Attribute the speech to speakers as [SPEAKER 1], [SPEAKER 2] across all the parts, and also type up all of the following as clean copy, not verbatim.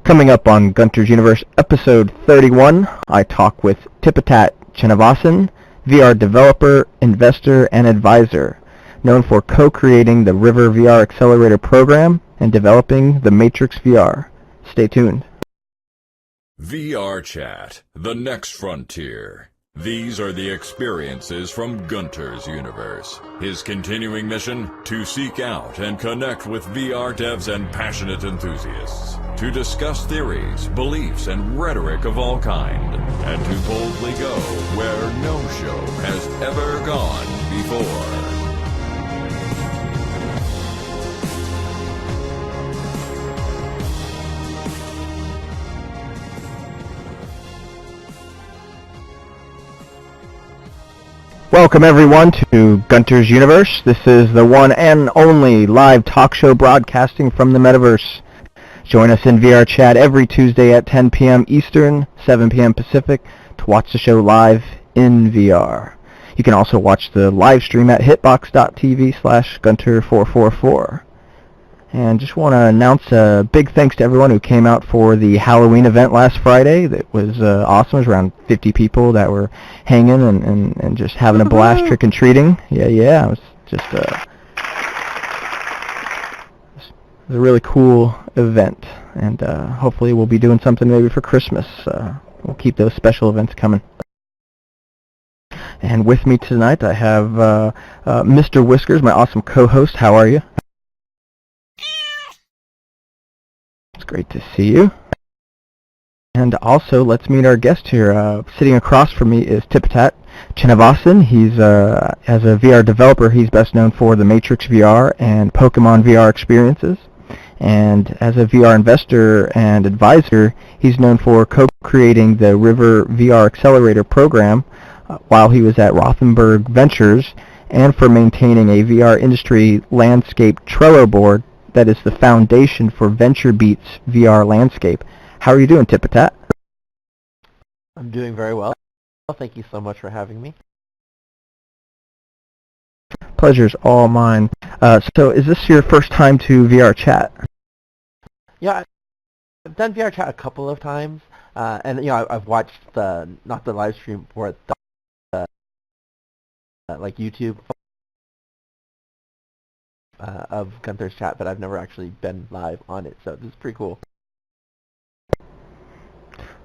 [SPEAKER 1] Coming up on Gunters Universe, episode 31, I talk with Tipatat Chennavasin, VR developer, investor, and advisor, known for co-creating the River VR Accelerator program and developing the Matrix VR. Stay tuned.
[SPEAKER 2] VR Chat, the next frontier. These are the experiences from Gunters' universe. His continuing mission? To seek out and connect with VR devs and passionate enthusiasts. To discuss theories, beliefs, and rhetoric of all kind. And to boldly go where no show has ever gone before.
[SPEAKER 1] Welcome everyone to Gunters Universe. This is the one and only live talk show broadcasting from the metaverse. Join us in VR Chat every Tuesday at 10 p.m. Eastern, 7 p.m. Pacific to watch the show live in VR. You can also watch the live stream at hitbox.tv/Gunter444. And just want to announce a big thanks to everyone who came out for the Halloween event last Friday. That was awesome. It was around 50 people that were hanging and just having a blast trick-and-treating. Yeah. It was just it was a really cool event. And hopefully we'll be doing something maybe for Christmas. We'll keep those special events coming. And with me tonight I have Mr. Whiskers, my awesome co-host. How are you? It's great to see you. And also, let's meet our guest here. Sitting across from me is Tipatat Chennavasin. He's, as a VR developer, he's best known for the Matrix VR and Pokemon VR experiences. And as a VR investor and advisor, he's known for co-creating the River VR Accelerator program while he was at Rothenberg Ventures, and for maintaining a VR industry landscape Trello board that is the foundation for VentureBeat's VR landscape. How are you doing, Tipatat?
[SPEAKER 3] I'm doing very well. Thank you so much for having me.
[SPEAKER 1] Pleasure's all mine. So is this your first time to VR Chat?
[SPEAKER 3] Yeah, I've done VR Chat a couple of times, and I've watched not the live stream, but like YouTube of Gunters Chat, but I've never actually been live on it, so this is pretty cool.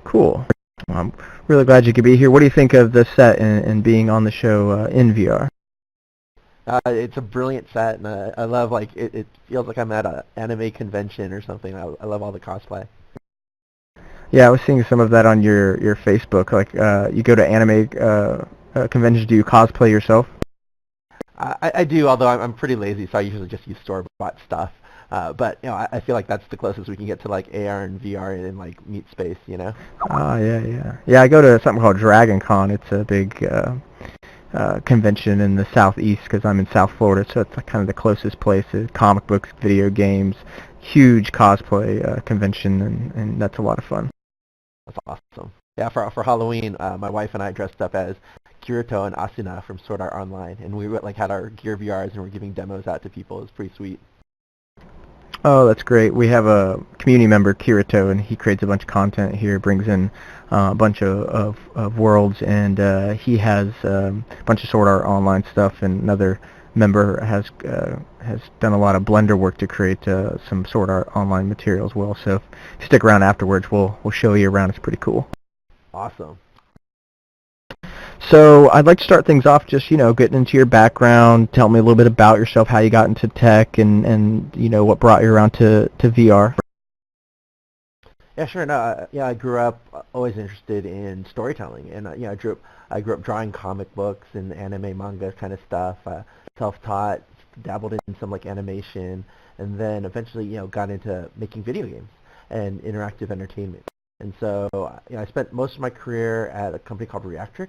[SPEAKER 1] Cool. Well, I'm really glad you could be here. What do you think of the set and being on the show in VR?
[SPEAKER 3] It's a brilliant set, and I love, like, it feels like I'm at an anime convention or something. I love all the cosplay.
[SPEAKER 1] Yeah, I was seeing some of that on your Facebook. Like, you go to anime conventions. Do you cosplay yourself?
[SPEAKER 3] I do, although I'm pretty lazy, so I usually just use store-bought stuff. But I feel like that's the closest we can get to like AR and VR in like meet space, you know.
[SPEAKER 1] Yeah. I go to something called Dragon Con. It's a big convention in the southeast because I'm in South Florida, so it's like kind of the closest place. Comic books, video games, huge cosplay convention, and that's a lot of fun.
[SPEAKER 3] That's awesome. Yeah, for Halloween, my wife and I dressed up as Kirito and Asuna from Sword Art Online, and we had our Gear VRs and we're giving demos out to people. It was pretty sweet.
[SPEAKER 1] Oh, that's great. We have a community member, Kirito, and he creates a bunch of content here, brings in a bunch of worlds, and he has a bunch of Sword Art Online stuff, and another member has done a lot of Blender work to create some Sword Art Online material as well. So if you stick around afterwards, we'll show you around. It's pretty cool.
[SPEAKER 3] Awesome.
[SPEAKER 1] So I'd like to start things off just, getting into your background. Tell me a little bit about yourself, how you got into tech, and what brought you around to VR.
[SPEAKER 3] Yeah, sure. No, I grew up always interested in storytelling, and I grew up drawing comic books and anime, manga kind of stuff. Self-taught, dabbled in some like animation, and then eventually got into making video games and interactive entertainment. And so I spent most of my career at a company called Reactrix.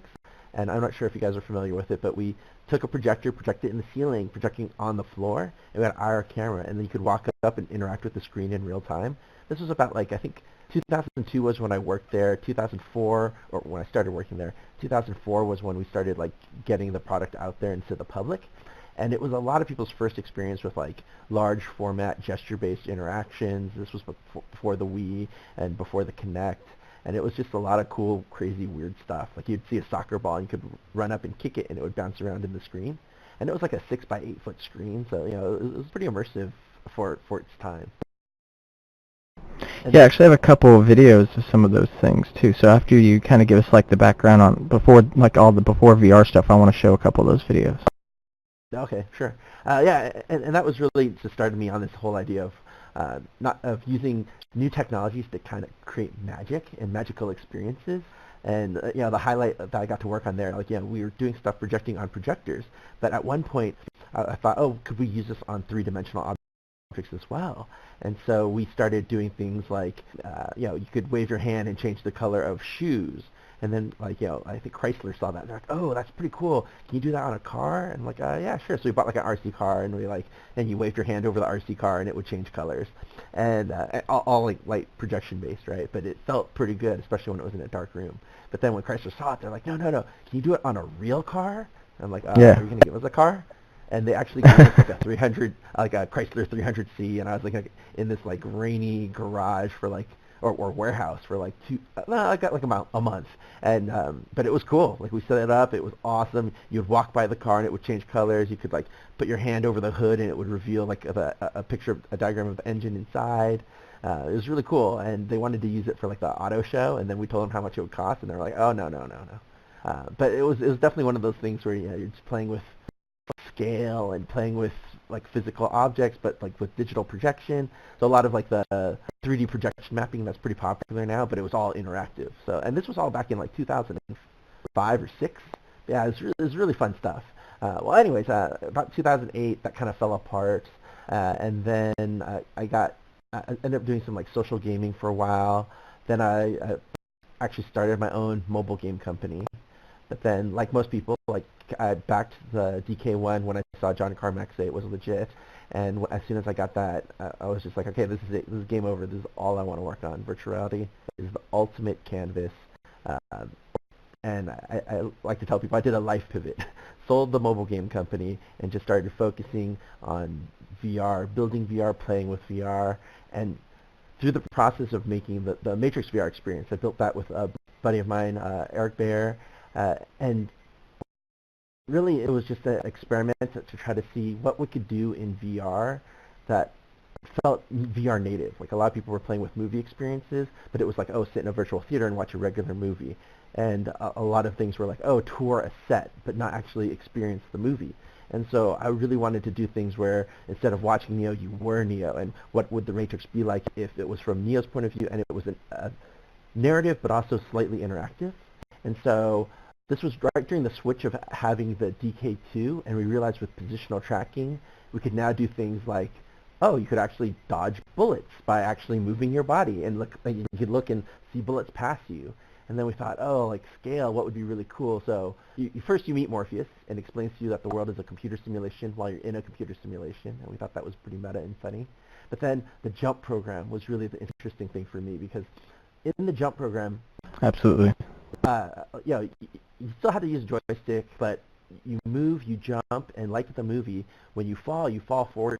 [SPEAKER 3] And I'm not sure if you guys are familiar with it, but we took a projector, projected it in the ceiling, projecting on the floor, and we had an IR camera, and then you could walk up and interact with the screen in real time. This was about, I think 2002 was when I worked there. 2004, or when I started working there, 2004 was when we started, getting the product out there into the public. And it was a lot of people's first experience with like large format gesture-based interactions. This was before the Wii and before the Kinect. And it was just a lot of cool, crazy, weird stuff. Like you'd see a soccer ball and you could run up and kick it and it would bounce around in the screen. And it was like a 6 by 8 foot screen, so it was pretty immersive for its time.
[SPEAKER 1] Yeah, actually I have a couple of videos of some of those things too. So after you kind of give us like the background on before, like all the before VR stuff, I want to show a couple of those videos.
[SPEAKER 3] Okay, sure. Yeah, and that was really just started me on this whole idea of not of using new technologies to kind of create magic and magical experiences. And the highlight that I got to work on there, like we were doing stuff projecting on projectors, but at one point I thought, oh, could we use this on three-dimensional objects as well? And so we started doing things like, you could wave your hand and change the color of shoes. And then, like, I think Chrysler saw that. And they're like, oh, that's pretty cool. Can you do that on a car? And I'm like, yeah, sure. So we bought like an RC car, and and you waved your hand over the RC car, and it would change colors. And all like light projection based, right? But it felt pretty good, especially when it was in a dark room. But then when Chrysler saw it, they're like, no. Can you do it on a real car? And I'm like,
[SPEAKER 1] yeah.
[SPEAKER 3] Are you going to give us a car? And they actually gave us like a 300, like a Chrysler 300C, and I was like in this like rainy garage for like, or warehouse for like I got like about a month, and but it was cool. Like we set it up, it was awesome. You would walk by the car and it would change colors. You could like put your hand over the hood and it would reveal like a picture, a diagram of the engine inside. It was really cool, and they wanted to use it for like the auto show, and then we told them how much it would cost, and they were like, oh no. But it was definitely one of those things where you're just playing with scale and playing with like physical objects, but like with digital projection. So a lot of like the 3D projection mapping that's pretty popular now, but it was all interactive. So, and this was all back in like 2005 or 6. Yeah, it was really fun stuff. Well, anyways, about 2008, that kind of fell apart, and then I ended up doing some like social gaming for a while. Then I actually started my own mobile game company. But then, like most people, like I backed the DK1 when I saw John Carmack say it was legit, and as soon as I got that, I was just like, okay, this is it. This is game over. This is all I want to work on. Virtual reality is the ultimate canvas, and I like to tell people I did a life pivot, sold the mobile game company, and just started focusing on VR, building VR, playing with VR, and through the process of making the Matrix VR experience, I built that with a buddy of mine, Eric Baer. And really, it was just an experiment to try to see what we could do in VR that felt VR native. Like a lot of people were playing with movie experiences, but it was like, oh, sit in a virtual theater and watch a regular movie. And a lot of things were like, oh, tour a set, but not actually experience the movie. And so I really wanted to do things where instead of watching Neo, you were Neo. And what would the Matrix be like if it was from Neo's point of view and it was a narrative, but also slightly interactive? And so this was right during the switch of having the DK2, and we realized with positional tracking, we could now do things like, oh, you could actually dodge bullets by actually moving your body, and you could look and see bullets pass you. And then we thought, oh, like scale, what would be really cool? So first you meet Morpheus, and explains to you that the world is a computer simulation while you're in a computer simulation, and we thought that was pretty meta and funny. But then the jump program was really the interesting thing for me, because in the jump program,
[SPEAKER 1] absolutely,
[SPEAKER 3] you still have to use a joystick, but you move, you jump, and like the movie, when you fall forward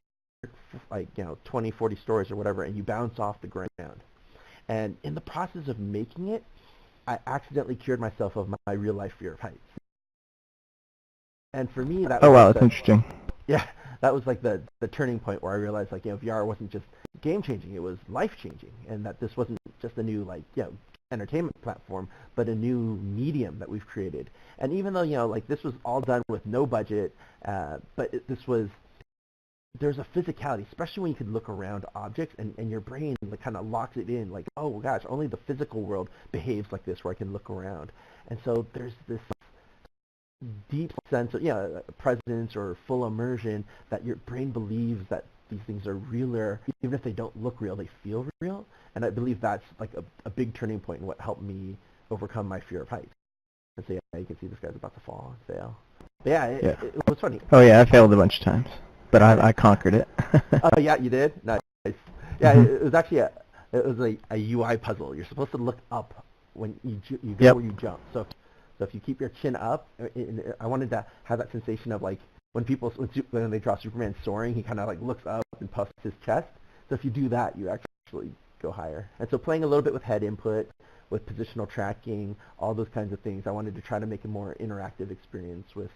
[SPEAKER 3] like 20, 40 stories or whatever, and you bounce off the ground. And in the process of making it, I accidentally cured myself of my real life fear of heights. And for me, that was
[SPEAKER 1] that's interesting.
[SPEAKER 3] Yeah, that was like the turning point where I realized like VR wasn't just game changing, it was life changing, and that this wasn't just a new entertainment platform, but a new medium that we've created. And even though like this was all done with no budget, but there's a physicality, especially when you could look around objects, and your brain like kind of locks it in, like, oh gosh, only the physical world behaves like this, where I can look around. And so there's this deep sense of presence or full immersion that your brain believes that these things are realer, even if they don't look real, they feel real. And I believe that's like a big turning point in what helped me overcome my fear of heights. And so you can see this guy's about to fall and fail. But it was funny.
[SPEAKER 1] Oh yeah, I failed a bunch of times, but I conquered it.
[SPEAKER 3] Oh yeah, you did? Nice. Yeah, it was actually a UI puzzle. You're supposed to look up when you go where you jump. So if you keep your chin up, I wanted to have that sensation of like when they draw Superman soaring, he kind of like looks up and puffs his chest. So if you do that, you actually go higher. And so playing a little bit with head input, with positional tracking, all those kinds of things, I wanted to try to make a more interactive experience with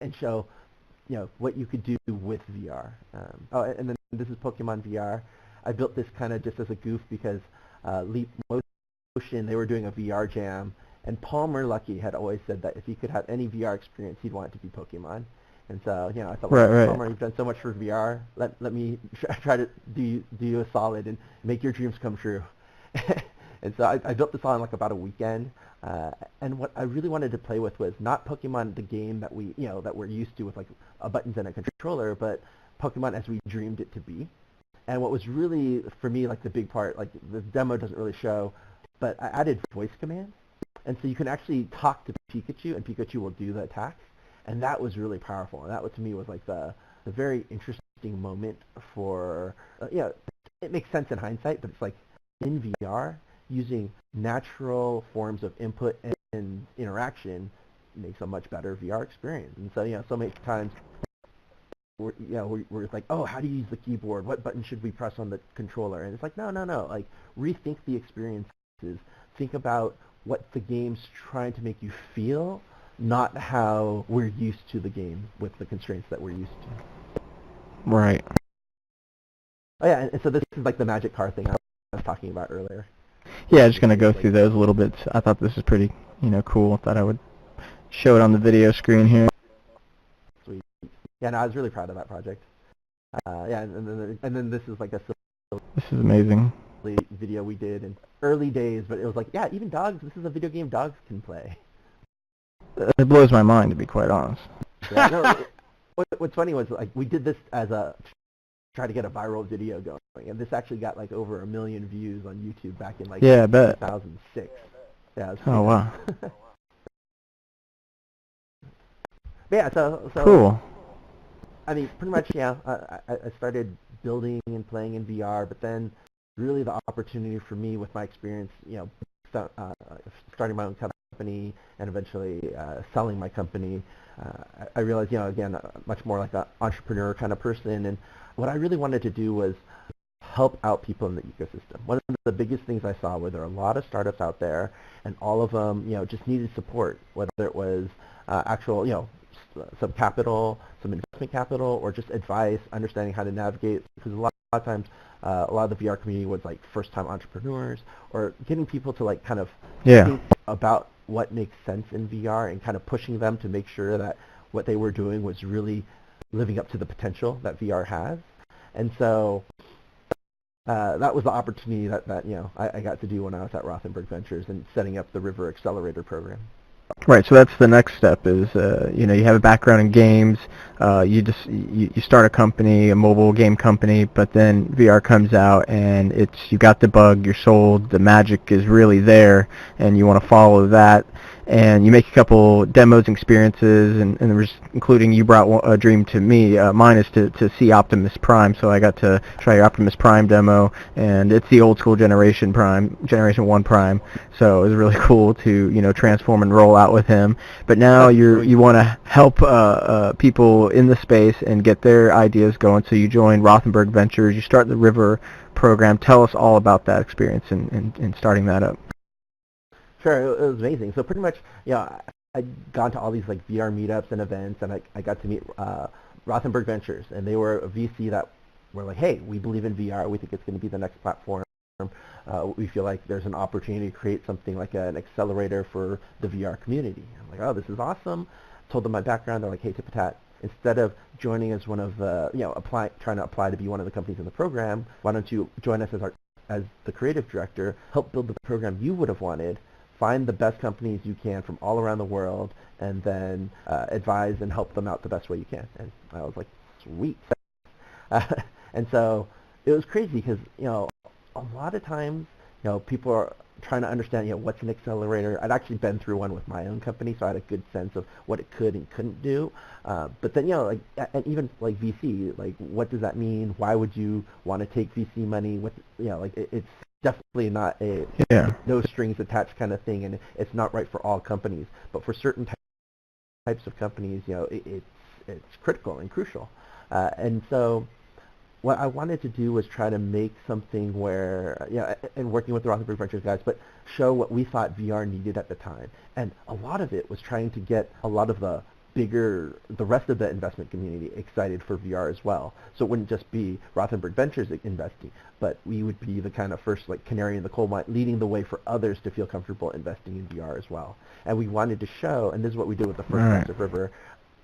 [SPEAKER 3] and show what you could do with VR. And then this is Pokemon VR. I built this kind of just as a goof because Leap Motion, they were doing a VR jam, and Palmer Luckey had always said that if he could have any VR experience, he'd want it to be Pokemon. And so, I thought, well, Palmer, you've done so much for VR. Let me try to do you a solid and make your dreams come true. And so I built this on like about a weekend. And what I really wanted to play with was not Pokemon the game that we're used to with like buttons and a controller, but Pokemon as we dreamed it to be. And what was really, for me, like the big part, like the demo doesn't really show, but I added voice commands. And so you can actually talk to Pikachu, and Pikachu will do the attacks. And that was really powerful. And that, to me, was like the very interesting moment for, it makes sense in hindsight, but it's like in VR, using natural forms of input and interaction makes a much better VR experience. And so, so many times we're like, oh, how do you use the keyboard? What button should we press on the controller? And it's like, no. Like, rethink the experiences. Think about what the game's trying to make you feel, not how we're used to the game with the constraints that we're used to.
[SPEAKER 1] Right.
[SPEAKER 3] Oh, yeah, and so this is like the magic car thing I was talking about earlier.
[SPEAKER 1] Yeah, just going to go through those a little bit. I thought this was pretty, cool. Thought I would show it on the video screen here.
[SPEAKER 3] Sweet. Yeah, no, I was really proud of that project. And then this is like a
[SPEAKER 1] This is amazing.
[SPEAKER 3] video we did in early days, but it was like, yeah, even dogs, this is a video game dogs can play.
[SPEAKER 1] It blows my mind, to be quite honest.
[SPEAKER 3] Yeah, no, what's funny was, like, we did this as try to get a viral video going, and this actually got like over 1 million views on YouTube back in like 2006. Yeah,
[SPEAKER 1] oh wow.
[SPEAKER 3] Yeah, so
[SPEAKER 1] cool.
[SPEAKER 3] I mean, pretty much, I started building and playing in VR, but then really the opportunity for me with my experience, starting my own company and eventually selling my company, I realized, again, much more like an entrepreneur kind of person, and what I really wanted to do was help out people in the ecosystem. One of the biggest things I saw were there are a lot of startups out there, and all of them, just needed support, whether it was actual, some capital, some investment capital, or just advice, understanding how to navigate, because a lot of times a lot of the VR community was like first-time entrepreneurs, or getting people to like kind of think about what makes sense in VR and kind of pushing them to make sure that what they were doing was really living up to the potential that VR has. And so that was the opportunity that I got to do when I was at Rothenberg Ventures and setting up the River Accelerator program.
[SPEAKER 1] Right, so that's the next step is, you have a background in games, you start a company, a mobile game company, but then VR comes out and you got the bug, you're sold, the magic is really there, and you want to follow that, and you make a couple demos and experiences, and there was, including you brought a dream to me. Mine is to see Optimus Prime, so I got to try your Optimus Prime demo, and it's the old school Generation 1 Prime, so it was really cool to, transform and roll out with him. But now you want to help people in the space and get their ideas going, so you join Rothenberg Ventures, you start the River program. Tell us all about that experience and starting that up.
[SPEAKER 3] Sure, it was amazing. So pretty much, I'd gone to all these like VR meetups and events, and I got to meet Rothenberg Ventures, and they were a VC that were like, hey, we believe in VR. We think it's going to be the next platform. We feel like there's an opportunity to create something like an accelerator for the VR community. I'm like, oh, this is awesome. Told them my background. They're like, hey, Tipatat, instead of joining as one of the, trying to apply to be one of the companies in the program, why don't you join us as the creative director, help build the program you would have wanted, find the best companies you can from all around the world, and then advise and help them out the best way you can. And I was like, sweet. And so it was crazy because, a lot of times, people are trying to understand, what's an accelerator. I'd actually been through one with my own company, so I had a good sense of what it could and couldn't do. But then, and even like VC, like, what does that mean? Why would you want to take VC money? It's definitely not a no strings attached kind of thing, and it's not right for all companies. But for certain types of companies, it's critical and crucial. And so what I wanted to do was try to make something where, and working with the Rothenberg Ventures guys, but show what we thought VR needed at the time. And a lot of it was trying to get a lot of the rest of the investment community excited for VR as well. So it wouldn't just be Rothenberg Ventures investing, but we would be the kind of first like canary in the coal mine, leading the way for others to feel comfortable investing in VR as well. And we wanted to show, and this is what we did with the first Massive River,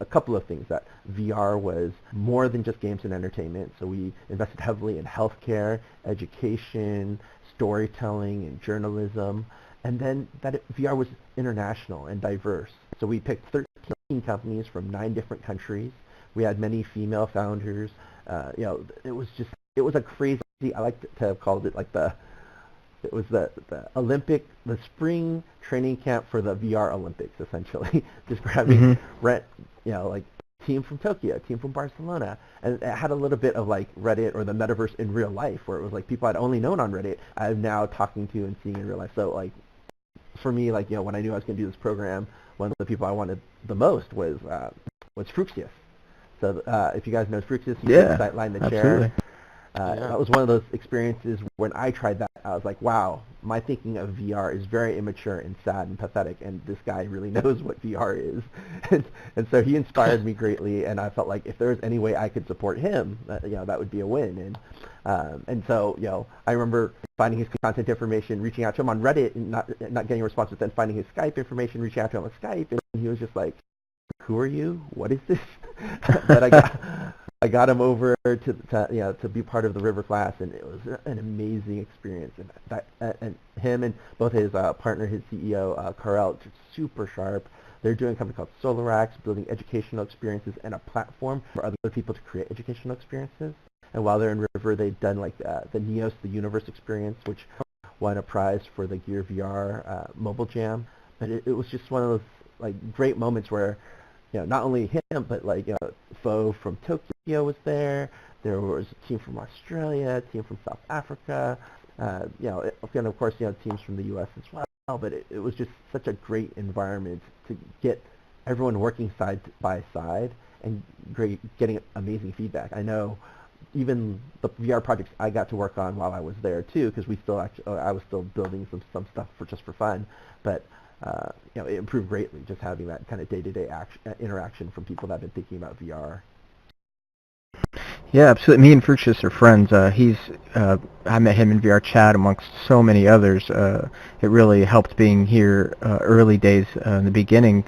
[SPEAKER 3] a couple of things, that VR was more than just games and entertainment. So we invested heavily in healthcare, education, storytelling, and journalism. And then that VR was international and diverse. So we picked 13 companies from 9 different countries. We had many female founders. It was a crazy, I like to have called it like the spring training camp for the VR Olympics, essentially. Just grabbing like team from Tokyo, team from Barcelona, and it had a little bit of like Reddit or the metaverse in real life, where it was like people I'd only known on Reddit, I'm now talking to and seeing in real life. So like for me, like when I knew I was going to do this program, one of the people I wanted the most was Fruxius. So if you guys know Fruxius, Sightline the Chair. That was one of those experiences when I tried that. I was like, wow, my thinking of VR is very immature and sad and pathetic, and this guy really knows what VR is. and so he inspired me greatly, and I felt like if there was any way I could support him, that would be a win. And so I remember finding his contact information, reaching out to him on Reddit, and not getting a response, but then finding his Skype information, reaching out to him on Skype, and he was just like, who are you? What is this? But I got him over to be part of the River class, and it was an amazing experience. And him and both his partner, his CEO, Karel, just super sharp. They're doing a company called SolarX, building educational experiences and a platform for other people to create educational experiences. And while they're in River, they've done like the Neos, the Universe experience, which won a prize for the Gear VR Mobile Jam. But it was just one of those like great moments where not only him, but like Fo from Tokyo was there. There was a team from Australia, a team from South Africa. And of course, teams from the U.S. as well. But it was just such a great environment to get everyone working side by side and getting amazing feedback. I know even the VR projects I got to work on while I was there too, because I was still building some stuff just for fun, but. It improved greatly just having that kind of day-to-day interaction from people that have been thinking about VR.
[SPEAKER 1] Yeah, absolutely. Me and Fruxius are friends. I met him in VR chat amongst so many others. It really helped being here early days in the beginning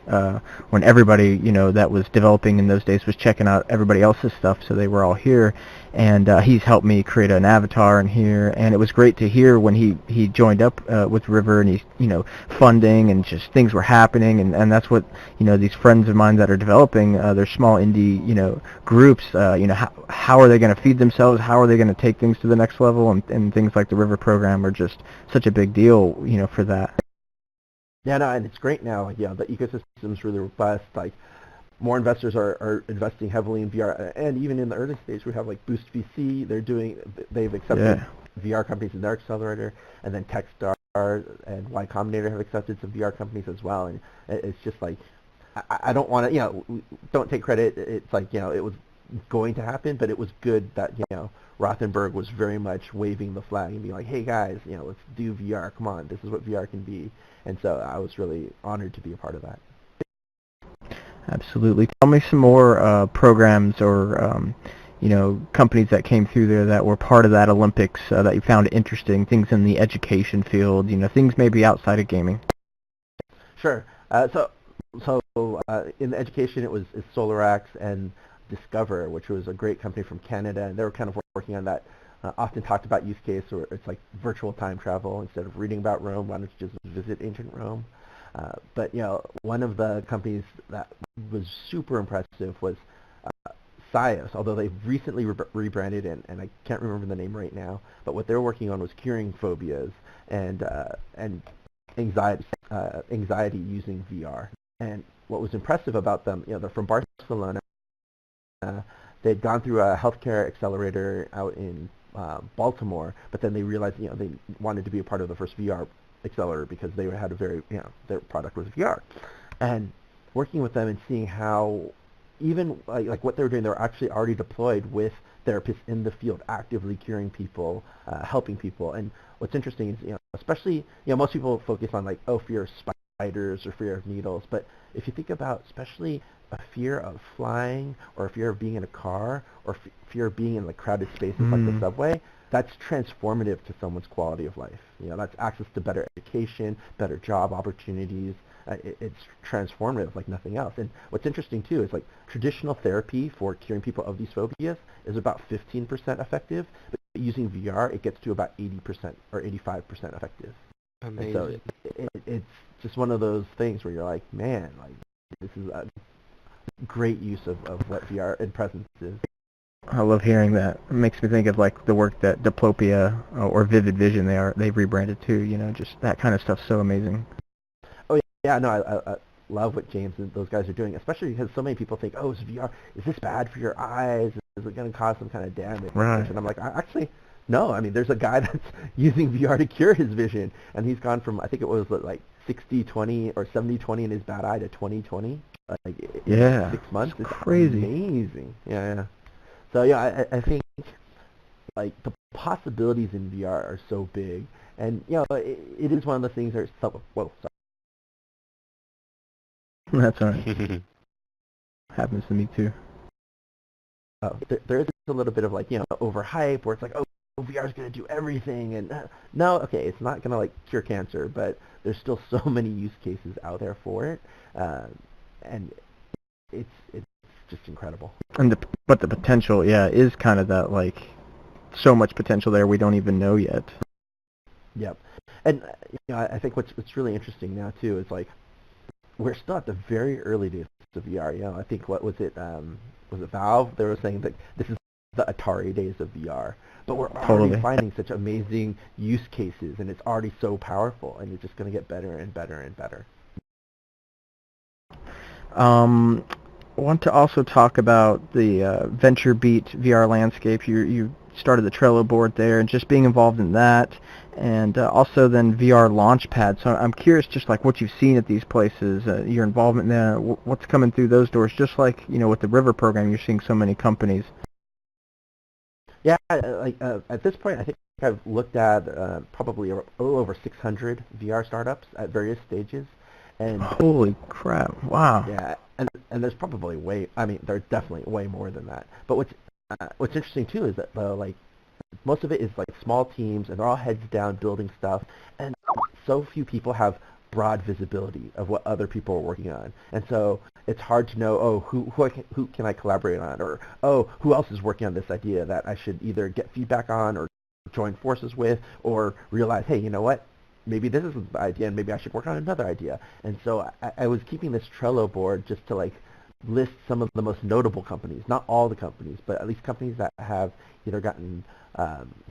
[SPEAKER 1] when everybody, that was developing in those days was checking out everybody else's stuff, so they were all here. And he's helped me create an avatar in here, and it was great to hear when he joined up with River, and he's funding and just things were happening, and that's what these friends of mine that are developing they're small indie groups. How are they going to feed themselves? How are they going to take things to the next level? And things like the River program are just such a big deal for that.
[SPEAKER 3] Yeah, no, and it's great now. The ecosystem's really robust. Like, more investors are investing heavily in VR, and even in the early stage, we have like Boost VC. They've accepted VR companies in their accelerator, and then Techstar and Y Combinator have accepted some VR companies as well. And it's just like, I don't want to, don't take credit. It's like, it was going to happen, but it was good that Rothenberg was very much waving the flag and being like, hey guys, let's do VR. Come on, this is what VR can be. And so I was really honored to be a part of that.
[SPEAKER 1] Absolutely. Tell me some more programs or companies that came through there that were part of that Olympics that you found interesting, things in the education field, things maybe outside of gaming.
[SPEAKER 3] Sure. So in the education, it's SolarX and Discover, which was a great company from Canada, and they were kind of working on that often talked about use case where it's like virtual time travel. Instead of reading about Rome, why don't you just visit ancient Rome? But one of the companies that was super impressive was Sios, although they've recently rebranded, and I can't remember the name right now, but what they're working on was curing phobias and anxiety using VR. And what was impressive about them, they're from Barcelona. They'd gone through a healthcare accelerator out in Baltimore, but then they realized they wanted to be a part of the first VR accelerator because they had a very their product was VR. And working with them and seeing how even like what they were doing, they were actually already deployed with therapists in the field, actively curing people, helping people. And what's interesting is, especially, most people focus on like, oh, fear of spiders or fear of needles, but if you think about especially a fear of flying or a fear of being in a car or fear of being in like crowded spaces like the subway, that's transformative to someone's quality of life. That's access to better education, better job opportunities. It's transformative like nothing else. And what's interesting too is like traditional therapy for curing people of these phobias is about 15% effective, but using VR it gets to about 80% or 85% effective.
[SPEAKER 4] Amazing.
[SPEAKER 3] And so it's just one of those things where you're like, man, like this is a great use of what VR in presence is.
[SPEAKER 1] I love hearing that. It makes me think of like the work that Diplopia or Vivid Vision they've rebranded too. Just that kind of stuff's so amazing.
[SPEAKER 3] Oh yeah, no, I love what James and those guys are doing, especially because so many people think, oh, is VR, is this bad for your eyes? Is it going to cause some kind of damage?
[SPEAKER 1] Right.
[SPEAKER 3] And I'm like, actually, no. I mean, there's a guy that's using VR to cure his vision, and he's gone from, I think it was like 60-20 or 70-20 in his bad eye to 20-20. Like in 6 months. It's
[SPEAKER 1] crazy.
[SPEAKER 3] Amazing. Yeah. So yeah, I think like the possibilities in VR are so big, and it is one of the things that whoa, sorry.
[SPEAKER 1] That's all right. Happens to me too.
[SPEAKER 3] There is a little bit of like overhype where it's like, oh, VR is going to do everything, and no, okay, it's not going to like cure cancer, but there's still so many use cases out there for it, and it's just incredible.
[SPEAKER 1] But the potential, is kind of that like so much potential there we don't even know yet.
[SPEAKER 3] Yep, and I think what's really interesting now too is like we're still at the very early days of VR. I think what was it Valve? They were saying that this is the Atari days of VR, but we're already finding such amazing use cases, and it's already so powerful, and it's just going to get better and better and better.
[SPEAKER 1] I want to also talk about the VentureBeat VR landscape. You started the Trello board there, and just being involved in that, and also then VR Launchpad. So I'm curious, just like what you've seen at these places, your involvement there, what's coming through those doors. Just like with the River program, you're seeing so many companies.
[SPEAKER 3] Yeah, like at this point, I think I've looked at probably a little over 600 VR startups at various stages. And
[SPEAKER 1] holy crap! Wow.
[SPEAKER 3] Yeah, and there's probably there's definitely way more than that. But what's interesting too is that like most of it is like small teams, and they're all heads down building stuff, and so few people have broad visibility of what other people are working on, and so it's hard to know, who can I collaborate on, or who else is working on this idea that I should either get feedback on or join forces with, or realize, hey, you know what? Maybe this is the idea, and maybe I should work on another idea. And so I was keeping this Trello board just to like list some of the most notable companies, not all the companies, but at least companies that have either gotten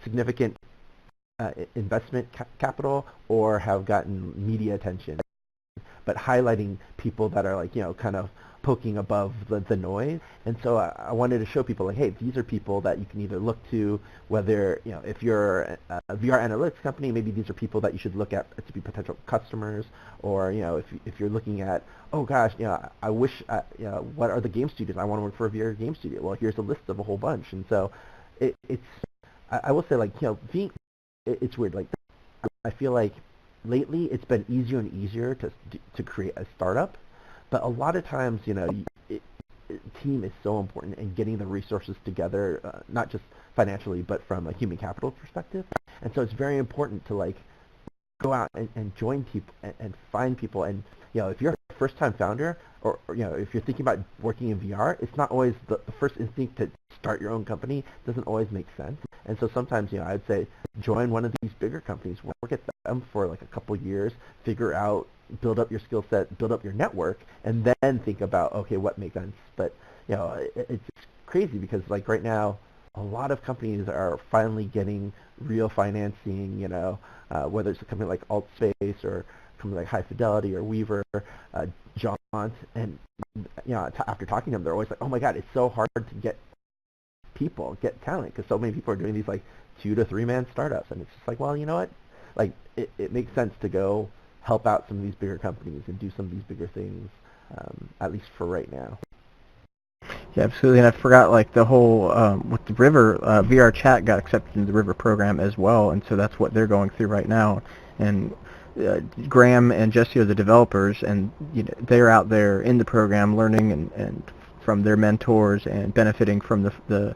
[SPEAKER 3] significant investment capital or have gotten media attention, but highlighting people that are like, kind of poking above the noise. And so I wanted to show people like, hey, these are people that you can either look to, whether, if you're a VR analytics company, maybe these are people that you should look at to be potential customers, or, if you're looking at, oh gosh, I wish, what are the game studios? I want to work for a VR game studio. Well, here's a list of a whole bunch. And so I will say like, it's weird. Like, I feel like lately it's been easier and easier to create a startup. But a lot of times, team is so important, and getting the resources together, not just financially, but from a human capital perspective. And so it's very important to like go out and join people and find people. And if you're a first-time founder, or if you're thinking about working in VR, it's not always the first instinct to start your own company. Doesn't always make sense. And so sometimes, I'd say join one of these bigger companies, work at them for like a couple years, figure out, build up your skill set, build up your network, and then think about, okay, what makes sense. But it's crazy because like right now, a lot of companies are finally getting real financing. Whether it's a company like AltSpace or a company like High Fidelity or Weaver, Jaunt, and after talking to them, they're always like, oh my God, it's so hard to get talent, because so many people are doing these like 2 to 3 man startups, and it's just like, well, you know what? Like it makes sense to go help out some of these bigger companies and do some of these bigger things, at least for right now.
[SPEAKER 1] Yeah, absolutely. And I forgot, like, the whole with the River VR Chat got accepted into the River program as well, and so that's what they're going through right now. And Graham and Jesse are the developers, and they're out there in the program learning and from their mentors and benefiting from the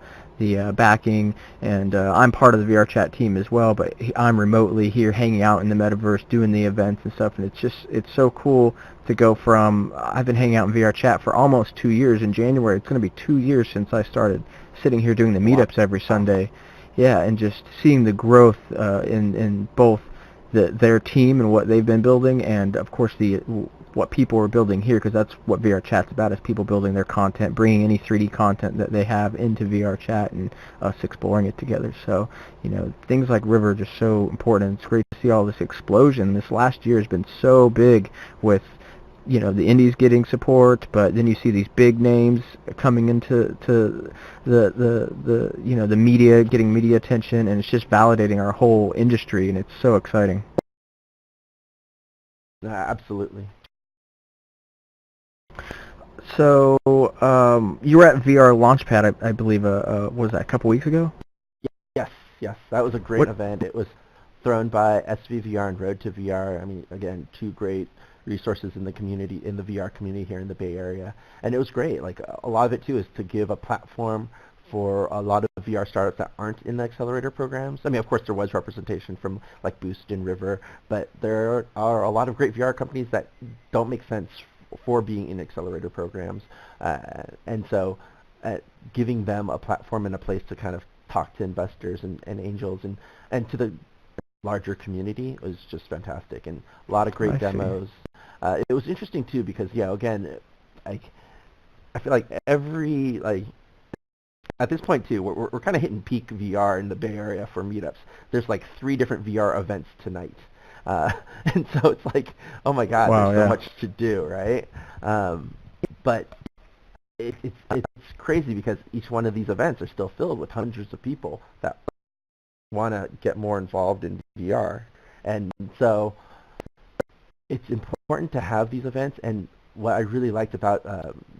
[SPEAKER 1] backing. And I'm part of the VR Chat team as well, but I'm remotely here hanging out in the metaverse doing the events and stuff, and it's so cool to go from, I've been hanging out in VR Chat for almost 2 years. In January it's going to be 2 years since I started sitting here doing the meetups every Sunday. Yeah, and just seeing the growth in both their team and what they've been building, and of course what people are building here, because that's what VR Chat's about, is people building their content, bringing any 3D content that they have into VR Chat and us exploring it together. So, things like River are just so important. It's great to see all this explosion. This last year has been so big with the indies getting support, but then you see these big names coming into the media, getting media attention, and it's just validating our whole industry, and it's so exciting.
[SPEAKER 3] Absolutely.
[SPEAKER 1] So you were at VR Launchpad, I believe. Was that a couple weeks ago?
[SPEAKER 3] Yes, that was a great event. It was thrown by SVVR and Road to VR. I mean, again, two great resources in the community, in the VR community here in the Bay Area, and it was great. Like, a lot of it too is to give a platform for a lot of VR startups that aren't in the accelerator programs. I mean, of course, there was representation from like Boost and River, but there are a lot of great VR companies that don't make sense for being in accelerator programs, and so giving them a platform and a place to kind of talk to investors and angels and to the larger community was just fantastic, and a lot of great demos. It was interesting too because, again, I feel like at this point too, we're kind of hitting peak VR in the Bay Area for meetups. There's like 3 different VR events tonight. And so it's like, oh my God,
[SPEAKER 1] wow,
[SPEAKER 3] there's so much to do, right? But it's crazy because each one of these events are still filled with hundreds of people that want to get more involved in VR. And so it's important to have these events. And what I really liked about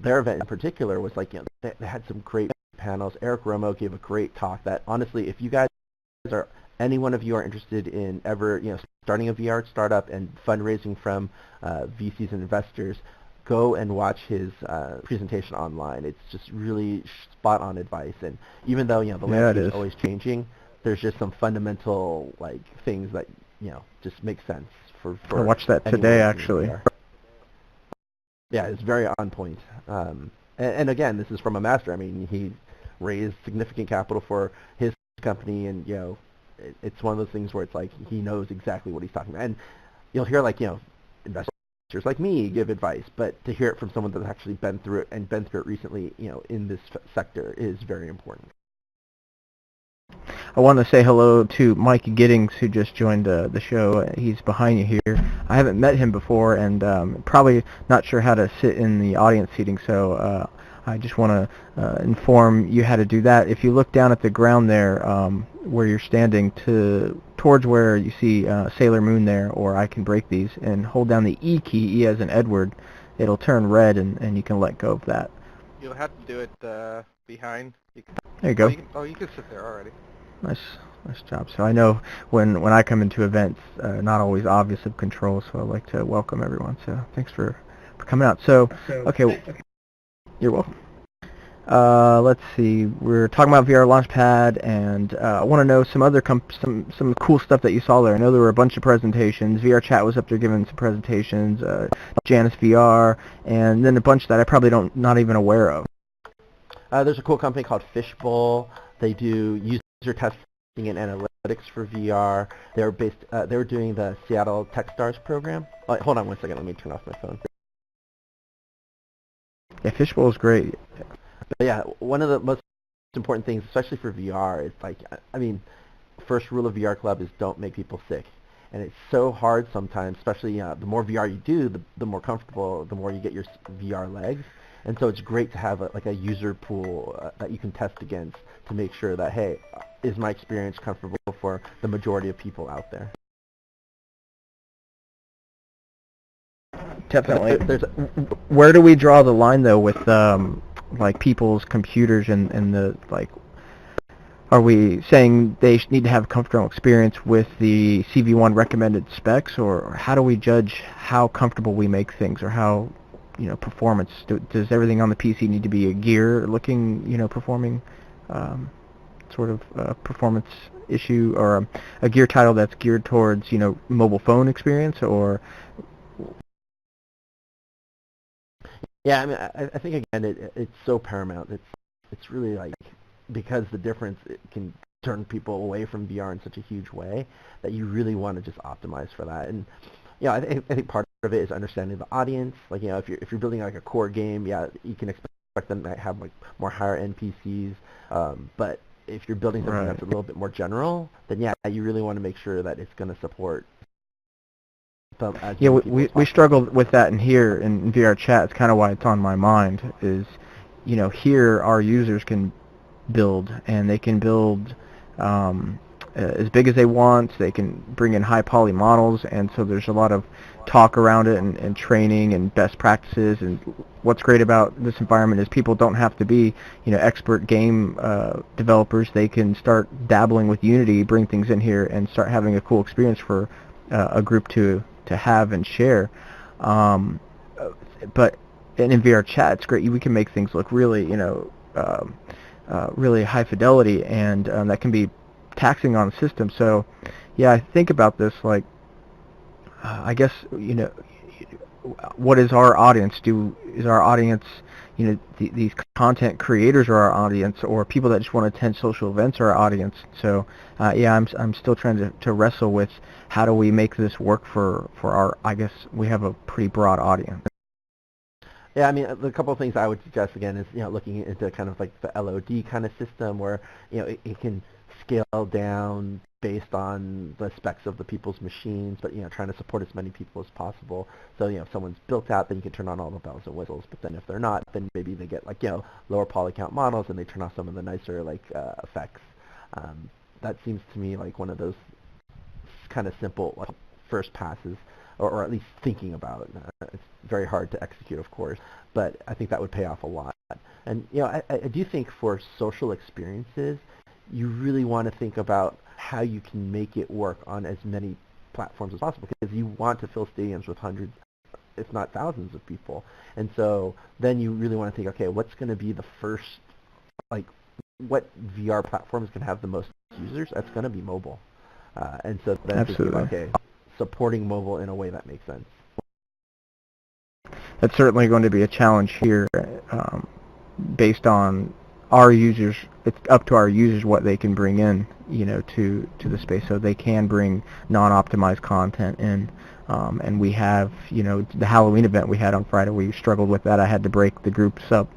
[SPEAKER 3] their event in particular was, like, they had some great panels. Eric Romo gave a great talk that, honestly, if you guys are, any one of you are interested in ever, starting a VR startup and fundraising from VCs and investors, go and watch his presentation online. It's just really spot-on advice. And even though, the landscape is always changing, there's just some fundamental, like, things that, just make sense for
[SPEAKER 1] I watched that today, actually.
[SPEAKER 3] Yeah, it's very on point. And again, this is from a master. I mean, he raised significant capital for his company, and, it's one of those things where it's like he knows exactly what he's talking about. And you'll hear, like, investors like me give advice, but to hear it from someone that's actually been through it and been through it recently, in this sector is very important.
[SPEAKER 1] I want to say hello to Mike Giddings, who just joined the show. He's behind you here. I haven't met him before, and probably not sure how to sit in the audience seating, so I just want to inform you how to do that. If you look down at the ground there, where you're standing, towards where you see Sailor Moon there, or I Can Break These, and hold down the E key, E as in Edward, it'll turn red, and you can let go of that.
[SPEAKER 4] You'll have to do it behind.
[SPEAKER 1] There you go.
[SPEAKER 4] You can sit there already.
[SPEAKER 1] Nice job. So I know when I come into events, not always obvious of control, so I like to welcome everyone. So thanks for coming out. So, okay, you're welcome. Let's see. We're talking about VR Launchpad, and I want to know some other some cool stuff that you saw there. I know there were a bunch of presentations. VR Chat was up there giving some presentations. Janus VR, and then a bunch that I probably not even aware of.
[SPEAKER 3] There's a cool company called Fishbowl. They do user testing and analytics for VR. They're based. They were doing the Seattle TechStars program. Hold on one second. Let me turn off my phone.
[SPEAKER 1] Yeah, Fishbowl is great.
[SPEAKER 3] But yeah, one of the most important things, especially for VR, is, like, I mean, first rule of VR Club is don't make people sick. And it's so hard sometimes, especially the more VR you do, the more comfortable, the more you get your VR legs. And so it's great to have a user pool that you can test against to make sure that, hey, is my experience comfortable for the majority of people out there?
[SPEAKER 1] Definitely. Where do we draw the line, though, with like people's computers and the like. Are we saying they need to have a comfortable experience with the CV1 recommended specs, or how do we judge how comfortable we make things, or how, performance? Does everything on the PC need to be a gear-looking, performing sort of performance issue, or a gear title that's geared towards, mobile phone experience, or?
[SPEAKER 3] Yeah, I mean, I think again, it's so paramount. It's really like, because the difference, it can turn people away from VR in such a huge way that you really want to just optimize for that. And I think part of it is understanding the audience. Like, if you're building like a core game, yeah, you can expect them to have like more higher end PCs. But if you're building something that's a little bit more general, then yeah, you really want to make sure that it's going to support.
[SPEAKER 1] Yeah, we struggled with that in here in VR chat. It's kind of why it's on my mind. Is here our users can build, and they can build as big as they want. They can bring in high poly models, and so there's a lot of talk around it, and training and best practices. And what's great about this environment is people don't have to be expert game developers. They can start dabbling with Unity, bring things in here, and start having a cool experience for a group to have and share. But in VR chat, it's great. We can make things look really really high fidelity, and that can be taxing on the system. So yeah, I think about this like I guess what is our audience? Is our audience these content creators are our audience, or people that just want to attend social events are our audience? So yeah, I'm still trying to wrestle with how do we make this work for our, I guess we have a pretty broad audience.
[SPEAKER 3] Yeah, I mean, the couple of things I would suggest again is looking into kind of like the LOD kind of system where it can scale down based on the specs of the people's machines, but trying to support as many people as possible. So if someone's built out, then you can turn on all the bells and whistles. But then if they're not, then maybe they get like lower poly count models, and they turn off some of the nicer like effects. That seems to me like one of those kind of simple like first passes, or at least thinking about it. It's very hard to execute, of course, but I think that would pay off a lot. And I do think for social experiences, you really want to think about how you can make it work on as many platforms as possible, because you want to fill stadiums with hundreds, if not thousands of people. And so then you really want to think, okay, what's going to be the first, like, what VR platforms can have the most users? That's going to be mobile. And so then thinking about, okay, supporting mobile in a way that makes sense.
[SPEAKER 1] That's certainly going to be a challenge here, based on our users. It's up to our users what they can bring in, to the space, so they can bring non-optimized content in. And we have, the Halloween event we had on Friday, we struggled with that. I had to break the groups up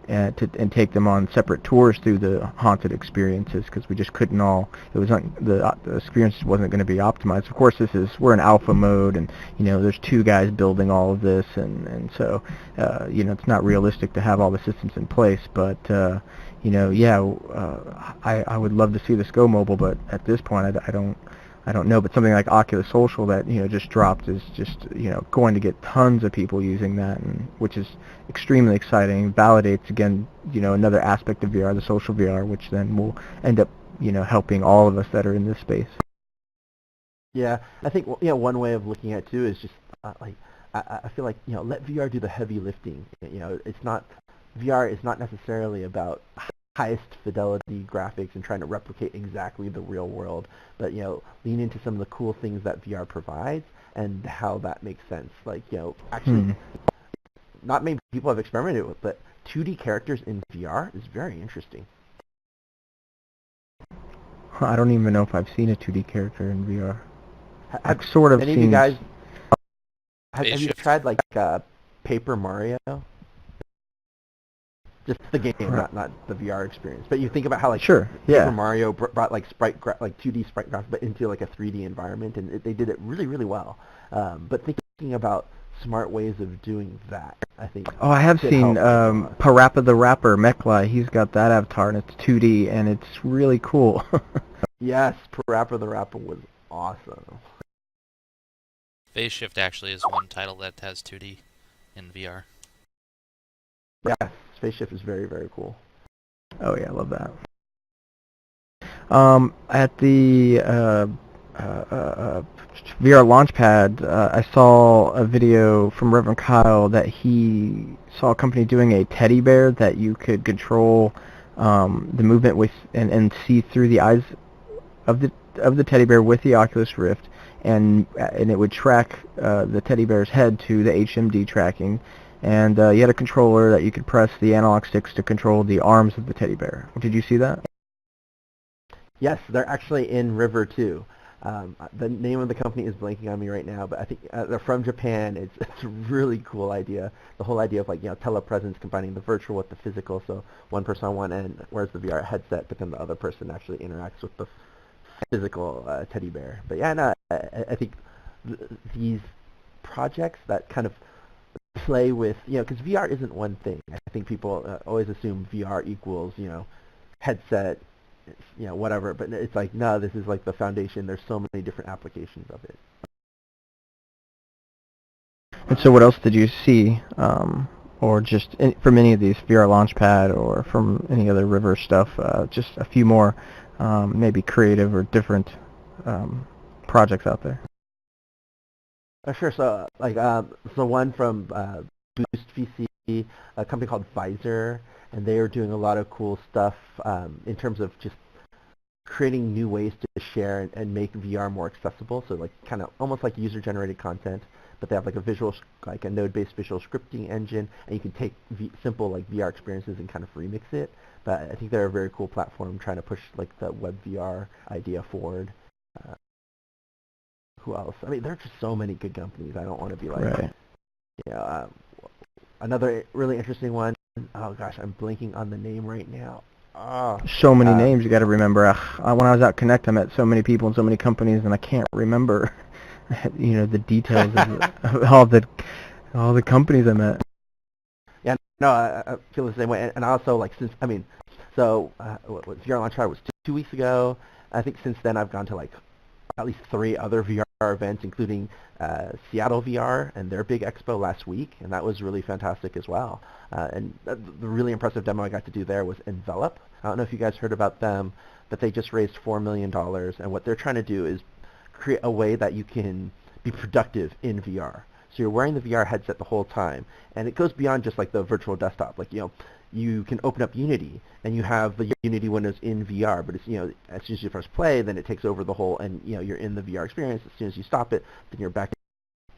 [SPEAKER 1] and take them on separate tours through the haunted experiences, because we just couldn't all. It was the experience wasn't going to be optimized. Of course, we're in alpha mode, and there's two guys building all of this, and so it's not realistic to have all the systems in place. But yeah, I would love to see this go mobile, but at this point, I don't know. But something like Oculus Social that just dropped is just going to get tons of people using that, and which is extremely exciting. Validates again another aspect of VR, the social VR, which then will end up helping all of us that are in this space.
[SPEAKER 3] Yeah, I think one way of looking at it too is just like I feel like let VR do the heavy lifting. It's not, VR is not necessarily about highest fidelity graphics and trying to replicate exactly the real world, but lean into some of the cool things that VR provides and how that makes sense. Like actually, not many people have experimented with, but 2D characters in VR is very interesting.
[SPEAKER 1] I don't even know if I've seen a 2D character in VR. I've sort of
[SPEAKER 3] any
[SPEAKER 1] seen.
[SPEAKER 3] Of you guys, have you tried like Paper Mario? Just the game, not the VR experience. But you think about how like Paper Mario brought like 2D sprite graphics, but into like a 3D environment, and they did it really, really well. But thinking about smart ways of doing that, I think.
[SPEAKER 1] Oh, I have seen Parappa the Rapper, Mekli. He's got that avatar, and it's 2D, and it's really cool.
[SPEAKER 3] Yes, Parappa the Rapper was awesome.
[SPEAKER 5] Phase Shift actually is one title that has 2D in VR.
[SPEAKER 3] Yes, spaceship is very, very cool.
[SPEAKER 1] Oh yeah, I love that. At the VR Launchpad, I saw a video from Reverend Kyle that he saw a company doing a teddy bear that you could control the movement with and see through the eyes of the teddy bear with the Oculus Rift, and it would track the teddy bear's head to the HMD tracking, and you had a controller that you could press the analog sticks to control the arms of the teddy bear. Did you see that?
[SPEAKER 3] Yes, they're actually in River too. The name of the company is blanking on me right now, but I think they're from Japan. It's a really cool idea. The whole idea of telepresence, combining the virtual with the physical. So one person on one end wears the VR headset, but then the other person actually interacts with the physical teddy bear. But yeah, no, I think these projects that kind of play with, because VR isn't one thing. I think people always assume VR equals, headset, whatever, but it's like, no, this is like the foundation. There's so many different applications of it.
[SPEAKER 1] And so what else did you see, or just from any of these VR Launchpad or from any other River stuff, just a few more maybe creative or different projects out there?
[SPEAKER 3] Sure. So so one from Boost VC, a company called Visor, and they are doing a lot of cool stuff in terms of just creating new ways to share and make VR more accessible. So kind of almost like user-generated content, but they have a node-based visual scripting engine, and you can take simple VR experiences and kind of remix it. But I think they're a very cool platform trying to push the web VR idea forward. Who else? I mean, there are just so many good companies. I don't want to be
[SPEAKER 1] Right.
[SPEAKER 3] Another really interesting one. Oh gosh, I'm blanking on the name right now.
[SPEAKER 1] So many names you got to remember. When I was at Connect, I met so many people and so many companies, and I can't remember, the details of all the companies I met.
[SPEAKER 3] Yeah, no, I feel the same way. And also, VR Launchpad was 2 weeks ago. I think since then I've gone to at least 3 other VR events, including Seattle VR and their big expo last week, and that was really fantastic as well. And the really impressive demo I got to do there was Envelop. I don't know if you guys heard about them, but they just raised $4 million, and what they're trying to do is create a way that you can be productive in VR. So you're wearing the VR headset the whole time, and it goes beyond just the virtual desktop. You can open up Unity, and you have the Unity windows in VR, but it's, as soon as you press play, then it takes over the whole, and, you're in the VR experience. As soon as you stop it, then you're back.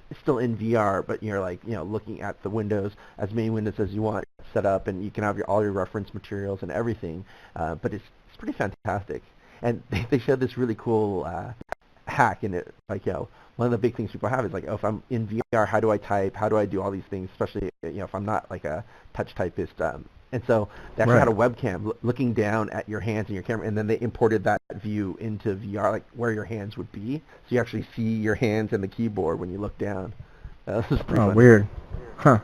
[SPEAKER 3] It's still in VR, but you're looking at the windows, as many windows as you want set up, and you can have all your reference materials and everything. But it's pretty fantastic. And they showed this really cool hack in it. One of the big things people have is if I'm in VR, how do I type? How do I do all these things? Especially if I'm not a touch typist. And so they actually had a webcam looking down at your hands and your camera, and then they imported that view into VR, where your hands would be. So you actually see your hands and the keyboard when you look down. This is pretty funny.
[SPEAKER 1] Weird. Huh.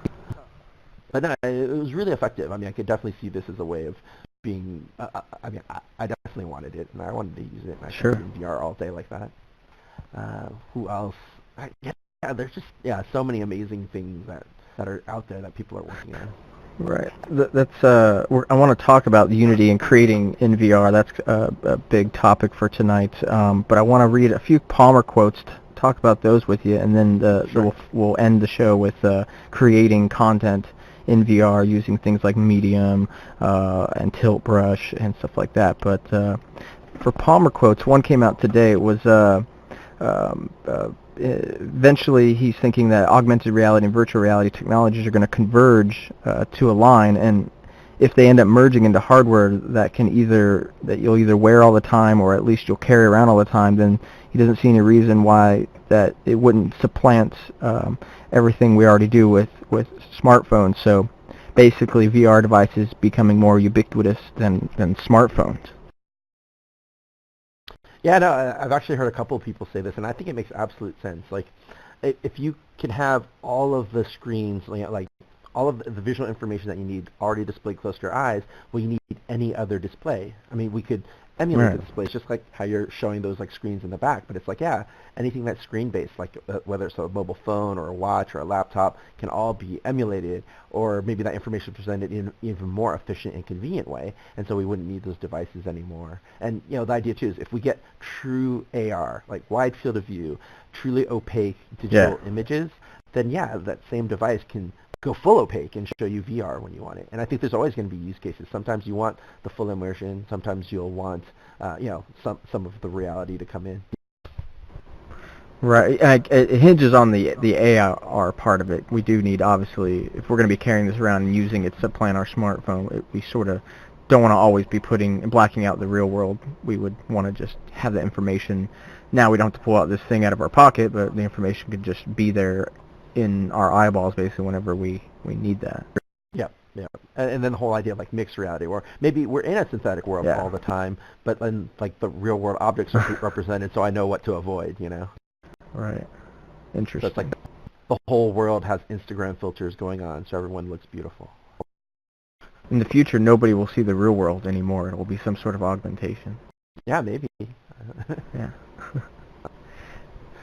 [SPEAKER 3] But no, it was really effective. I mean, I could definitely see this as a way of being, I definitely wanted it, and I wanted to use it, and I could be in VR all day like that. Who else? There's just, so many amazing things that are out there that people are working on.
[SPEAKER 1] Right. That's I want to talk about Unity and creating in VR. That's a big topic for tonight. But I want to read a few Palmer quotes, talk about those with you, and then we'll end the show with creating content in VR using things like Medium and Tilt Brush and stuff like that. But for Palmer quotes, one came out today. It was eventually he's thinking that augmented reality and virtual reality technologies are going to converge to a line, and if they end up merging into hardware that you'll either wear all the time or at least you'll carry around all the time, then he doesn't see any reason why that it wouldn't supplant everything we already do with smartphones. So basically VR devices becoming more ubiquitous than smartphones.
[SPEAKER 3] Yeah, no, I've actually heard a couple of people say this, and I think it makes absolute sense. If you can have all of the screens, all of the visual information that you need already displayed close to your eyes, well, you need any other display. I mean, we could emulate
[SPEAKER 1] Right.
[SPEAKER 3] the displays, just like how you're showing those like screens in the back. But it's like, yeah, anything that's screen-based, like whether it's a mobile phone or a watch or a laptop, can all be emulated, or maybe that information presented in an even more efficient and convenient way. And so we wouldn't need those devices anymore. And the idea too is if we get true AR, like wide field of view, truly opaque digital images, then yeah, that same device can go full opaque and show you VR when you want it. And I think there's always going to be use cases. Sometimes you want the full immersion. Sometimes you'll want, some of the reality to come in.
[SPEAKER 1] Right. It hinges on the AR part of it. We do need, obviously, if we're going to be carrying this around and using it to supplant our smartphone, we sort of don't want to always be blacking out the real world. We would want to just have the information. Now we don't have to pull out this thing out of our pocket, but the information could just be there in our eyeballs basically whenever we need that.
[SPEAKER 3] Yeah. And then the whole idea of like mixed reality, or maybe we're in a synthetic world all the time, but then like the real world objects are represented, so I know what to avoid.
[SPEAKER 1] Right.
[SPEAKER 3] So
[SPEAKER 1] Interesting.
[SPEAKER 3] it's like the whole world has Instagram filters going on, so everyone looks beautiful.
[SPEAKER 1] In the future, nobody will see the real world anymore. It will be some sort of augmentation.
[SPEAKER 3] Yeah, maybe.
[SPEAKER 1] Yeah.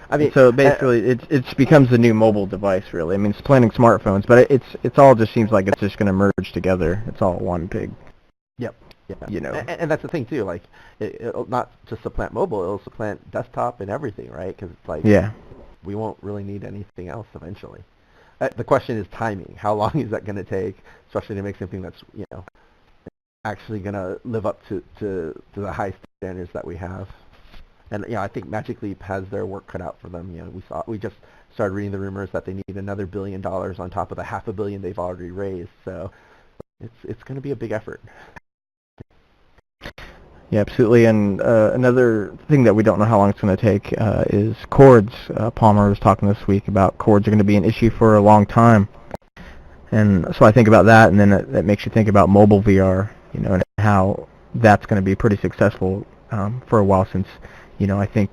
[SPEAKER 3] I mean,
[SPEAKER 1] so basically, it becomes the new mobile device, really. I mean, supplanting smartphones, but it's all just seems like it's just going to merge together. It's all one big.
[SPEAKER 3] Yep. Yeah.
[SPEAKER 1] You know.
[SPEAKER 3] And that's the thing too. Like, it'll not just supplant mobile; it'll supplant desktop and everything, right? Because it's like, we won't really need anything else eventually. The question is timing. How long is that going to take, especially to make something that's actually going to live up to the high standards that we have. And I think Magic Leap has their work cut out for them. We just started reading the rumors that they need another $1 billion on top of the $500 million they've already raised. So it's going to be a big effort.
[SPEAKER 1] Yeah, absolutely. And another thing that we don't know how long it's going to take is cords. Palmer was talking this week about cords are going to be an issue for a long time. And so I think about that, and then that makes you think about mobile VR, and how that's going to be pretty successful for a while since, I think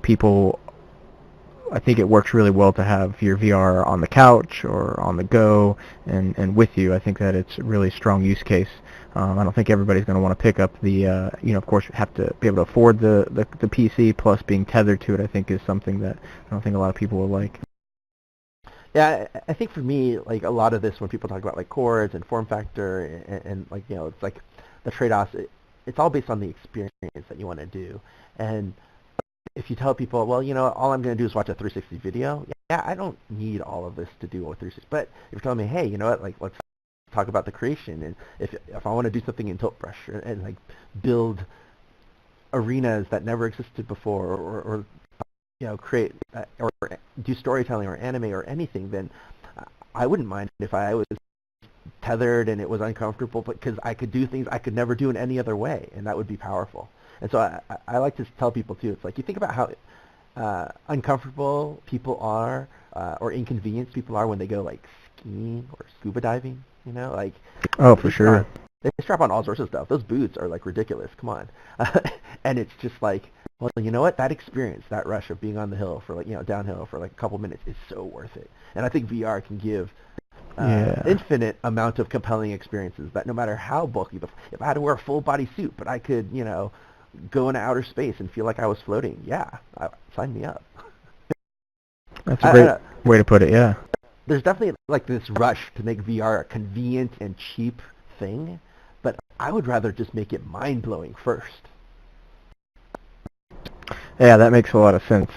[SPEAKER 1] it works really well to have your VR on the couch or on the go and with you. I think that it's a really strong use case. I don't think everybody's going to want to pick up the, of course, you have to be able to afford the PC, plus being tethered to it, I think is something that I don't think a lot of people will like.
[SPEAKER 3] Yeah, I think for me, like a lot of this, when people talk about like cords and form factor and like, it's like the trade-offs, it's all based on the experience that you want to do. And if you tell people, well, all I'm going to do is watch a 360 video, I don't need all of this to do with 360. But if you're telling me, hey, like let's talk about the creation, and if I want to do something in Tilt Brush and like build arenas that never existed before, or create or do storytelling or anime or anything, then I wouldn't mind if I was tethered and it was uncomfortable, because I could do things I could never do in any other way, and that would be powerful. And so I like to tell people too, it's like you think about how uncomfortable people are or inconvenienced people are when they go like skiing or scuba diving, like
[SPEAKER 1] For sure.
[SPEAKER 3] They strap on all sorts of stuff. Those boots are like ridiculous. Come on. And it's just like, well, you know what? That experience, that rush of being on the hill for like, downhill for like a couple minutes is so worth it. And I think VR can give infinite amount of compelling experiences that no matter how bulky, if I had to wear a full body suit, but I could, go into outer space and feel like I was floating, sign me up.
[SPEAKER 1] That's a great way to put it, yeah.
[SPEAKER 3] There's definitely like this rush to make VR a convenient and cheap thing, but I would rather just make it mind-blowing first.
[SPEAKER 1] Yeah, that makes a lot of sense.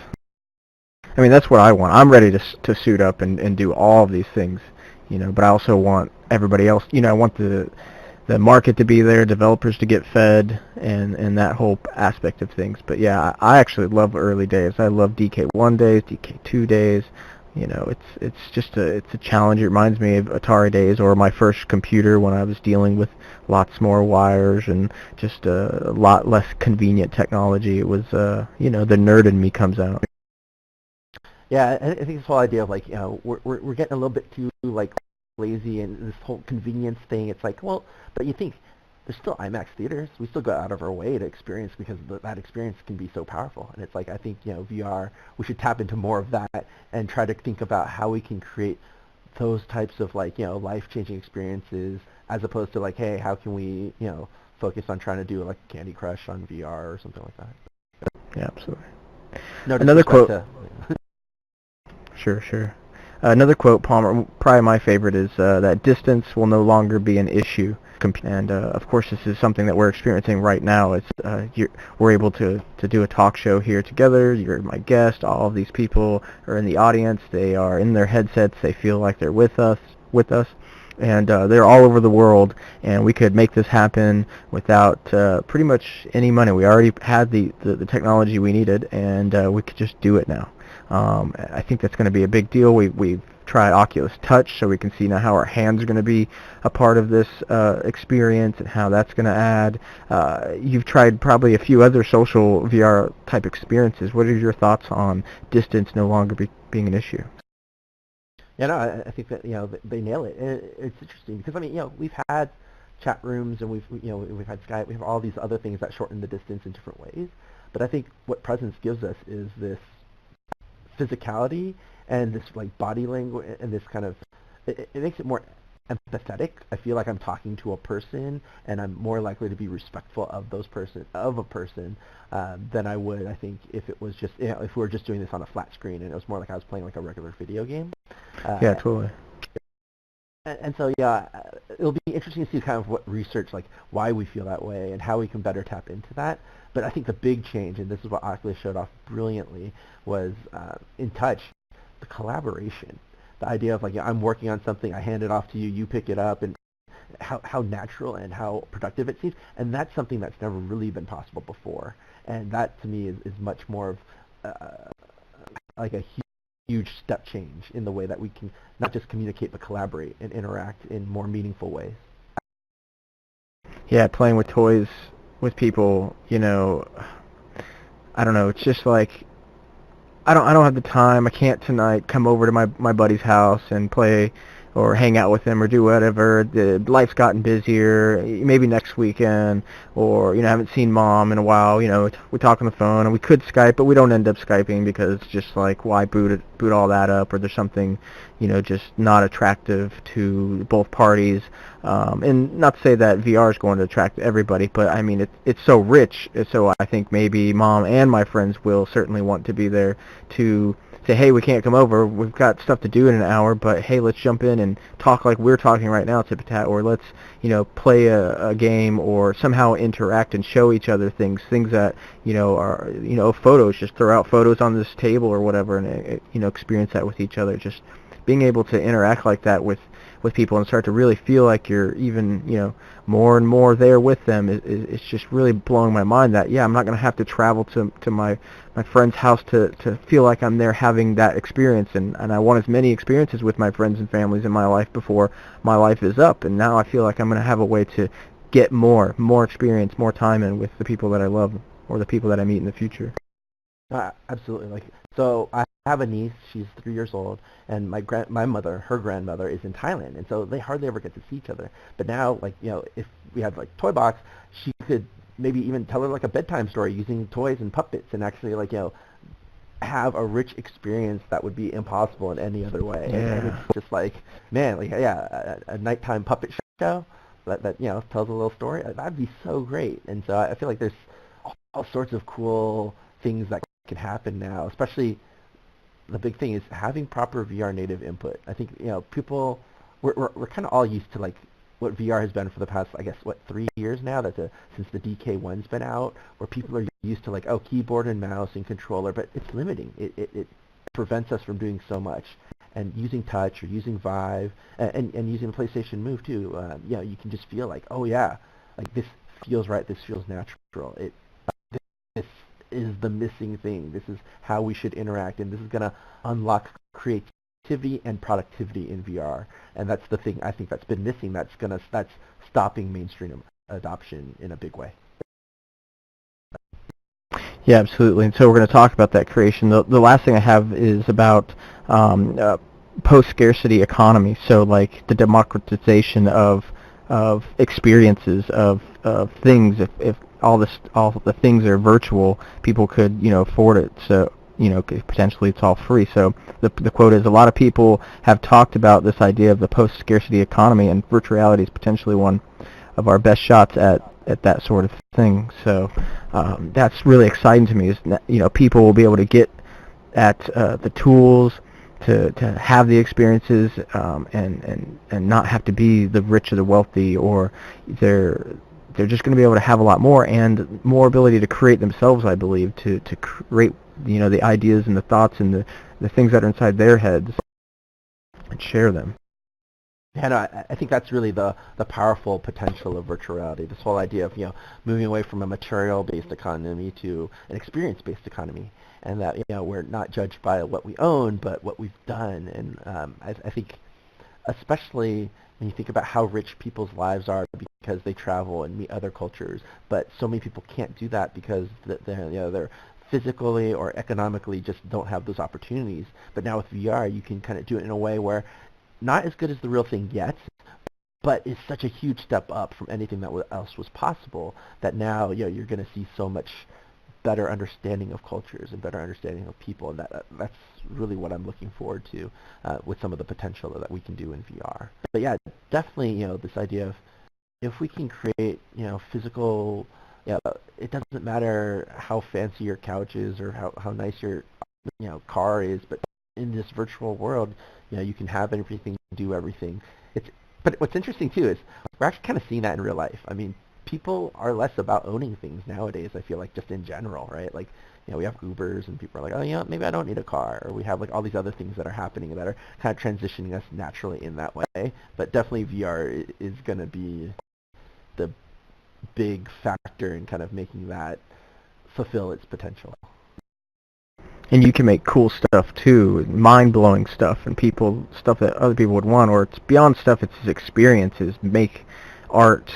[SPEAKER 1] I mean, that's what I want. I'm ready to suit up and do all of these things, but I also want everybody else, I want the market to be there, developers to get fed, and that whole aspect of things. But yeah, I actually love early days. I love DK1 days, DK2 days. It's just it's a challenge. It reminds me of Atari days or my first computer when I was dealing with lots more wires and just a lot less convenient technology. It was, the nerd in me comes out.
[SPEAKER 3] Yeah, I think this whole idea of like, we're getting a little bit too like lazy, and this whole convenience thing. It's like, well, but you think there's still IMAX theaters. We still go out of our way to experience, because that experience can be so powerful. And it's like, I think, VR, we should tap into more of that and try to think about how we can create those types of like, life-changing experiences, as opposed to like, hey, how can we, focus on trying to do like Candy Crush on VR or something like that.
[SPEAKER 1] Yeah, absolutely.
[SPEAKER 3] No
[SPEAKER 1] Another quote.
[SPEAKER 3] disrespect
[SPEAKER 1] Sure. Another quote, Palmer, probably my favorite, is that distance will no longer be an issue. And of course, this is something that we're experiencing right now. We're able to do a talk show here together. You're my guest. All of these people are in the audience. They are in their headsets. They feel like they're with us, and they're all over the world. And we could make this happen without pretty much any money. We already had the technology we needed, and we could just do it now. I think that's going to be a big deal. We've tried Oculus Touch, so we can see now how our hands are going to be a part of this experience and how that's going to add. You've tried probably a few other social VR type experiences. What are your thoughts on distance no longer being an issue?
[SPEAKER 3] Yeah, no, I think that they nail it. And it's interesting because we've had chat rooms and we've had Skype. We have all these other things that shorten the distance in different ways. But I think what presence gives us is this physicality and this like body language and this kind of it makes it more empathetic. I feel like I'm talking to a person and I'm more likely to be respectful of a person than I would, I think, if it was just if we were just doing this on a flat screen and it was more like I was playing like a regular video game.
[SPEAKER 1] Yeah, totally.
[SPEAKER 3] And so it'll be interesting to see kind of what research, like why we feel that way and how we can better tap into that. But I think the big change, and this is what Oculus showed off brilliantly, was in touch, the collaboration. The idea of like I'm working on something, I hand it off to you, you pick it up, and how natural and how productive it seems. And that's something that's never really been possible before. And that to me is much more of like a huge step change in the way that we can not just communicate but collaborate and interact in more meaningful ways.
[SPEAKER 1] Yeah, playing with toys with people, I don't know, it's just like I don't have the time. I can't tonight come over to my buddy's house and play or hang out with him or do whatever. Life's gotten busier. Maybe next weekend, or I haven't seen mom in a while. We talk on the phone and we could Skype, but we don't end up Skyping because it's just like why boot all that up, or there's something just not attractive to both parties. And not to say that VR is going to attract everybody, but I mean it's so rich. So I think maybe mom and my friends will certainly want to be there to say, hey, we can't come over, we've got stuff to do in an hour, but hey, let's jump in and talk like we're talking right now, Tipatat, or let's, play a game or somehow interact and show each other things that, are, photos, just throw out photos on this table or whatever and, experience that with each other. Just being able to interact like that with people and start to really feel like you're even, more and more there with them is just really blowing my mind that, I'm not going to have to travel to my friend's house to feel like I'm there having that experience. And I want as many experiences with my friends and families in my life before my life is up. And now I feel like I'm going to have a way to get more experience, more time in with the people that I love or the people that I meet in the future.
[SPEAKER 3] Absolutely. So I have a niece. She's 3 years old, and her grandmother is in Thailand, and so they hardly ever get to see each other. But now, if we had Toy Box, she could maybe even tell her like a bedtime story using toys and puppets, and actually have a rich experience that would be impossible in any other way.
[SPEAKER 1] Yeah.
[SPEAKER 3] And it's just a nighttime puppet show that tells a little story. That'd be so great. And so I feel like there's all sorts of cool things that can happen now, especially the big thing is having proper VR native input. I think people we're kind of all used to what VR has been for the past 3 years now, since the DK1's been out, where people are used to keyboard and mouse and controller, but it's limiting. It prevents us from doing so much. And using touch or using Vive and using the PlayStation Move too, you can just feel this feels right, this feels natural. This is the missing thing. This is how we should interact, and this is going to unlock creativity and productivity in VR. And that's the thing I think that's been missing. That's stopping mainstream adoption in a big way.
[SPEAKER 1] Yeah, absolutely. And so we're going to talk about that creation. The last thing I have is about post-scarcity economy. So the democratization of experiences of things. If all the things are virtual, people could afford it. So potentially it's all free. So the quote is, a lot of people have talked about this idea of the post-scarcity economy, and virtual reality is potentially one of our best shots at at that sort of thing. So that's really exciting to me. Is that, people will be able to get at the tools to have the experiences, and not have to be the rich or the wealthy, or they're just going to be able to have a lot more and more ability to create themselves, I believe, to create the ideas and the thoughts and the things that are inside their heads and share them.
[SPEAKER 3] And I think that's really the powerful potential of virtual reality. This whole idea of moving away from a material-based economy to an experience-based economy, and that we're not judged by what we own, but what we've done. And I think, especially when you think about how rich people's lives are because they travel and meet other cultures, but so many people can't do that because they're physically or economically just don't have those opportunities. But now with VR, you can kind of do it in a way where not as good as the real thing yet, but it's such a huge step up from anything that else was possible that now you're going to see so much better understanding of cultures and better understanding of people, and that's really what I'm looking forward to with some of the potential that we can do in VR. But yeah, definitely this idea of if we can create physical, it doesn't matter how fancy your couch is or how nice your car is, but in this virtual world, you can have everything, do everything. But what's interesting too is we're actually kind of seeing that in real life. I mean, people are less about owning things nowadays, I feel like, just in general, right? Like, we have Ubers and people are like, oh, maybe I don't need a car. Or we have like all these other things that are happening that are kind of transitioning us naturally in that way. But definitely VR is going to be the big factor in kind of making that fulfill its potential.
[SPEAKER 1] And you can make cool stuff too, mind-blowing stuff, and stuff that other people would want, or it's beyond stuff. It's his experiences. Make art,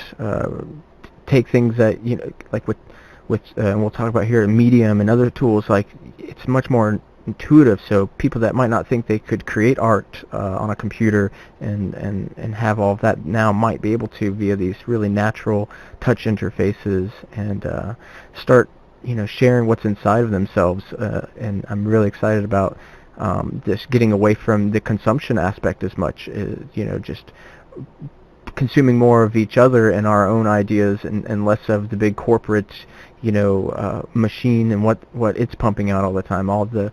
[SPEAKER 1] take things that like with and we'll talk about here, Medium and other tools. Like, it's much more intuitive. So people that might not think they could create art on a computer and have all of that now might be able to via these really natural touch interfaces and start sharing what's inside of themselves, and I'm really excited about this getting away from the consumption aspect as much, just consuming more of each other and our own ideas, and less of the big corporate, machine and what it's pumping out all the time, all the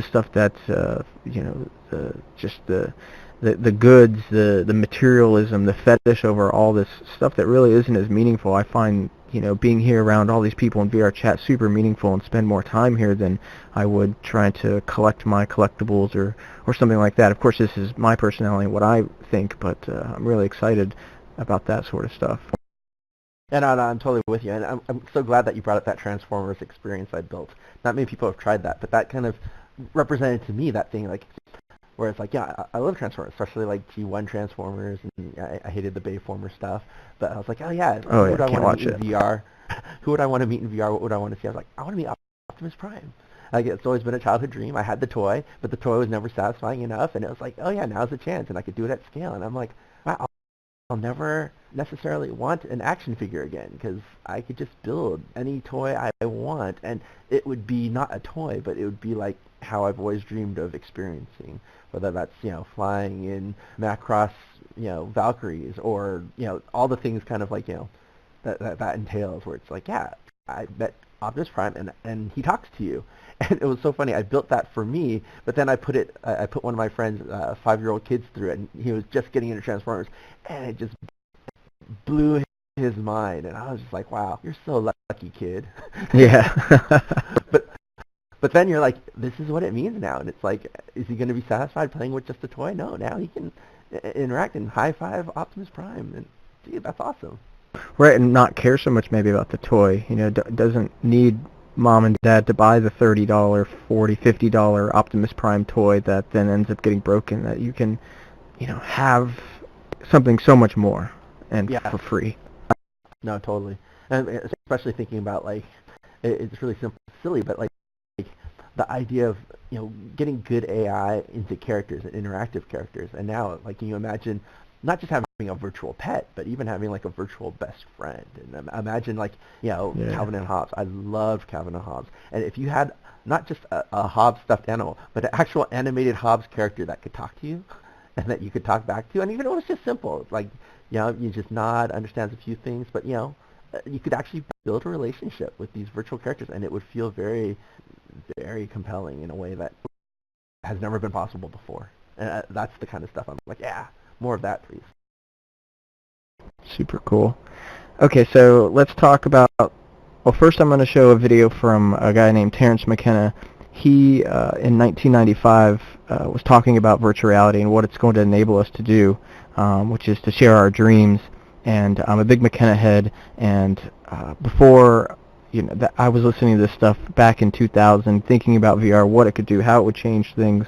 [SPEAKER 1] stuff that's, the goods, the materialism, the fetish over all this stuff that really isn't as meaningful. I find being here around all these people in VR chat super meaningful, and spend more time here than I would trying to collect my collectibles or something like that. Of course, this is my personality and what I think, but I'm really excited about that sort of stuff.
[SPEAKER 3] And I'm totally with you, and I'm so glad that you brought up that Transformers experience I built. Not many people have tried that, but that kind of represented to me that thing, like, where it's like, yeah, I love Transformers, especially like T1 Transformers, and I hated the Bayformer stuff, but I was like, oh yeah, who would I want to meet in VR? Who would I want to meet in VR? What would I want to see? I was like, I want to meet Optimus Prime. Like, it's always been a childhood dream. I had the toy, but the toy was never satisfying enough, and it was like, oh yeah, now's the chance, and I could do it at scale. And I'm like, wow, I'll never necessarily want an action figure again, because I could just build any toy I want, and it would be not a toy, but it would be like how I've always dreamed of experiencing, whether that's flying in Macross Valkyries, or all the things kind of like that entails, where it's like, yeah, I met Optimus Prime and he talks to you. And it was so funny. I built that for me, but then I put one of my friends, 5-year-old kids, through it, and he was just getting into Transformers, and it just blew his mind. And I was just like, wow, you're so lucky, kid.
[SPEAKER 1] Yeah.
[SPEAKER 3] But then you're like, this is what it means now, and it's like, is he going to be satisfied playing with just a toy? No, now he can interact and high five Optimus Prime, and dude, that's awesome.
[SPEAKER 1] Right, and not care so much maybe about the toy. Doesn't need mom and dad to buy the $30, $40, $50 Optimus Prime toy that then ends up getting broken. That you can, have something so much more and for free.
[SPEAKER 3] No, totally. And especially thinking about, like, it's really silly, but like the idea of getting good AI into characters and interactive characters, and now, like, can you imagine not just having a virtual pet, but even having like a virtual best friend? And imagine, like, Calvin and Hobbes. I loved Calvin and Hobbes, and if you had not just a Hobbes stuffed animal, but an actual animated Hobbes character that could talk to you and that you could talk back to, and even if it was just simple, like, you just nod, understands a few things, but you could actually build a relationship with these virtual characters, and it would feel very, very compelling in a way that has never been possible before. And that's the kind of stuff I'm like, yeah, more of that, please.
[SPEAKER 1] Super cool. Okay, so let's talk about, well, first I'm going to show a video from a guy named Terrence McKenna. He, in 1995, was talking about virtual reality and what it's going to enable us to do, which is to share our dreams. And I'm a big McKenna head, and before, I was listening to this stuff back in 2000, thinking about VR, what it could do, how it would change things,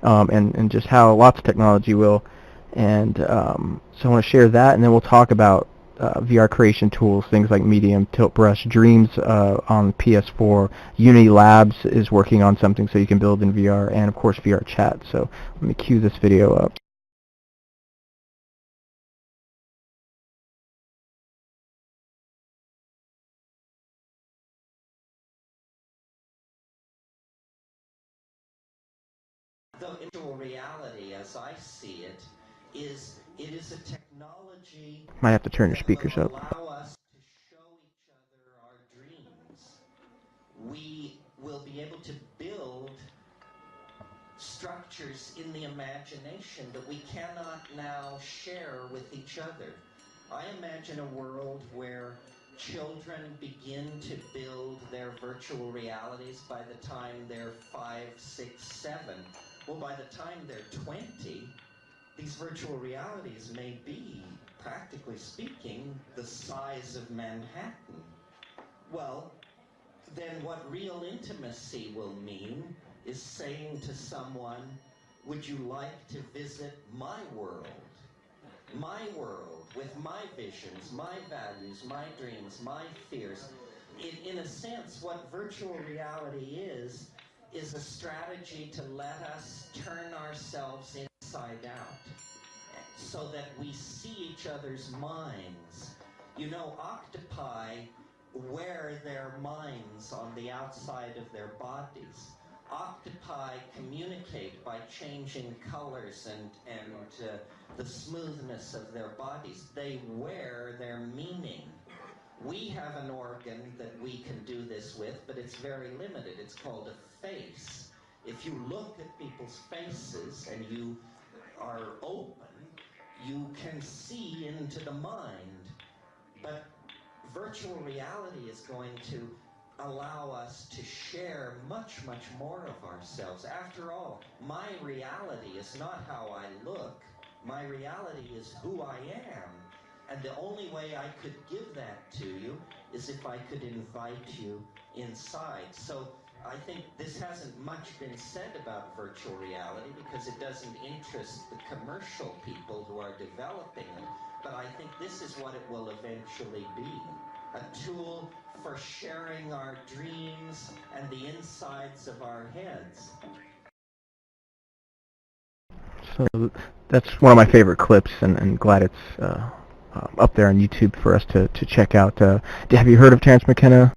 [SPEAKER 1] and just how lots of technology will. And so I want to share that, and then we'll talk about VR creation tools, things like Medium, Tilt Brush, Dreams on PS4. Unity Labs is working on something so you can build in VR, and of course VR chat. So let me cue this video up.
[SPEAKER 6] The virtual reality, as I see it is a technology
[SPEAKER 1] Might have to turn your
[SPEAKER 6] that
[SPEAKER 1] speakers
[SPEAKER 6] will
[SPEAKER 1] up.
[SPEAKER 6] allow us to show each other our dreams. We will be able to build structures in the imagination that we cannot now share with each other. I imagine a world where children begin to build their virtual realities by the time they're 5, 6, 7. Well, by the time they're 20, these virtual realities may be, practically speaking, the size of Manhattan. Well, then what real intimacy will mean is saying to someone, would you like to visit my world? My world, with my visions, my values, my dreams, my fears. In a sense, what virtual reality is a strategy to let us turn ourselves inside out so that we see each other's minds. You know, octopi wear their minds on the outside of their bodies. Octopi communicate by changing colors and the smoothness of their bodies. They wear their meaning. We have an organ that we can do this with, but it's very limited. It's called a face. If you look at people's faces and you are open, you can see into the mind. But virtual reality is going to allow us to share much, much more of ourselves. After all, my reality is not how I look. My reality is who I am. And the only way I could give that to you is if I could invite you inside. So I think this hasn't much been said about virtual reality because it doesn't interest the commercial people who are developing it. But I think this is what it will eventually be. A tool for sharing our dreams and the insides of our heads.
[SPEAKER 1] So that's one of my favorite clips, and glad it's up there on YouTube for us to check out. Have you heard of Terrence McKenna?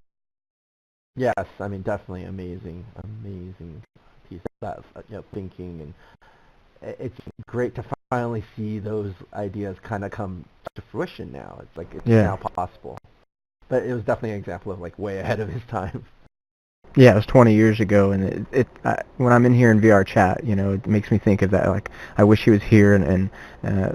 [SPEAKER 3] Yes, I mean, definitely amazing piece of thinking, and it's great to finally see those ideas kind of come to fruition now. It's like it's now possible. But it was definitely an example of like way ahead of his time.
[SPEAKER 1] Yeah, it was 20 years ago, and when I'm in here in VR chat, it makes me think of that. Like, I wish he was here, and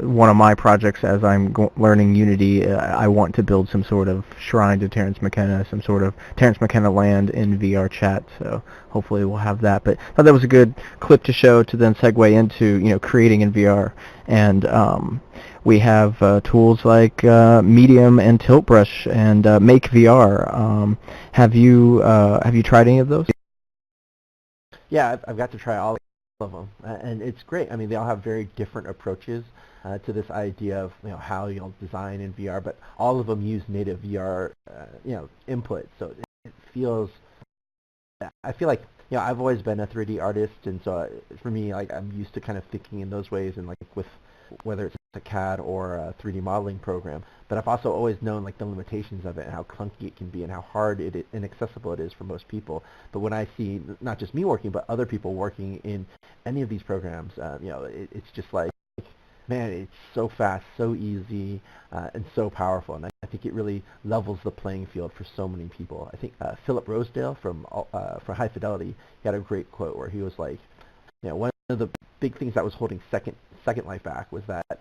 [SPEAKER 1] one of my projects as I'm learning Unity, I want to build some sort of shrine to Terrence McKenna, some sort of Terrence McKenna land in VR chat. So hopefully we'll have that. But I thought that was a good clip to show to then segue into creating in VR, and we have tools like Medium and Tilt Brush and Make VR. Have you tried any of those?
[SPEAKER 3] Yeah, I've got to try all of them, and it's great. I mean, they all have very different approaches to this idea of how you'll design in VR, but all of them use native VR input. So it feels. I feel like I've always been a 3D artist, and so for me, like I'm used to kind of thinking in those ways, and like with whether it's a CAD or a 3D modeling program. But I've also always known like the limitations of it and how clunky it can be and how hard it inaccessible it is for most people. But when I see not just me working, but other people working in any of these programs, it's just like Man, it's so fast, so easy, and so powerful. And I think it really levels the playing field for so many people. I think Philip Rosedale from High Fidelity, he had a great quote where he was like, one of the big things that was holding Second Life back was that,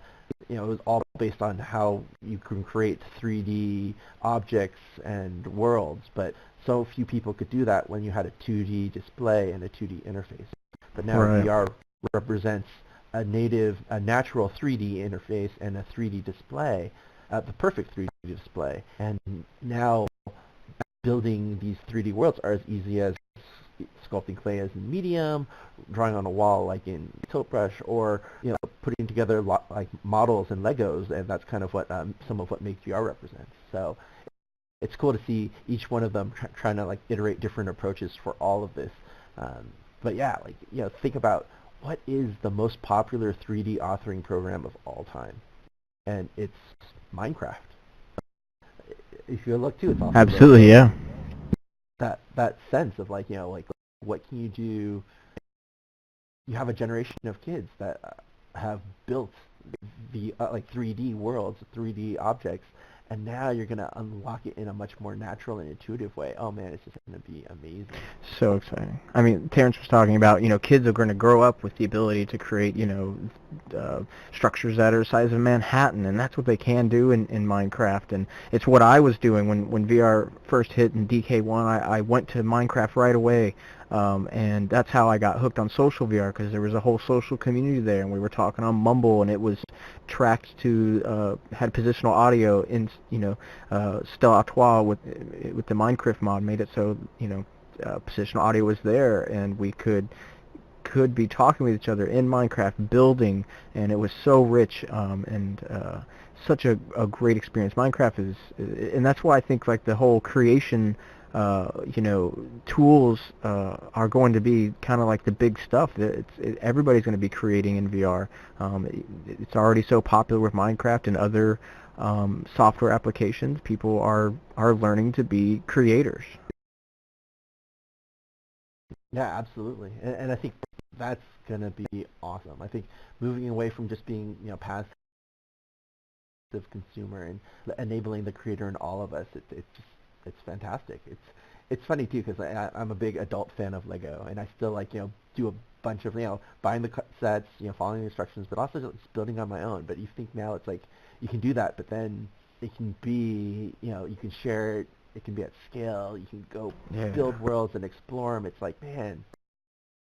[SPEAKER 3] it was all based on how you can create 3D objects and worlds, but so few people could do that when you had a 2D display and a 2D interface. But now
[SPEAKER 1] Right.
[SPEAKER 3] VR represents a natural 3D interface and a 3D display, the perfect 3D display. And now building these 3D worlds are as easy as sculpting clay as in Medium, drawing on a wall like in Tiltbrush, or putting together like models and Legos, and that's kind of what some of what Make VR represents. So it's cool to see each one of them trying to like iterate different approaches for all of this. But yeah, like think about what is the most popular 3D authoring program of all time, and it's Minecraft. If you look too, it's also
[SPEAKER 1] Absolutely, yeah.
[SPEAKER 3] that sense of like like what can you do. You have a generation of kids that have built the like 3D worlds, 3D objects, and now you're going to unlock it in a much more natural and intuitive way. Oh man, it's just going to be amazing.
[SPEAKER 1] So exciting. I mean, Terrence was talking about, kids are going to grow up with the ability to create, structures that are the size of Manhattan, and that's what they can do in Minecraft. And it's what I was doing when VR first hit in DK1. I went to Minecraft right away. And that's how I got hooked on social VR, because there was a whole social community there, and we were talking on Mumble, and it was tracked to had positional audio in Stella Artois with the Minecraft mod made it so positional audio was there, and we could be talking with each other in Minecraft, building, and it was so rich and such a great experience. Minecraft is, and that's why I think like the whole creation tools are going to be kind of like the big stuff. Everybody's going to be creating in VR. It's already so popular with Minecraft and other software applications. People are learning to be creators.
[SPEAKER 3] Yeah, absolutely. And I think that's going to be awesome. I think moving away from just being passive consumer and enabling the creator in all of us, it's fantastic. It's funny too, because I'm a big adult fan of Lego, and I still like do a bunch of buying the sets, following the instructions, but also just building on my own. But you think now it's like you can do that, but then it can be you can share it. It can be at scale. You can go build worlds and explore them. It's like, man,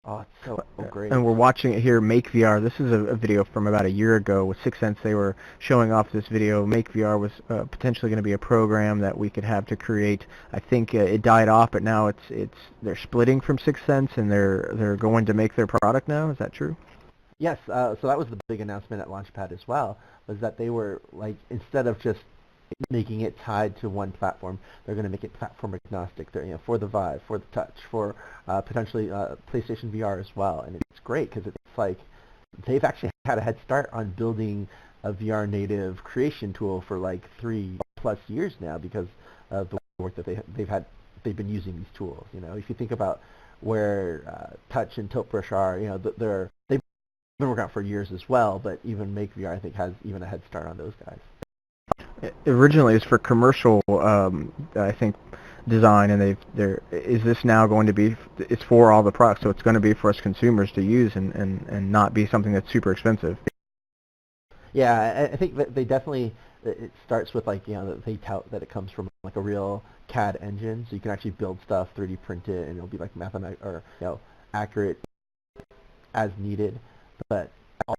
[SPEAKER 3] oh, it's so great.
[SPEAKER 1] And we're watching it here, Make VR. This is a video from about a year ago with 6 Sense. They were showing off this video. Make VR was potentially going to be a program that we could have to create. I think it died off, but now they're splitting from 6 Sense, and they're going to make their product now. Is that true?
[SPEAKER 3] Yes. So that was the big announcement at Launchpad as well, was that they were like, instead of just making it tied to one platform, they're going to make it platform agnostic. They're, for the Vive, for the Touch, for potentially PlayStation VR as well. And it's great because it's like they've actually had a head start on building a VR native creation tool for like 3+ years now, because of the work that they've been using these tools. If you think about where Touch and Tiltbrush are, they've been working out for years as well, but even Make VR I think has even a head start on those guys.
[SPEAKER 1] Originally, it's for commercial, I think, design, and is this now going to be? It's for all the products, so it's going to be for us consumers to use, and not be something that's super expensive.
[SPEAKER 3] Yeah, I think that they definitely. It starts with like they tout that it comes from like a real CAD engine, so you can actually build stuff, 3D print it, and it'll be like accurate as needed, but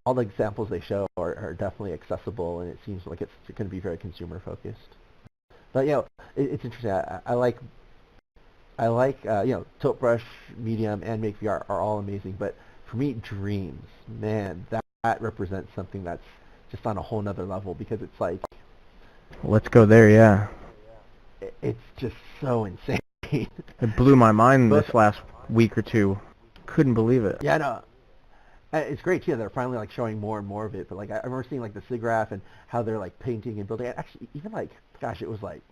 [SPEAKER 3] all the examples they show are definitely accessible, and it seems like it's going to be very consumer focused. But it's interesting. I like Tiltbrush, Medium, and Make VR are all amazing. But for me, Dreams, man, that represents something that's just on a whole nother level, because it's like,
[SPEAKER 1] Let's go there, yeah.
[SPEAKER 3] It's just so insane.
[SPEAKER 1] It blew my mind this last week or two. Couldn't believe it.
[SPEAKER 3] Yeah, no. It's great too. They're finally like showing more and more of it. But like I remember seeing like the SIGGRAPH and how they're like painting and building. Actually, even like, gosh, it was like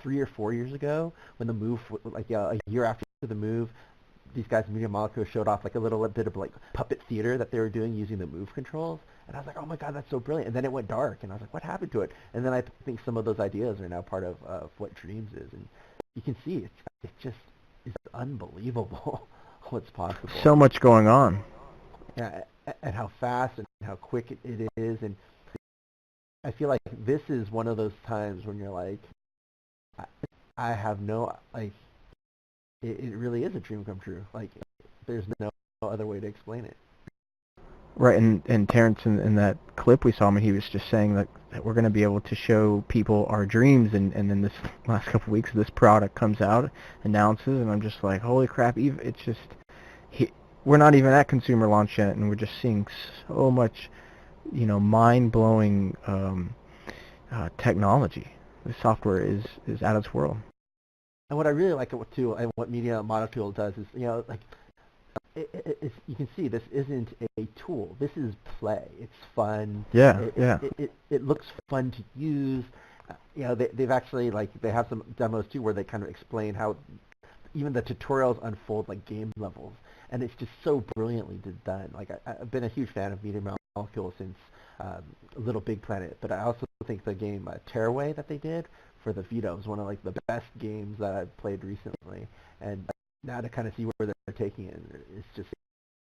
[SPEAKER 3] 3 or 4 years ago when the move, like a year after the move, these guys in Media Molecule showed off like a little bit of like puppet theater that they were doing using the move controls, and I was like, oh my god, that's so brilliant. And then it went dark, and I was like, what happened to it? And then I think some of those ideas are now part of what Dreams is, and you can see it just is unbelievable what's possible.
[SPEAKER 1] So much going on.
[SPEAKER 3] Yeah, and how fast and how quick it is, and I feel like this is one of those times when you're like, I have no, like, it really is a dream come true. Like, there's no other way to explain it.
[SPEAKER 1] Right, and Terrence in that clip we saw him, he was just saying that we're going to be able to show people our dreams, and then this last couple of weeks this product comes out, announces, and I'm just like, holy crap, it's just, we're not even at consumer launch yet, and we're just seeing so much, mind-blowing technology. The software is out of this world.
[SPEAKER 3] And what I really like too, and what Media Molecule does is, like, you can see this isn't a tool. This is play. It's fun.
[SPEAKER 1] Yeah,
[SPEAKER 3] It looks fun to use. They've actually, like, they have some demos too where they kind of explain how even the tutorials unfold like game levels, and it's just so brilliantly done. Like, I've been a huge fan of Media Molecule since Little Big Planet, but I also think the game Tearaway that they did for the Vita was one of like the best games that I've played recently, and now to kind of see where they're taking it, it's just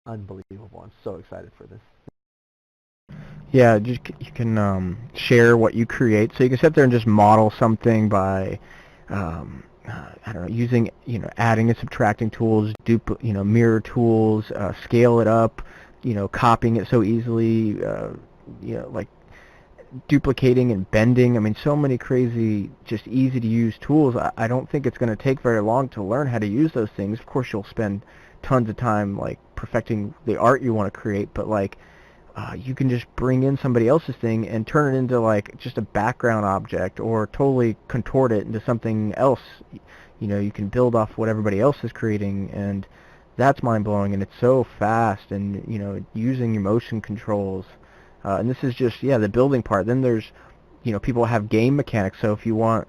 [SPEAKER 3] unbelievable. I'm so excited for this.
[SPEAKER 1] Yeah, you can share what you create, so you can sit there and just model something by, I don't know, using, adding and subtracting tools, mirror tools, scale it up, copying it so easily, like duplicating and bending. I mean, so many crazy, just easy to use tools. I don't think it's going to take very long to learn how to use those things. Of course, you'll spend tons of time like perfecting the art you want to create, but like you can just bring in somebody else's thing and turn it into like just a background object, or totally contort it into something else. You can build off what everybody else is creating, and that's mind-blowing, and it's so fast, and using your motion controls. And this is just, the building part. Then there's, people have game mechanics. So if you want,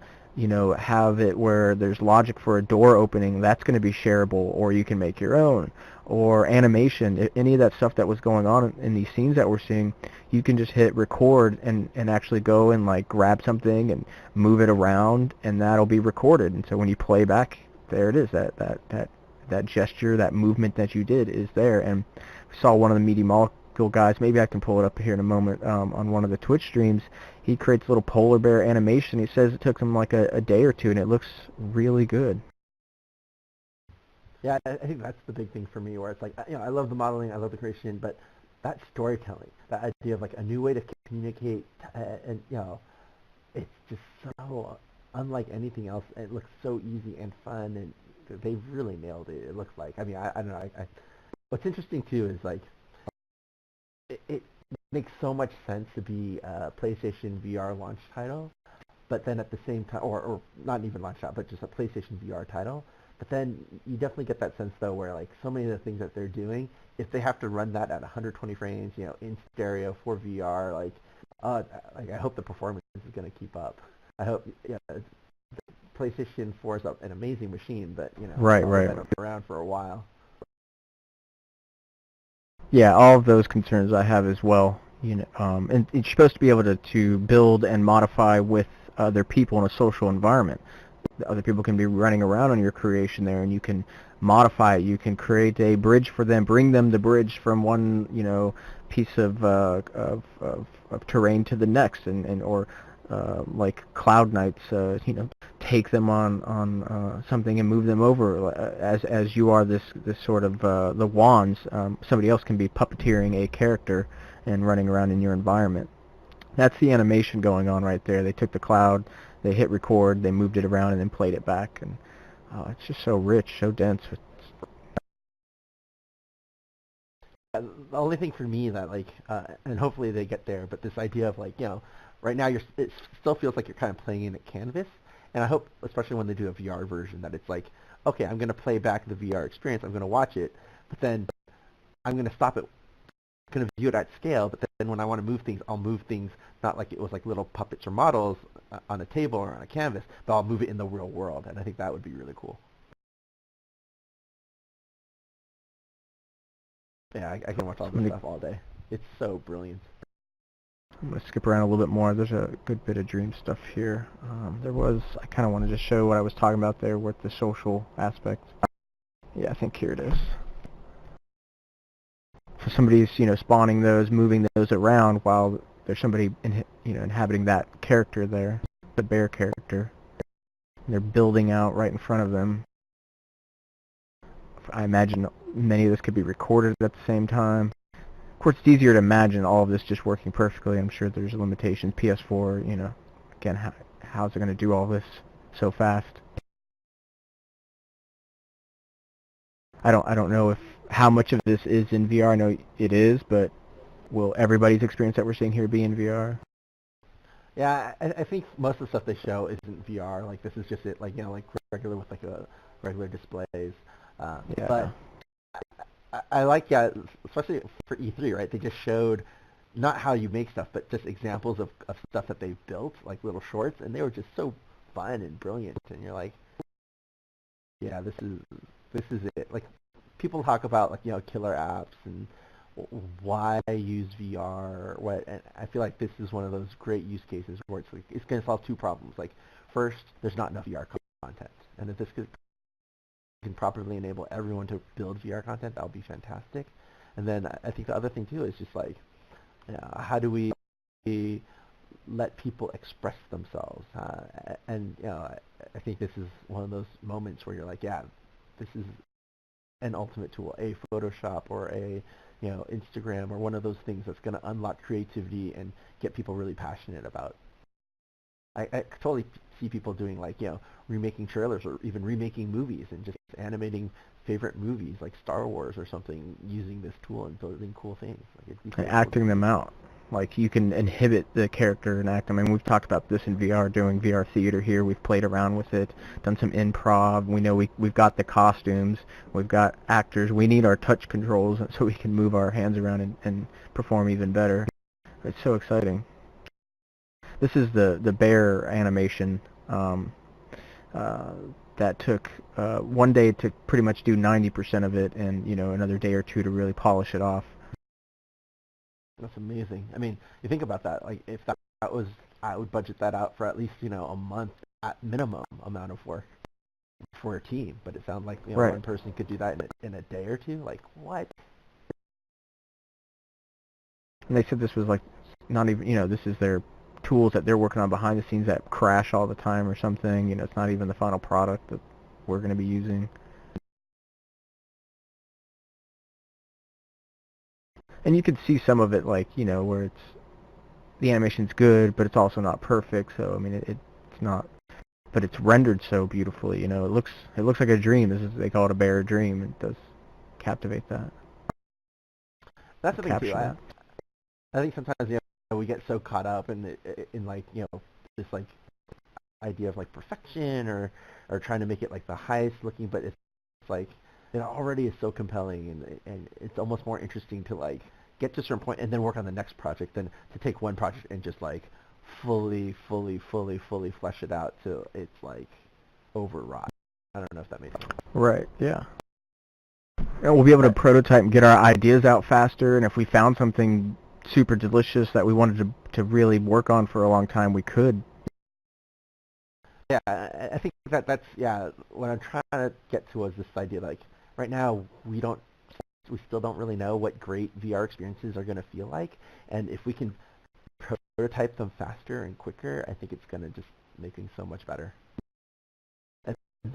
[SPEAKER 1] have it where there's logic for a door opening, that's going to be shareable, or you can make your own. Or animation, any of that stuff that was going on in these scenes that we're seeing, you can just hit record and actually go and like grab something and move it around, and that'll be recorded. And so when you play back, there it is. That gesture, that movement that you did is there. And we saw one of the Media Molecule guys, maybe I can pull it up here in a moment, on one of the Twitch streams. He creates a little polar bear animation. He says it took him like a day or two, and it looks really good.
[SPEAKER 3] Yeah, I think that's the big thing for me, where it's like, I love the modeling, I love the creation, but that storytelling, that idea of like a new way to communicate, and it's just so unlike anything else. It looks so easy and fun, and they've really nailed it. It looks like. I mean, I don't know. What's interesting too is like, it makes so much sense to be a PlayStation VR launch title, but then at the same time, or not even launch title, but just a PlayStation VR title. But then you definitely get that sense though, where like so many of the things that they're doing, if they have to run that at 120 frames, in stereo for VR, like I hope the performance is going to keep up. I hope, the PlayStation 4 is an amazing machine, but
[SPEAKER 1] Right.
[SPEAKER 3] It's been around for a while.
[SPEAKER 1] Yeah, all of those concerns I have as well. And it's supposed to be able to build and modify with other people in a social environment. Other people can be running around on your creation there, and you can modify it. You can create a bridge for them, bring them the bridge from one, piece of terrain to the next, or like Cloud Knights, take them on something and move them over. As you are this sort of the wands, somebody else can be puppeteering a character and running around in your environment. That's the animation going on right there. They took the cloud, they hit record, they moved it around, and then played it back, and it's just so rich, so dense.
[SPEAKER 3] The only thing for me that like, and hopefully they get there, but this idea of like, right now it still feels like you're kind of playing in a canvas, and I hope, especially when they do a VR version, that it's like, okay, I'm going to play back the VR experience, I'm going to watch it, but then I'm going to stop it, I'm going to view it at scale, but then when I want to move things, I'll move things not like it was like little puppets or models on a table or on a canvas, but I'll move it in the real world, and I think that would be really cool. Yeah, I can watch all this stuff all day. It's so brilliant.
[SPEAKER 1] I'm going to skip around a little bit more. There's a good bit of dream stuff here. I kind of wanted to show what I was talking about there with the social aspect. Yeah, I think here it is. So somebody's, spawning those, moving those around while there's somebody, inhabiting that character there, the bear character. And they're building out right in front of them. I imagine many of this could be recorded at the same time. Of course, it's easier to imagine all of this just working perfectly. I'm sure there's limitations. PS4, again, how's it going to do all this so fast? I don't know how much of this is in VR. I know it is, but will everybody's experience that we're seeing here be in VR?
[SPEAKER 3] Yeah, I think most of the stuff they show isn't VR. Like, this is just it, like regular with regular displays.
[SPEAKER 1] Yeah.
[SPEAKER 3] But I like, especially for E3, right? They just showed not how you make stuff, but just examples of stuff that they've built, like little shorts, and they were just so fun and brilliant. And you're like, yeah, this is it. Like, people talk about killer apps and why use VR, and I feel like this is one of those great use cases where it's going to solve two problems. Like, first, there's not enough VR content, and if this can properly enable everyone to build VR content, that would be fantastic. And then I think the other thing too is just like, how do we let people express themselves? And I think this is one of those moments where you're like, yeah, this is an ultimate tool, a Photoshop or a Instagram or one of those things that's going to unlock creativity and get people really passionate about. I totally see people doing remaking trailers or even remaking movies and just animating favorite movies like Star Wars or something using this tool and building cool things.
[SPEAKER 1] And acting them out. Like, you can inhibit the character and act. I mean, we've talked about this in VR, doing VR theater here. We've played around with it, done some improv. We know we've got the costumes. We've got actors. We need our touch controls so we can move our hands around and perform even better. It's so exciting. This is the bear animation that took one day to pretty much do 90% of it, and another day or two to really polish it off.
[SPEAKER 3] That's amazing. I mean, you think about that. Like, if that was, I would budget that out for at least a month at minimum amount of work for a team. But it sounds like
[SPEAKER 1] right.
[SPEAKER 3] One person could do that in a day or two. Like, what?
[SPEAKER 1] And they said this was like not even this is their tools that they're working on behind the scenes that crash all the time or something. It's not even the final product that we're going to be using. And you could see some of it, like, where the animation's good, but it's also not perfect. So I mean, it's not, but it's rendered so beautifully. It looks like a dream. They call it a bear dream. It does captivate that.
[SPEAKER 3] That's the thing too.
[SPEAKER 1] Capture
[SPEAKER 3] I think sometimes we get so caught up in this idea of perfection or trying to make it the highest looking, but it's like it already is so compelling, and it's almost more interesting to get to a certain point and then work on the next project than to take one project and just fully flesh it out till it's overwrought. I don't know if that makes sense.
[SPEAKER 1] Right. Yeah. And we'll be able to prototype and get our ideas out faster, and if we found something super delicious that we wanted to really work on for a long time, we could.
[SPEAKER 3] Yeah, I think that's what I'm trying to get to is this idea right now we still don't really know what great VR experiences are going to feel like, and if we can prototype them faster and quicker, I think it's going to just make things so much better. And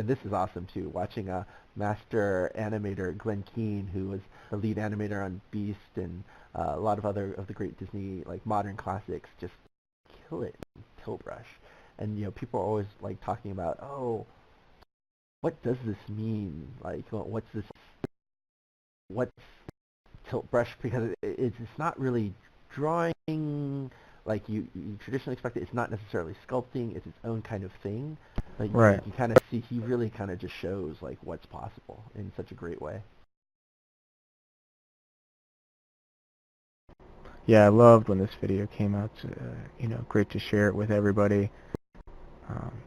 [SPEAKER 3] this is awesome too, watching a master animator, Glenn Keane, who was the lead animator on Beast and a lot of other of the great Disney modern classics, just kill it in Tilt Brush. And people are always talking about, oh, what does this mean? What's Tilt Brush? Because it's not really drawing like you traditionally expect it. It's not necessarily sculpting. It's its own kind of thing.
[SPEAKER 1] Right.
[SPEAKER 3] You kind of see, he really kind of just shows what's possible in such a great way.
[SPEAKER 1] Yeah, I loved when this video came out. Great to share it with everybody.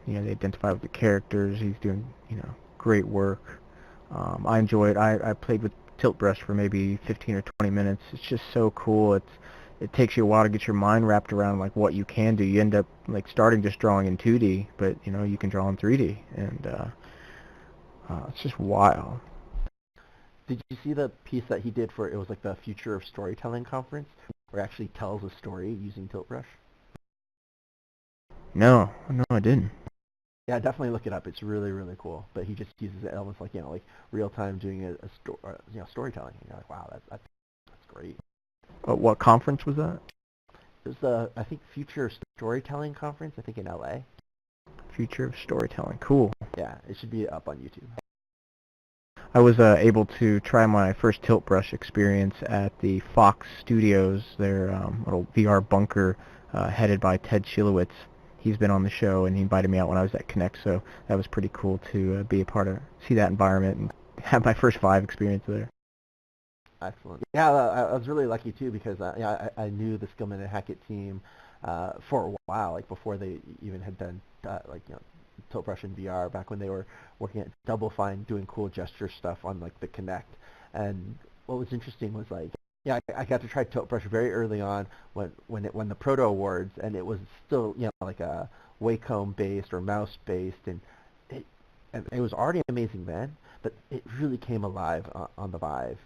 [SPEAKER 1] They identify with the characters. He's doing, great work. I enjoy it. I played with tilt brush for maybe 15 or 20 minutes. It's just so cool. It takes you a while to get your mind wrapped around like what you can do. You end up like starting just drawing in 2D, but you know you can draw in 3D, and it's just wild.
[SPEAKER 3] Did you see the piece that he did for, it was like the Future of Storytelling conference, where he actually tells a story using tilt brush?
[SPEAKER 1] No, I didn't.
[SPEAKER 3] Yeah, definitely look it up. It's really, really cool. But he just uses it almost like, like real time doing storytelling. And you're like, wow, that's great.
[SPEAKER 1] What conference was that?
[SPEAKER 3] It was the, I think, Future Storytelling conference, I think in LA.
[SPEAKER 1] Future of Storytelling. Cool.
[SPEAKER 3] Yeah, it should be up on YouTube.
[SPEAKER 1] I was able to try my first tilt brush experience at the Fox Studios, their little VR bunker headed by Ted Chilowitz. He's been on the show, and he invited me out when I was at Connect, so that was pretty cool to be a part of, see that environment, and have my first Vive experience there.
[SPEAKER 3] Excellent. Yeah, I was really lucky too because I knew the Skillman and Hackett team for a while, like before they even had done tilt brush in VR, back when they were working at Double Fine doing cool gesture stuff on like the Connect. And what was interesting was like, I got to try tilt brush very early on when it won the Proto Awards, and it was still like a Wacom based or mouse based, and it was already amazing then, but it really came alive on the Vive,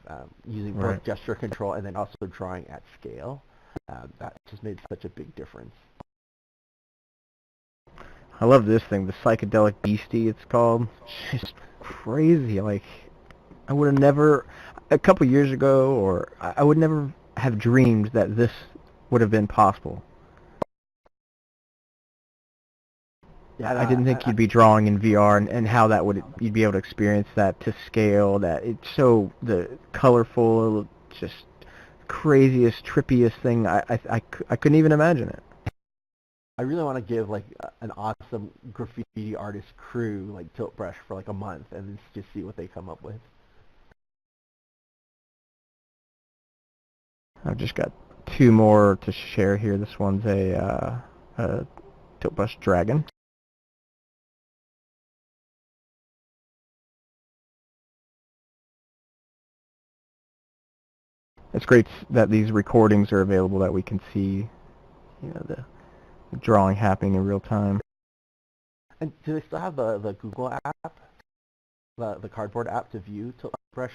[SPEAKER 3] using both gesture control and then also drawing at scale. That just made such a big difference.
[SPEAKER 1] I love this thing, the Psychedelic Beastie it's called. It's just crazy. Like, I would have never, a couple years ago, or I would never have dreamed that this would have been possible.
[SPEAKER 3] Yeah,
[SPEAKER 1] I didn't think you'd be drawing in VR, and how that you'd be able to experience that to scale. That it's so colorful, just craziest, trippiest thing. I couldn't even imagine it.
[SPEAKER 3] I really want to give like an awesome graffiti artist crew like tilt brush for like a month and just see what they come up with.
[SPEAKER 1] I've just got two more to share here. This one's a tilt brush dragon. It's great that these recordings are available, that we can see, the drawing happening in real time.
[SPEAKER 3] And do they still have the Google app, the cardboard app to view tilt brush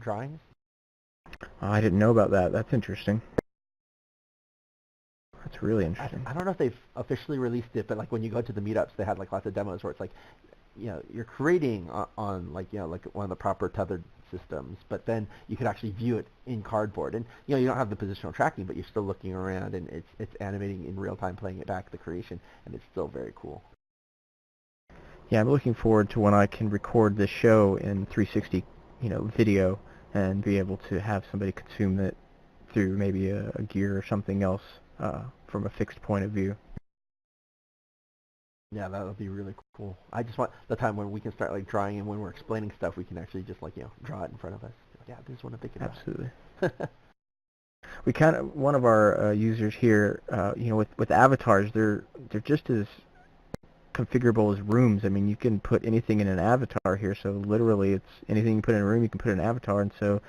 [SPEAKER 3] drawings?
[SPEAKER 1] I didn't know about that. That's interesting. That's really interesting.
[SPEAKER 3] I don't know if they've officially released it, but like when you go to the meetups, they had like lots of demos where it's like, you're creating on like one of the proper tethered systems, but then you could actually view it in cardboard, and you don't have the positional tracking, but you're still looking around, and it's animating in real time, playing it back, the creation, and it's still very cool.
[SPEAKER 1] Yeah, I'm looking forward to when I can record this show in 360, video, and be able to have somebody consume it through maybe a gear or something else from a fixed point of view.
[SPEAKER 3] Yeah, that would be really cool. I just want the time when we can start like drawing, and when we're explaining stuff, we can actually just like draw it in front of us. Like, yeah, this is what I'm thinking about.
[SPEAKER 1] Absolutely. We one of our users here, with avatars, they're just as configurable as rooms. I mean, you can put anything in an avatar here, so literally it's anything you put in a room, you can put in an avatar, and so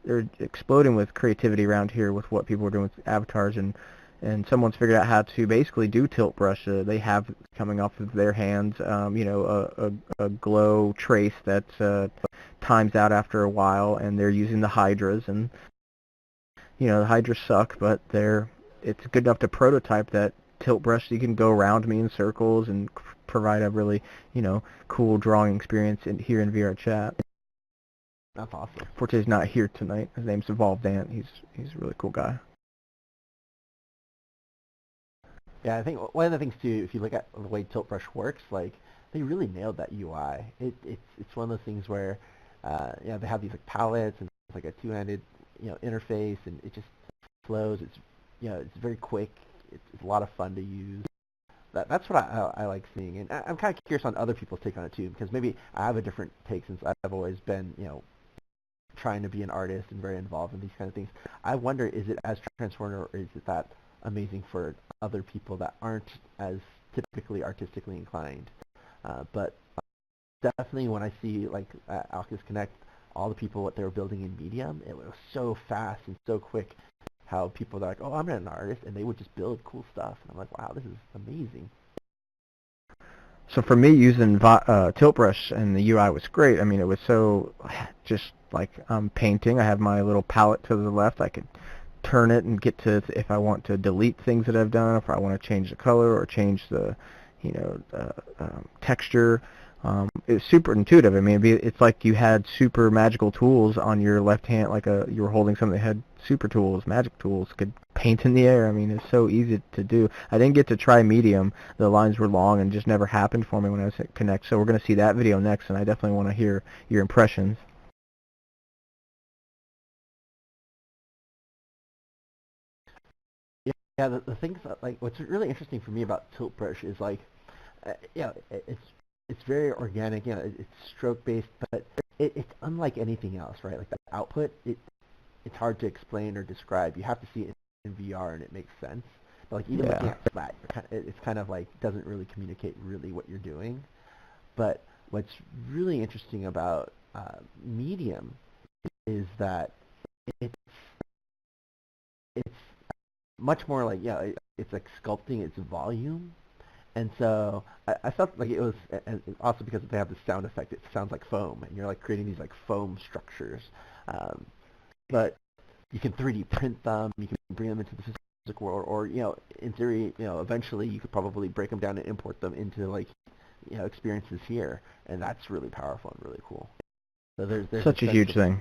[SPEAKER 1] they're exploding with creativity around here with what people are doing with avatars, and someone's figured out how to basically do tilt brush. They have coming off of their hands, a glow trace that times out after a while, and they're using the hydras, and the hydras suck, but it's good enough to prototype that tilt brush. So you can go around me in circles and provide a really cool drawing experience here in VR Chat.
[SPEAKER 3] That's awesome.
[SPEAKER 1] Forte's not here tonight. His name's Evolved Ant. He's a really cool guy.
[SPEAKER 3] Yeah, I think one of the things too, if you look at the way Tilt Brush works, like they really nailed that UI. It's one of those things where they have these like palettes, and it's like a two-handed interface, and it just flows. It's it's very quick. It's a lot of fun to use. That's what I like seeing, and I'm kind of curious on other people's take on it too, because maybe I have a different take since I've always been trying to be an artist and very involved in these kind of things. I wonder, is it as transformative, or is it that amazing for other people that aren't as typically artistically inclined? But definitely when I see like Alchemist Connect, all the people what they were building in Medium. It was so fast and so quick. How people are like, oh, I'm not an artist, and they would just build cool stuff. And I'm like, wow, this is amazing.
[SPEAKER 1] So for me, using Tilt Brush and the UI was great. I mean, it was so just like I'm painting. I have my little palette to the left. I could turn it and get to if I want to delete things that I've done, if I want to change the color or change the, texture. It was super intuitive. I mean, it's like you had super magical tools on your left hand, like you were holding something that had super tools, magic tools, could paint in the air. I mean, it's so easy to do. I didn't get to try Medium. The lines were long and just never happened for me when I was at Connect. So we're going to see that video next, and I definitely want to hear your impressions.
[SPEAKER 3] Yeah, the things that, like, what's really interesting for me about Tilt Brush is like, it's very organic. It's stroke based, but it's unlike anything else, right? Like the output, it's hard to explain or describe. You have to see it in VR and it makes sense. But like even looking at flat, it's kind of like doesn't really communicate really what you're doing. But what's really interesting about Medium is that it's much more like it's like sculpting its volume. And so I felt like it was, and also because they have the sound effect, it sounds like foam, and you're like creating these like foam structures. But you can 3D print them, you can bring them into the physical world, or in theory, eventually you could probably break them down and import them into like experiences here, and that's really powerful and really cool. So there's
[SPEAKER 1] such a huge thing.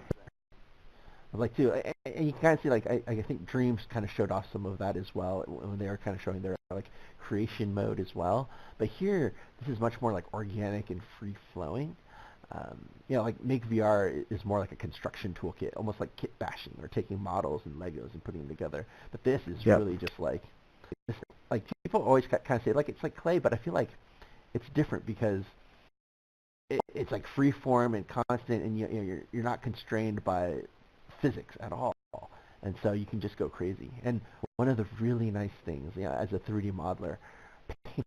[SPEAKER 3] Like too, and you can kind of see like I think Dreams kind of showed off some of that as well when they were kind of showing their like creation mode as well. But here, this is much more like organic and free flowing. Like Make VR is more like a construction toolkit, almost like kit bashing or taking models and Legos and putting them together. But this is really just like people always kind of say like it's like clay, but I feel like it's different because it's like free form and constant, and you're not constrained by physics at all, and so you can just go crazy. And one of the really nice things, as a 3D modeler,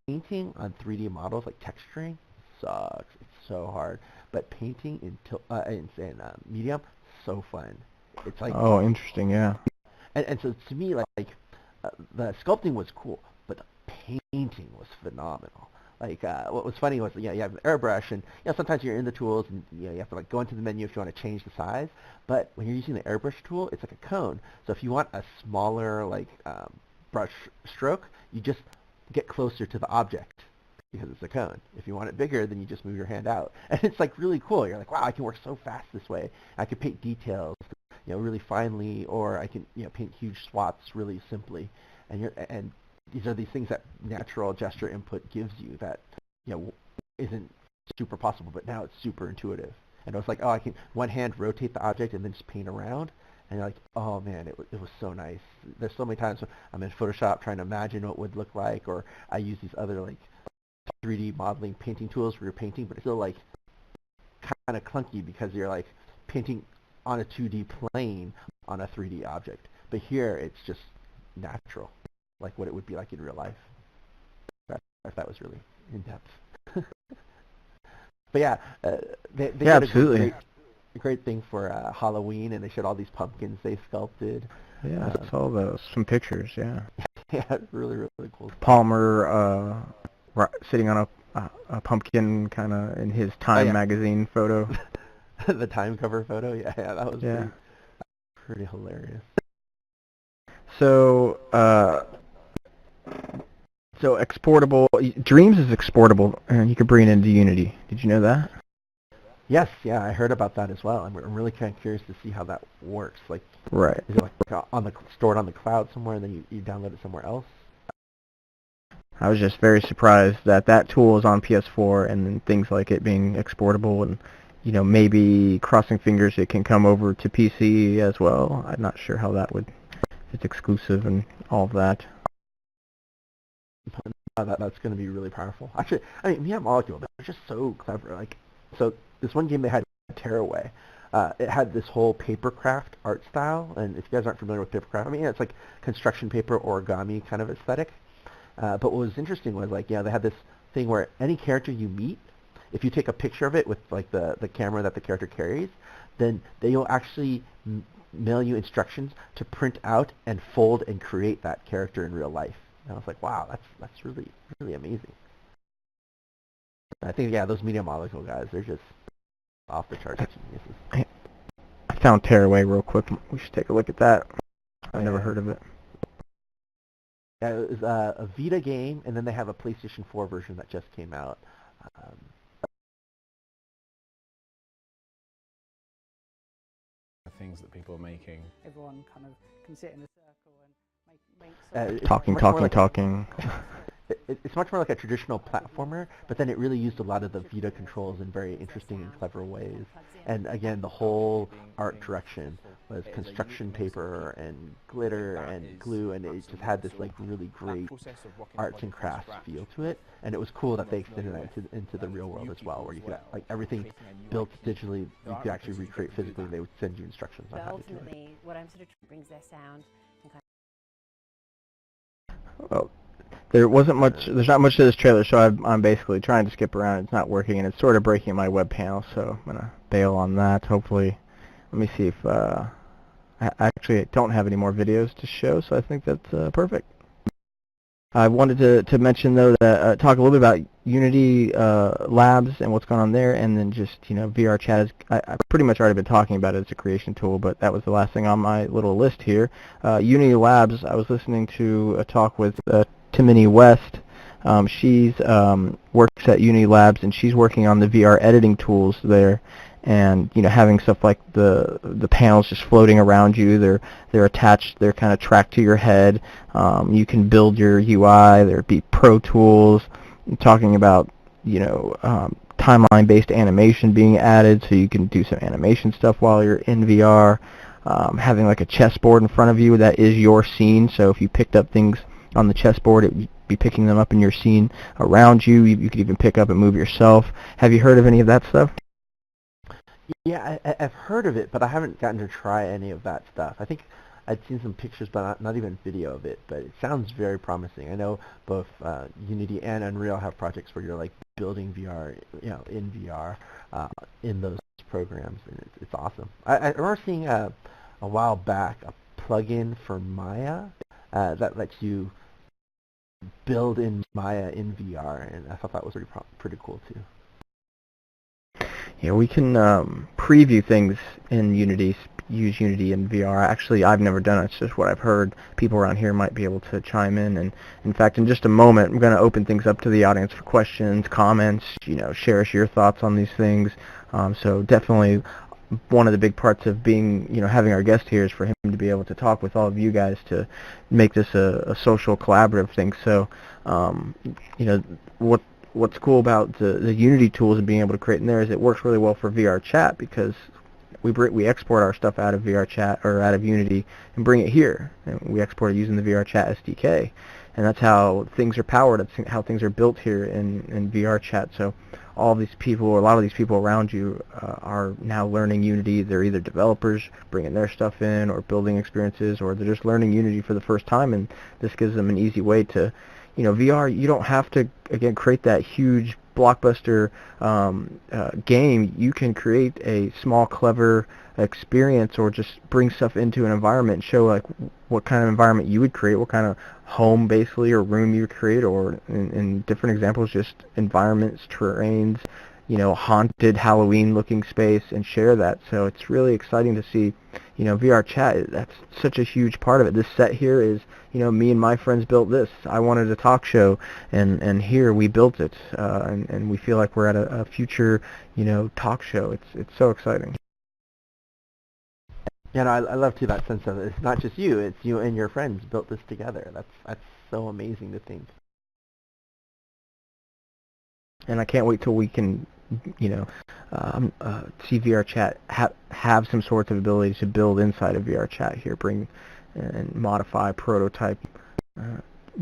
[SPEAKER 3] painting on 3D models, like texturing, sucks. It's so hard. But painting in Medium, so fun. It's like
[SPEAKER 1] interesting, yeah.
[SPEAKER 3] And so to me, the sculpting was cool, but the painting was phenomenal. Like what was funny was you have an airbrush, and sometimes you're in the tools and you have to like go into the menu if you want to change the size. But when you're using the airbrush tool, it's like a cone. So if you want a smaller brush stroke, you just get closer to the object because it's a cone. If you want it bigger, then you just move your hand out, and it's like really cool. You're like, wow, I can work so fast this way. I can paint details, really finely, or I can paint huge swaths really simply, and these are these things that natural gesture input gives you that isn't super possible, but now it's super intuitive. And it was like, I can one hand rotate the object and then just paint around, and you're like, oh man, it was so nice. There's so many times when I'm in Photoshop trying to imagine what it would look like, or I use these other like 3D modeling painting tools where you're painting, but it's still like kind of clunky because you're like painting on a 2D plane on a 3D object. But here it's just natural, like what it would be like in real life. If that was really in depth. But yeah, they did
[SPEAKER 1] absolutely.
[SPEAKER 3] A great thing for Halloween, and they showed all these pumpkins they sculpted.
[SPEAKER 1] Yeah, I saw those. Some pictures, yeah.
[SPEAKER 3] Yeah, really, really cool.
[SPEAKER 1] Palmer sitting on a pumpkin kind of in his Time magazine photo.
[SPEAKER 3] The Time cover photo, yeah, that was pretty hilarious.
[SPEAKER 1] So, exportable. Dreams is exportable, and you can bring it into Unity. Did you know that?
[SPEAKER 3] Yes, yeah, I heard about that as well. I'm really kind of curious to see how that works. Like,
[SPEAKER 1] right?
[SPEAKER 3] Is it like stored on the cloud somewhere, and then you download it somewhere else?
[SPEAKER 1] I was just very surprised that tool is on PS4, and then things like it being exportable, and maybe crossing fingers it can come over to PC as well. I'm not sure how that would. It's exclusive and all of that.
[SPEAKER 3] That's going to be really powerful. Actually, I mean, Mia Molecule, they're just so clever. Like, so this one game they had, Tearaway, it had this whole papercraft art style, and if you guys aren't familiar with papercraft, I mean, it's like construction paper, origami kind of aesthetic. But what was interesting was, like, they had this thing where any character you meet, if you take a picture of it with, like, the camera that the character carries, then they'll actually mail you instructions to print out and fold and create that character in real life. And I was like, wow, that's really, really amazing. I think, yeah, those Media Molecule guys, they're just off the charts geniuses.
[SPEAKER 1] I found Tearaway real quick. We should take a look at that. I've never heard of it.
[SPEAKER 3] Yeah, it was a Vita game, and then they have a PlayStation 4 version that just came out.
[SPEAKER 7] Things that people are making.
[SPEAKER 8] Everyone kind of can sit in a circle and make
[SPEAKER 1] Talking.
[SPEAKER 3] It's much more like a traditional platformer, but then it really used a lot of the Vita controls in very interesting and clever ways. And again, the whole art direction was construction paper and glitter and glue, and it just had this like really great arts and crafts feel to it. And it was cool that they extended that into the real world as well, where you could, like, everything built digitally, you could actually recreate physically. They would send you instructions on how to do it.
[SPEAKER 9] Ultimately, what I'm sort of brings their sound and kind
[SPEAKER 1] Well, there's not much to this trailer, so I'm basically trying to skip around. It's not working, and it's sort of breaking my web panel, so I'm gonna bail on that. Hopefully, let me see if I actually don't have any more videos to show, so I think that's perfect. I wanted to mention though that talk a little bit about Unity Labs and what's going on there, and then just, you know, VR Chat is, I've pretty much already been talking about it as a creation tool, but that was the last thing on my little list here. Unity Labs, I was listening to a talk with Timony West. She's works at Unity Labs, and she's working on the VR editing tools there, and, you know, having stuff like the panels just floating around you. They're attached. They're kind of tracked to your head. You can build your UI. There'd be Pro Tools. I'm talking about, you know, timeline-based animation being added, so you can do some animation stuff while you're in VR. Having like a chessboard in front of you that is your scene. So if you picked up things on the chessboard, it would be picking them up in your scene around you. You could even pick up and move yourself. Have you heard of any of that stuff?
[SPEAKER 3] Yeah, I've heard of it, but I haven't gotten to try any of that stuff. I think I'd seen some pictures, but not even video of it. But it sounds very promising. I know both Unity and Unreal have projects where you're like building VR, you know, in VR, in those programs, and it's awesome. I remember seeing a while back a plugin for Maya that lets you build in Maya in VR, and I thought that was pretty cool too.
[SPEAKER 1] Yeah, we can preview things in Unity, use Unity in VR. Actually, I've never done it. It's just what I've heard. People around here might be able to chime in. And in fact, in just a moment, I'm going to open things up to the audience for questions, comments. You know, share us your thoughts on these things. So definitely, one of the big parts of being, you know, having our guest here is for him to be able to talk with all of you guys to make this a social, collaborative thing. So, you know, what's cool about the Unity tools and being able to create in there is it works really well for VR Chat, because we export our stuff out of VR Chat or out of Unity and bring it here, and we export it using the VR Chat SDK, and that's how things are powered. That's how things are built here in VR Chat. So all of these people, or a lot of these people around you, are now learning Unity. They're either developers bringing their stuff in, or building experiences, or they're just learning Unity for the first time, and this gives them an easy way to, you know, VR, you don't have to, again, create that huge blockbuster game. You can create a small, clever experience, or just bring stuff into an environment and show like what kind of environment you would create, what kind of home, basically, or room you would create, or in different examples, just environments, terrains, you know, haunted Halloween-looking space, and share that. So it's really exciting to see, you know, VR Chat. That's such a huge part of it. This set here is, you know, me and my friends built this. I wanted a talk show, and here we built it, and we feel like we're at a future, you know, talk show. It's so exciting.
[SPEAKER 3] Yeah, no, I love too that sense of it. It's not just you; it's you and your friends built this together. That's so amazing to think.
[SPEAKER 1] And I can't wait till we can, you know, see VR Chat have some sorts of ability to build inside of VR Chat here, bring and modify, prototype,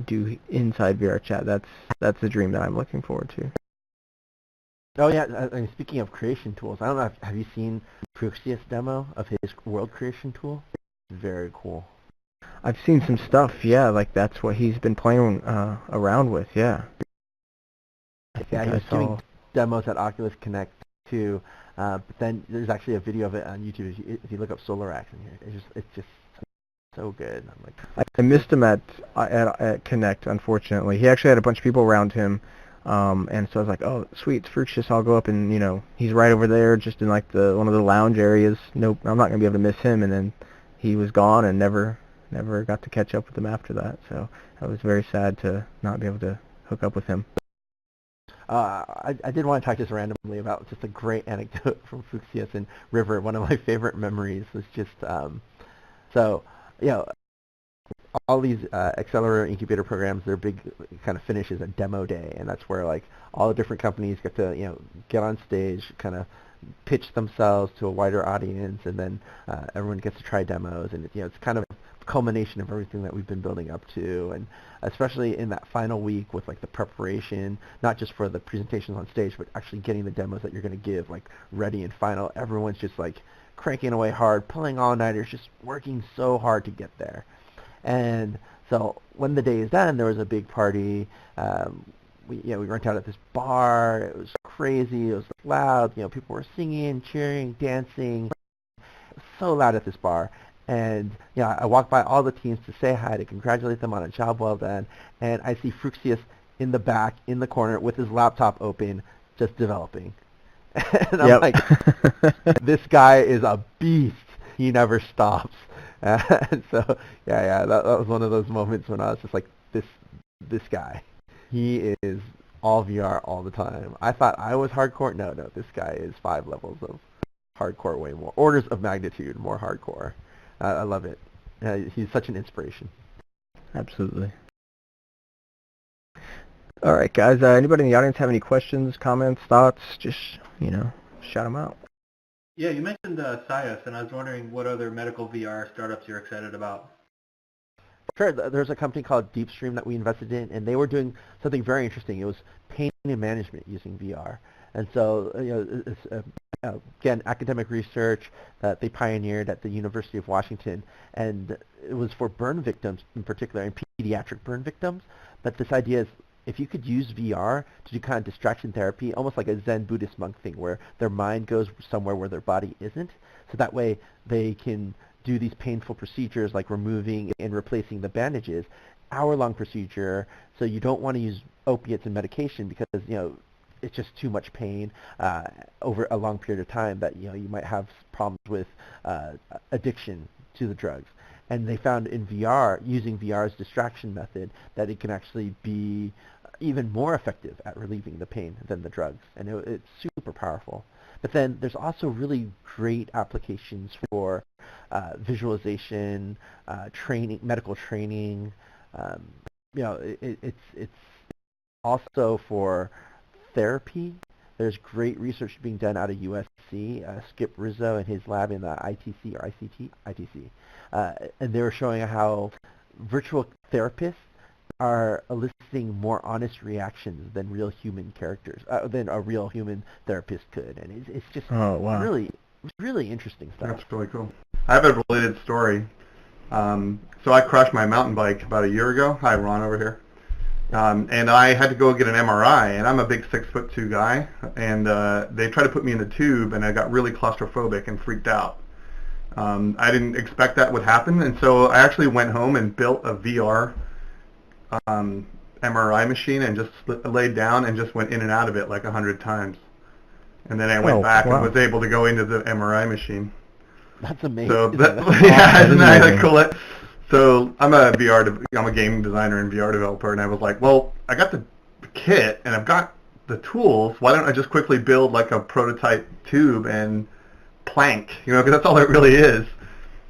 [SPEAKER 1] do inside VR Chat. That's the dream that I'm looking forward to.
[SPEAKER 3] Oh yeah, I mean, speaking of creation tools, I don't know, have you seen Pruxius' demo of his world creation tool? Very cool.
[SPEAKER 1] I've seen some stuff, yeah, like that's what he's been playing around with, yeah.
[SPEAKER 3] Yeah, he was doing demos at Oculus Connect too, But then there's actually a video of it on YouTube if you look up solar action here. It's just so good. I'm like,
[SPEAKER 1] I missed him at Connect, unfortunately. He actually had a bunch of people around him, and so I was like, oh, sweet, it's Fructious. I'll go up and, he's right over there, just in like one of the lounge areas. Nope, I'm not gonna be able to miss him. And then he was gone, and never got to catch up with him after that. So I was very sad to not be able to hook up with him.
[SPEAKER 3] I did want to talk just randomly about just a great anecdote from Fuxius and River. One of my favorite memories was just all these accelerator incubator programs, their big kind of finish is a demo day, and that's where like all the different companies get to get on stage, kind of pitch themselves to a wider audience, and then everyone gets to try demos, and it's kind of culmination of everything that we've been building up to, and especially in that final week with like the preparation, not just for the presentations on stage, but actually getting the demos that you're going to give like ready and final. Everyone's just like cranking away hard, pulling all-nighters, just working so hard to get there. And so when the day is done, there was a big party. We went out at this bar. It was crazy. It was loud. People were singing, cheering, dancing. It was so loud at this bar. And I walked by all the teams to say hi, to congratulate them on a job well done. And I see Fruxius in the back, in the corner, with his laptop open, just developing. And I'm like, this guy is a beast. He never stops. And so, that was one of those moments when I was just like, this guy. He is all VR all the time. I thought I was hardcore. No, this guy is 5 levels of hardcore, way more. Orders of magnitude more hardcore. I love it. He's such an inspiration.
[SPEAKER 1] Absolutely. All right, guys. Anybody in the audience have any questions, comments, thoughts? Just, shout them out.
[SPEAKER 7] Yeah, you mentioned Sias, and I was wondering what other medical VR startups you're excited about.
[SPEAKER 3] Sure. There's a company called DeepStream that we invested in, and they were doing something very interesting. It was pain management using VR. And so, it's, again, academic research that they pioneered at the University of Washington, and it was for burn victims in particular, and pediatric burn victims. But this idea is, if you could use VR to do kind of distraction therapy, almost like a Zen Buddhist monk thing, where their mind goes somewhere where their body isn't, so that way they can do these painful procedures like removing and replacing the bandages, hour-long procedure, so you don't want to use opiates and medication because, it's just too much pain over a long period of time that, you might have problems with addiction to the drugs. And they found in VR, using VR's distraction method, that it can actually be even more effective at relieving the pain than the drugs. And it's super powerful. But then there's also really great applications for visualization, training, medical training. It's also for therapy. There's great research being done out of USC. Skip Rizzo and his lab in the ITC or ITC. And they were showing how virtual therapists are eliciting more honest reactions than real human characters, than a real human therapist could. And it's just really interesting stuff.
[SPEAKER 7] That's really cool. I have a related story. So I crashed my mountain bike about a year ago. Hi, Ron over here. And I had to go get an MRI, and I'm a big 6'2" guy, and they tried to put me in the tube, and I got really claustrophobic and freaked out. I didn't expect that would happen, and so I actually went home and built a VR MRI machine and just laid down and just went in and out of it like 100 times. And then I went back and was able to go into the MRI machine.
[SPEAKER 3] That's amazing.
[SPEAKER 7] So isn't that cool? So I'm a game designer and VR developer, and I was like, well, I got the kit and I've got the tools. Why don't I just quickly build like a prototype tube and plank, because that's all it really is,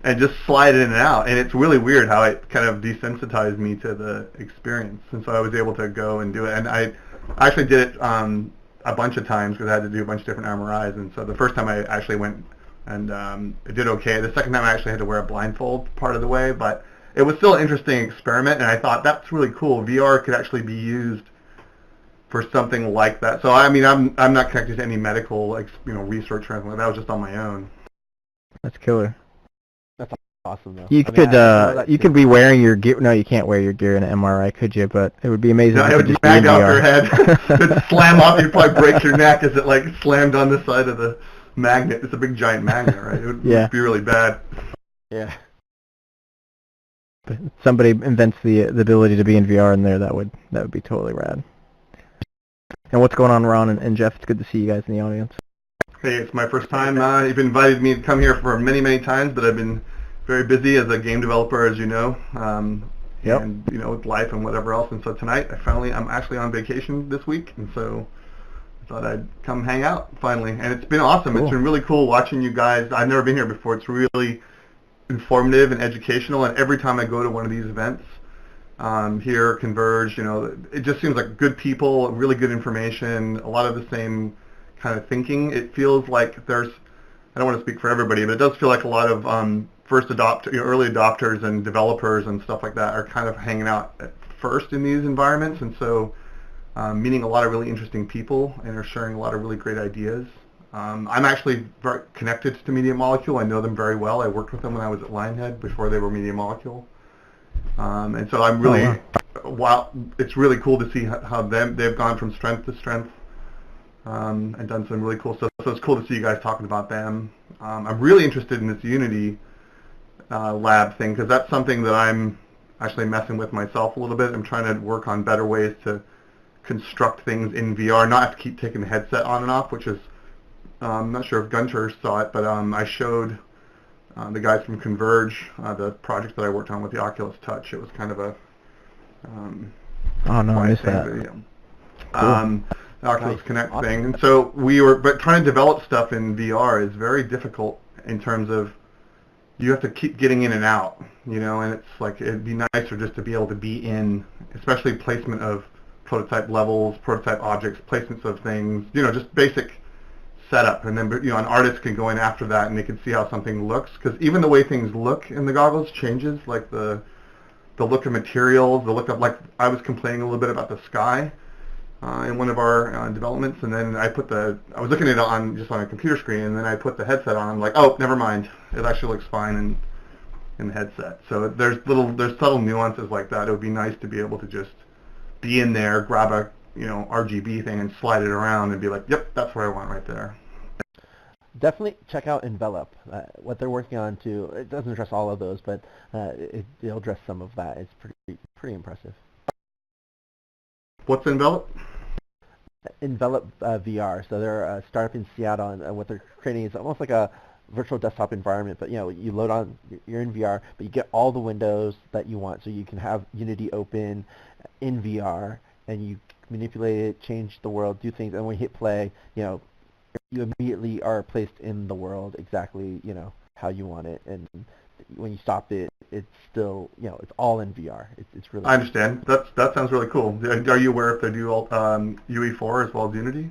[SPEAKER 7] and just slide it in and out. And it's really weird how it kind of desensitized me to the experience. And so I was able to go and do it. And I actually did it a bunch of times because I had to do a bunch of different MRIs. And so the first time I actually went and it did okay. The second time I actually had to wear a blindfold part of the way, but it was still an interesting experiment, and I thought that's really cool. VR could actually be used for something like that. So I mean, I'm not connected to any medical research or anything like that. I was just on my own.
[SPEAKER 1] That's killer.
[SPEAKER 3] That's awesome, though.
[SPEAKER 1] You could be wearing your gear. No, you can't wear your gear in an MRI, could you? But it would be amazing.
[SPEAKER 7] No, it would just smack off your head. It'd slam off. You'd probably break your neck as it slammed on the side of the magnet. It's a big giant magnet, right? It would be really bad.
[SPEAKER 3] Yeah.
[SPEAKER 1] But somebody invents the ability to be in VR in there, that would be totally rad. And what's going on, Ron and Jeff? It's good to see you guys in the audience.
[SPEAKER 7] Hey, it's my first time. You've invited me to come here for many, many times, but I've been very busy as a game developer, as you know. And with life and whatever else. And so tonight, I'm actually on vacation this week, and so I thought I'd come hang out finally. And it's been awesome. Cool. It's been really cool watching you guys. I've never been here before. It's really informative and educational, and every time I go to one of these events, here, Converge, it just seems like good people, really good information, a lot of the same kind of thinking. It feels like I don't want to speak for everybody, but it does feel like a lot of early adopters and developers and stuff like that are kind of hanging out at first in these environments, and so meeting a lot of really interesting people and are sharing a lot of really great ideas. I'm actually very connected to Media Molecule. I know them very well. I worked with them when I was at Lionhead before they were Media Molecule. And so I'm really, it's really cool to see how they've gone from strength to strength and done some really cool stuff. So it's cool to see you guys talking about them. I'm really interested in this Unity lab thing, because that's something that I'm actually messing with myself a little bit. I'm trying to work on better ways to construct things in VR, not have to keep taking the headset on and off, which is, I'm not sure if Gunters saw it, but I showed the guys from Converge the project that I worked on with the Oculus Touch. It was kind of a
[SPEAKER 1] I missed that.
[SPEAKER 7] The Oculus Connect thing. And so but trying to develop stuff in VR is very difficult in terms of you have to keep getting in and out, and it's like it'd be nicer just to be able to be in, especially placement of prototype levels, prototype objects, placements of things, just basic setup, and then an artist can go in after that and they can see how something looks, because even the way things look in the goggles changes, like the look of materials, the look of, like, I was complaining a little bit about the sky in one of our developments, and then I was looking at it just on a computer screen, and then I put the headset on. I'm like, oh, never mind, it actually looks fine in the headset. So there's subtle nuances like that. It would be nice to be able to just be in there, grab a RGB thing and slide it around and be like, yep, that's what I want right there.
[SPEAKER 3] Definitely check out Envelop. What they're working on too. It doesn't address all of those, but it'll address some of that. It's pretty impressive.
[SPEAKER 7] What's Envelop?
[SPEAKER 3] Envelop VR. So they're a startup in Seattle, and what they're creating is almost like a virtual desktop environment, but you load on, you're in VR, but you get all the windows that you want, so you can have Unity open in VR, and you manipulate it, change the world, do things, and when you hit play, you immediately are placed in the world exactly, how you want it, and when you stop it, it's still, it's all in VR. It's really.
[SPEAKER 7] I understand. That sounds really cool. Are you aware if they do UE4 as well as Unity?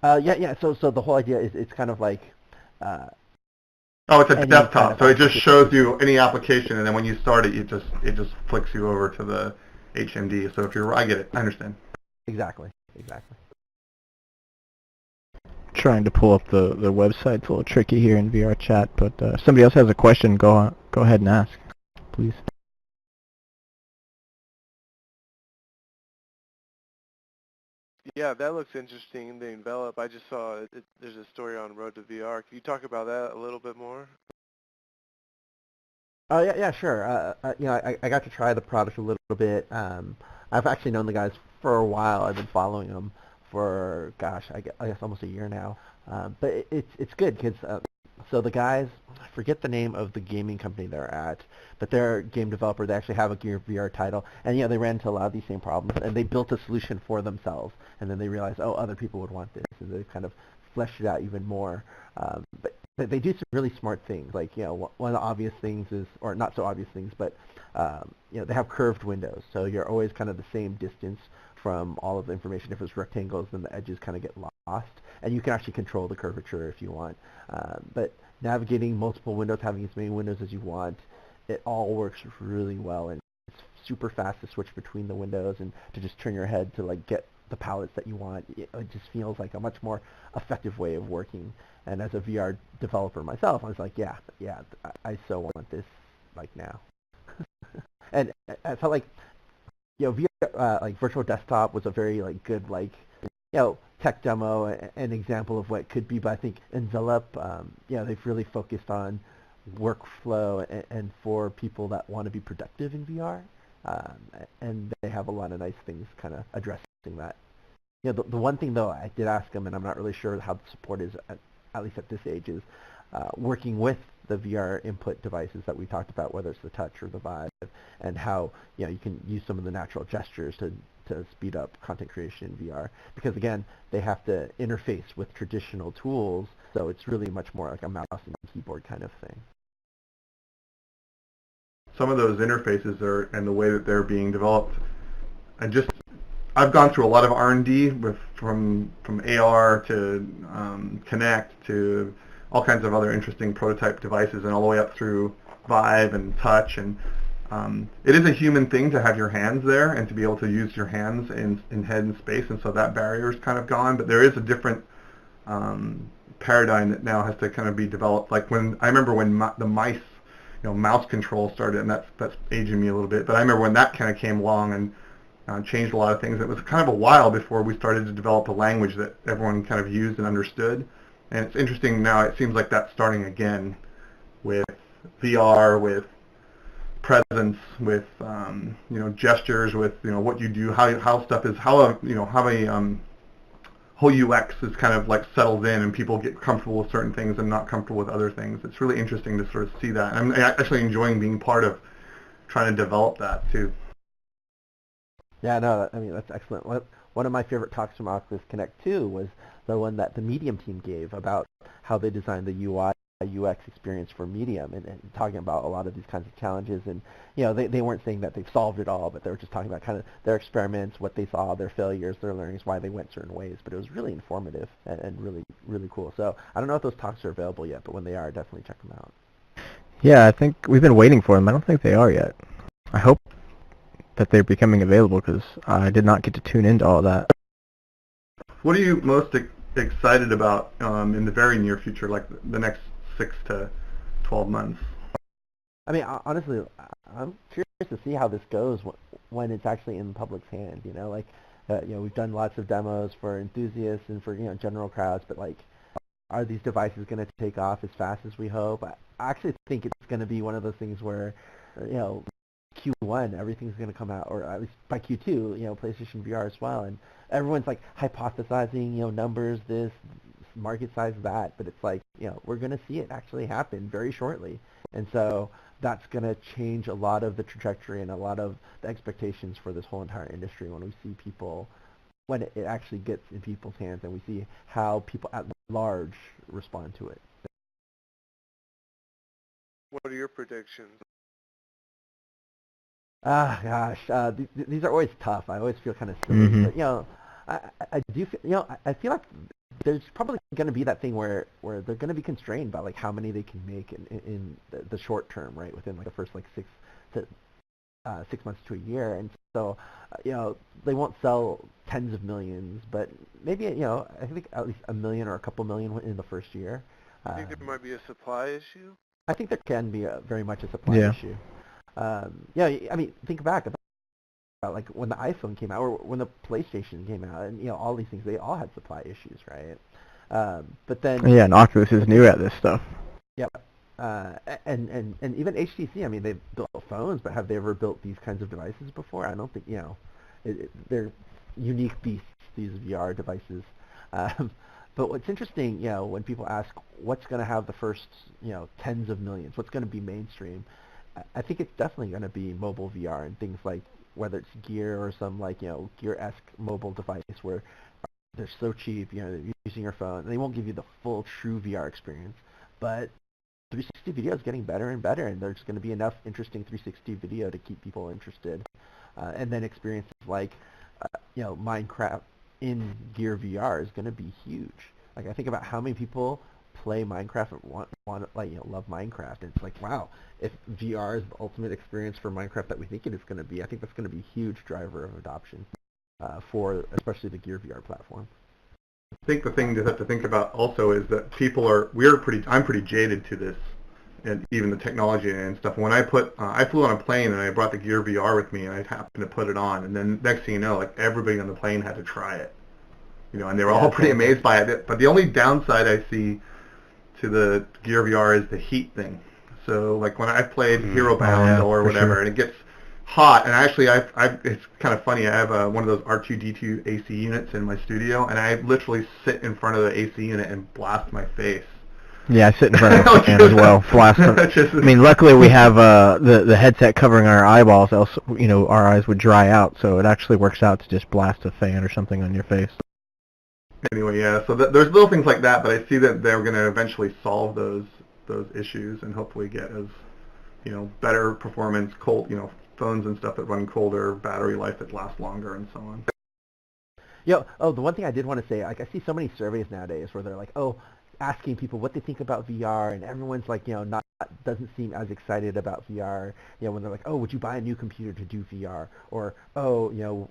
[SPEAKER 3] Yeah. So the whole idea is it's kind of like.
[SPEAKER 7] It's a desktop, so it just shows you any application, and then when you start it, it just flicks you over to the HMD. So I get it. I understand. Exactly.
[SPEAKER 1] Trying to pull up the website. It's a little tricky here in VR chat, but if somebody else has a question, go ahead and ask, please.
[SPEAKER 4] Yeah, that looks interesting, the Envelop. I just saw there's a story on Road to VR. Can you talk about that a little bit more?
[SPEAKER 3] Yeah, sure. I got to try the product a little bit. I've actually known the guys for a while. I've been following them for, gosh, I guess almost a year now. But it's good because so the guys, I forget the name of the gaming company they're at, but they're a game developer. They actually have a Gear VR title, and they ran into a lot of these same problems, and they built a solution for themselves, and then they realized, oh, other people would want this, and they kind of fleshed it out even more. But they do some really smart things, like one of the obvious things is, or not so obvious things, but they have curved windows, so you're always kind of the same distance from all of the information. If it's rectangles, then the edges kind of get lost, and you can actually control the curvature if you want. But navigating multiple windows, having as many windows as you want, it all works really well, and it's super fast to switch between the windows and to just turn your head to get the palettes that you want. It just feels like a much more effective way of working. And as a VR developer myself, I was like, yeah, I so want this now. And I felt like VR, virtual desktop was a very good tech demo, an example of what it could be. But I think Envelop, they've really focused on workflow and for people that want to be productive in VR. And they have a lot of nice things kind of addressing that. The one thing, though, I did ask them, and I'm not really sure how the support is, at least at this age, is working with the VR input devices that we talked about, whether it's the Touch or the Vive, and how you can use some of the natural gestures to speed up content creation in VR. Because, again, they have to interface with traditional tools, so it's really much more like a mouse and keyboard kind of thing.
[SPEAKER 7] Some of those interfaces and the way that they're being developed, I've gone through a lot of R&D from AR to Kinect to all kinds of other interesting prototype devices, and all the way up through Vive and Touch. And it is a human thing to have your hands there and to be able to use your hands in head and space, and so that barrier is kind of gone. But there is a different paradigm that now has to kind of be developed. Like I remember when the mice, mouse control started, and that's aging me a little bit. But I remember when that kind of came along and changed a lot of things. It was kind of a while before we started to develop a language that everyone kind of used and understood. And it's interesting now, it seems like that's starting again with VR, with presence, with gestures, with what you do, how stuff is, how a whole UX is kind of like settled in, and people get comfortable with certain things and not comfortable with other things. It's really interesting to sort of see that. And I'm actually enjoying being part of trying to develop that too.
[SPEAKER 3] Yeah, no, I mean, that's excellent. One of my favorite talks from Oculus Connect 2 was the one that the Medium team gave about how they designed the UI UX experience for Medium, and talking about a lot of these kinds of challenges. And they weren't saying that they've solved it all, but they were just talking about kind of their experiments, what they saw, their failures, their learnings, why they went certain ways. But it was really informative and really, really cool. So I don't know if those talks are available yet, but when they are, definitely check them out.
[SPEAKER 1] Yeah, I think we've been waiting for them. I don't think they are yet. I hope that they're becoming available, because I did not get to tune into all that.
[SPEAKER 7] What are you most excited about in the very near future, like the next 6 to 12 months?
[SPEAKER 3] I mean, honestly, I'm curious to see how this goes when it's actually in the public's hand. We've done lots of demos for enthusiasts and for general crowds, but are these devices going to take off as fast as we hope? I actually think it's going to be one of those things where Q1 everything's going to come out, or at least by Q2 PlayStation VR as well, and everyone's hypothesizing numbers, this market size, that, but it's we're going to see it actually happen very shortly. And so that's going to change a lot of the trajectory and a lot of the expectations for this whole entire industry when we see people, when it actually gets in people's hands, and we see how people at large respond to it.
[SPEAKER 4] What are your predictions?
[SPEAKER 3] These are always tough. I always feel kind of silly, but I do feel, I feel like there's probably going to be that thing where they're going to be constrained by how many they can make in the short term, right, within the first 6 months to a year. And so they won't sell tens of millions, but maybe I think at least 1 million or a couple million in the first year.
[SPEAKER 4] I think there might be a supply issue.
[SPEAKER 3] I think there can be very much a supply issue. I mean, think back about when the iPhone came out, or when the PlayStation came out, and all these things, they all had supply issues, right? But then
[SPEAKER 1] and Oculus is new at this stuff.
[SPEAKER 3] Yep. And even HTC, I mean, they've built phones, but have they ever built these kinds of devices before? I don't think, they're unique beasts, these VR devices. But what's interesting, when people ask what's going to have the first, tens of millions, what's going to be mainstream, I think it's definitely going to be mobile VR and things like, whether it's Gear or some Gear-esque mobile device where they're so cheap, they're using your phone, and they won't give you the full true VR experience, but 360 video is getting better and better, and there's going to be enough interesting 360 video to keep people interested. And then experiences like, Minecraft in Gear VR is going to be huge. I think about how many people play Minecraft and want love Minecraft, and it's wow, if VR is the ultimate experience for Minecraft that we think it is going to be, I think that's going to be a huge driver of adoption for especially the Gear VR platform.
[SPEAKER 7] I think the thing to have to think about also is that I'm pretty jaded to this, and even the technology and stuff. When I flew on a plane and I brought the Gear VR with me, and I happened to put it on, and then next thing you know, everybody on the plane had to try it. and they were all pretty amazed by it. But the only downside I see to the Gear VR is the heat thing. So like when I played Hero Bound or whatever, and it gets hot, and actually it's kind of funny. I have one of those R2D2 AC units in my studio, and I literally sit in front of the AC unit and blast my face.
[SPEAKER 1] Yeah, I sit in front of the fan as well, blast them. I mean, luckily we have the headset covering our eyeballs, else our eyes would dry out. So it actually works out to just blast a fan or something on your face.
[SPEAKER 7] Anyway, yeah. So there's little things like that, but I see that they're going to eventually solve those issues and hopefully get as better performance, cold phones and stuff that run colder, battery life that lasts longer, and so on.
[SPEAKER 3] The one thing I did want to say, like I see so many surveys nowadays where they're like, asking people what they think about VR, and everyone's like, doesn't seem as excited about VR. When they're like, would you buy a new computer to do VR? Or, do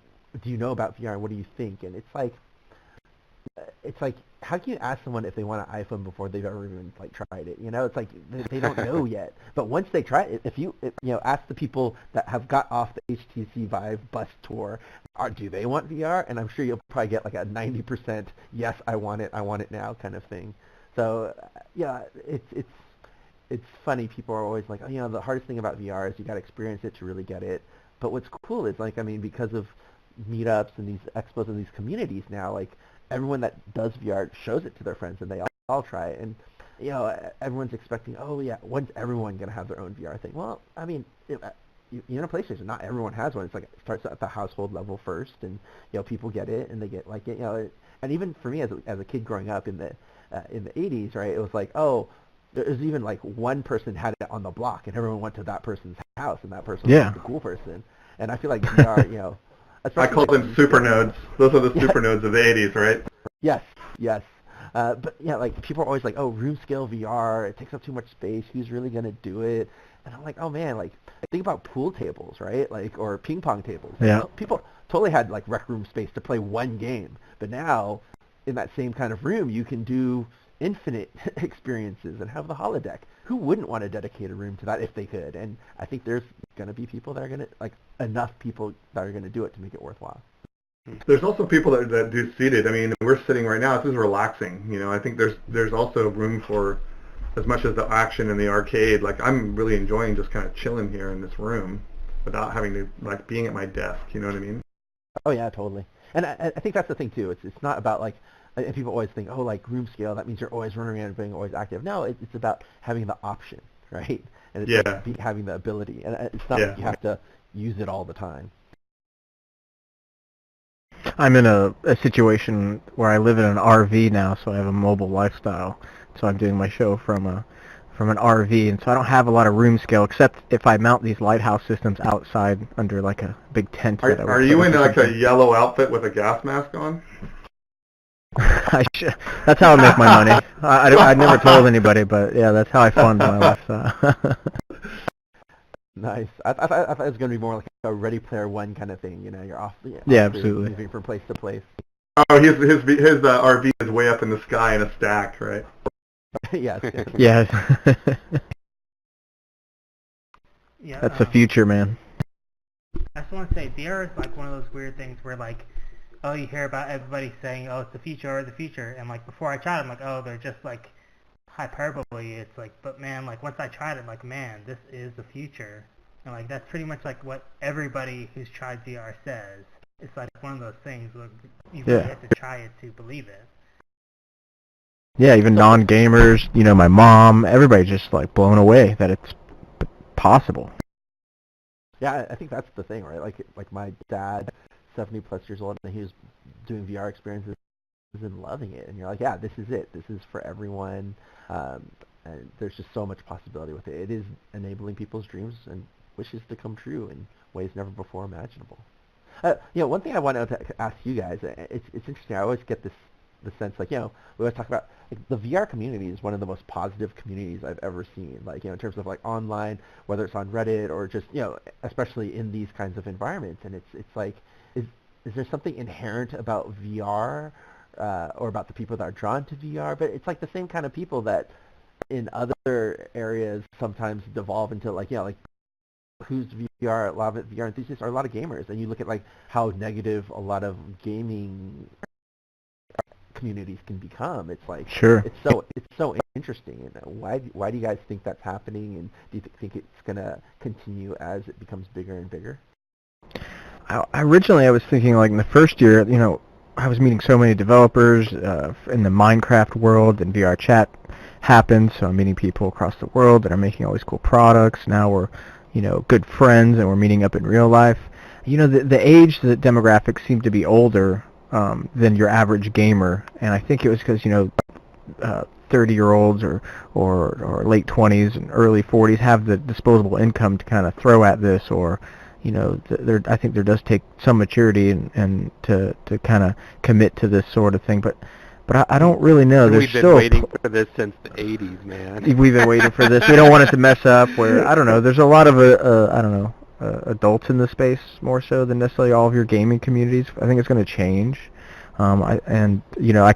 [SPEAKER 3] you know about VR? What do you think? And it's like, how can you ask someone if they want an iPhone before they've ever even tried it? It's like they don't know yet. But once they try it, if you ask the people that have got off the HTC Vive bus tour, do they want VR? And I'm sure you'll probably get like a 90% yes, I want it now kind of thing. So it's funny. People are always like, the hardest thing about VR is you got to experience it to really get it. But what's cool is because of meetups and these expos and these communities now, everyone that does VR shows it to their friends, and they all try it. And everyone's expecting, when's everyone gonna have their own VR thing? Well, a PlayStation, not everyone has one. It's like it starts at the household level first, and people get it and they get it. And even for me as a kid growing up in the 80s, right? It was like, there's even one person had it on the block, and everyone went to that person's house, and that person was the cool person. And I feel like VR,
[SPEAKER 7] I call them super nodes. Those are the super nodes of the 80s, right?
[SPEAKER 3] Yes. But people are always like, room scale VR, it takes up too much space. Who's really gonna do it? And I'm like, think about pool tables, right? Or ping pong tables.
[SPEAKER 1] Yeah.
[SPEAKER 3] People totally had rec room space to play one game, but now in that same kind of room, you can do infinite experiences and have the holodeck. Who wouldn't want to dedicate a room to that if they could? And I think there's going to be people that are going to, enough people that are going to do it to make it worthwhile.
[SPEAKER 7] There's also people that do seated. We're sitting right now. This is relaxing. I think there's also room for as much as the action in the arcade. I'm really enjoying just kind of chilling here in this room without having to, being at my desk. You know what I mean?
[SPEAKER 3] Oh, yeah, totally. And I think that's the thing, too. It's not about, and people always think, room scale, that means you're always running around and being always active. No, it's about having the option, right? And it's having the ability. And it's not like you have to use it all the time.
[SPEAKER 1] I'm in a situation where I live in an RV now, so I have a mobile lifestyle. So I'm doing my show from an RV, and so I don't have a lot of room scale, except if I mount these lighthouse systems outside under a big tent.
[SPEAKER 7] Are you in a yellow outfit with a gas mask on?
[SPEAKER 1] That's how I make my money. I never told anybody, but yeah, that's how I fund my lifestyle.
[SPEAKER 3] Nice. I thought it was going to be more like a Ready Player One kind of thing. You're off.
[SPEAKER 1] Yeah, absolutely.
[SPEAKER 3] Moving from place to place.
[SPEAKER 7] Oh, his RV is way up in the sky in a stack, right?
[SPEAKER 3] Yes.
[SPEAKER 1] Yeah.
[SPEAKER 8] That's
[SPEAKER 1] the future, man.
[SPEAKER 8] I just want to say, VR is one of those weird things where you hear about everybody saying, it's the future, and before I tried it, I'm like, they're just hyperbole. It's but man, once I tried it, man, this is the future, and that's pretty much what everybody who's tried VR says. It's one of those things where you really have to try it to believe it.
[SPEAKER 1] Yeah, even non-gamers, my mom, everybody's just blown away that it's possible.
[SPEAKER 3] Yeah, I think that's the thing, right? Like my dad, 70 plus years old, and he was doing VR experiences and loving it. And you're like, yeah, this is it. This is for everyone. And there's just so much possibility with it. It is enabling people's dreams and wishes to come true in ways never before imaginable. One thing I wanted to ask you guys, it's interesting. I always get the sense, we always talk about the VR community is one of the most positive communities I've ever seen. In terms of online, whether it's on Reddit or just especially in these kinds of environments. And it's is there something inherent about VR or about the people that are drawn to VR? But it's the same kind of people that in other areas sometimes devolve into who's VR, a lot of VR enthusiasts are a lot of gamers, and you look at how negative a lot of gaming communities can become. It's like
[SPEAKER 1] Sure.
[SPEAKER 3] it's so interesting. And why do you guys think that's happening? And do you think it's gonna continue as it becomes bigger and bigger?
[SPEAKER 1] Originally I was thinking like in the first year, I was meeting so many developers in the Minecraft world, and VR chat happened, so I'm meeting people across the world that are making all these cool products. Now we're, good friends, and we're meeting up in real life. The age, the demographics seem to be older than your average gamer, and I think it was because 30-year-olds or late 20s and early 40s have the disposable income to kind of throw at this, or I think there does take some maturity and to kind of commit to this sort of thing, but I don't really know.
[SPEAKER 10] We've been waiting for this since the 80s, man.
[SPEAKER 1] We've been waiting for this. We don't want it to mess up. Where I don't know. There's a lot of adults in the space more so than necessarily all of your gaming communities. I think it's going to change. I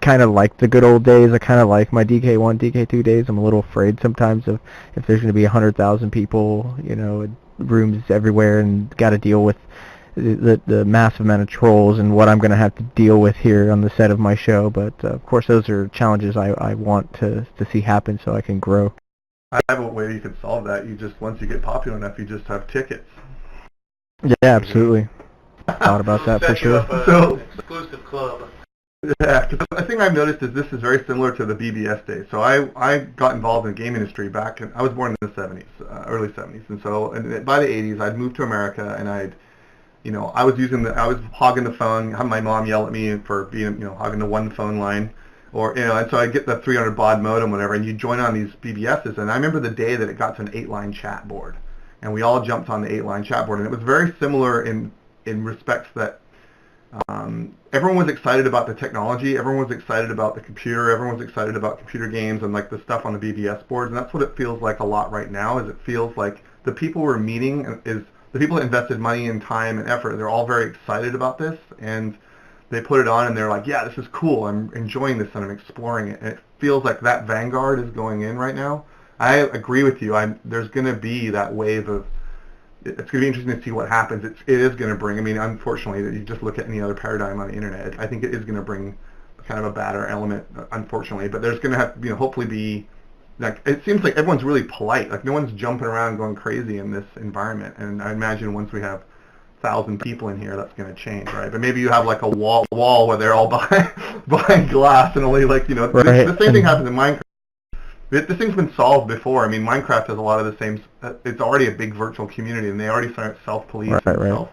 [SPEAKER 1] kind of like the good old days. I kind of like my DK1, DK2 days. I'm a little afraid sometimes of if there's going to be 100,000 people, rooms everywhere, and got to deal with the massive amount of trolls and what I'm going to have to deal with here on the set of my show. But of course, those are challenges I want to see happen so I can grow.
[SPEAKER 7] I have a way you can solve that. Once you get popular enough, you just have tickets.
[SPEAKER 1] Yeah, absolutely. Thought about that for sure.
[SPEAKER 10] So exclusive club.
[SPEAKER 7] Yeah, because the thing I've noticed is this is very similar to the BBS days. So I got involved in the game industry I was born in the 70s, early 70s, and so by the 80s I'd moved to America, and I was hogging the phone, having my mom yell at me for being, hogging the one phone line, and so I get the 300 baud modem, whatever, and you join on these BBSs, and I remember the day that it got to an 8-line chat board, and we all jumped on the 8-line chat board, and it was very similar in respects that everyone was excited about the technology, everyone was excited about the computer, everyone was excited about computer games and like the stuff on the BBS boards, and that's what it feels like a lot right now. Is it feels like the people we're meeting is the people that invested money and time and effort. They're all very excited about this, and they put it on and they're like, yeah, this is cool, I'm enjoying this and I'm exploring it, and it feels like that vanguard is going in right now. I agree with you. There's going to be that wave of, it's going to be interesting to see what happens. It is going to bring, unfortunately, that you just look at any other paradigm on the internet, I think it is going to bring kind of a badder element, unfortunately, but there's going to have, hopefully be, like, it seems like everyone's really polite, like no one's jumping around going crazy in this environment, and I imagine once we have 1,000 people in here, that's going to change, right? But maybe you have like a wall where they're all behind glass, and only like, right. The same thing happens in Minecraft. This thing's been solved before. Minecraft has a lot of the same. It's already a big virtual community, and they already start self-police themselves.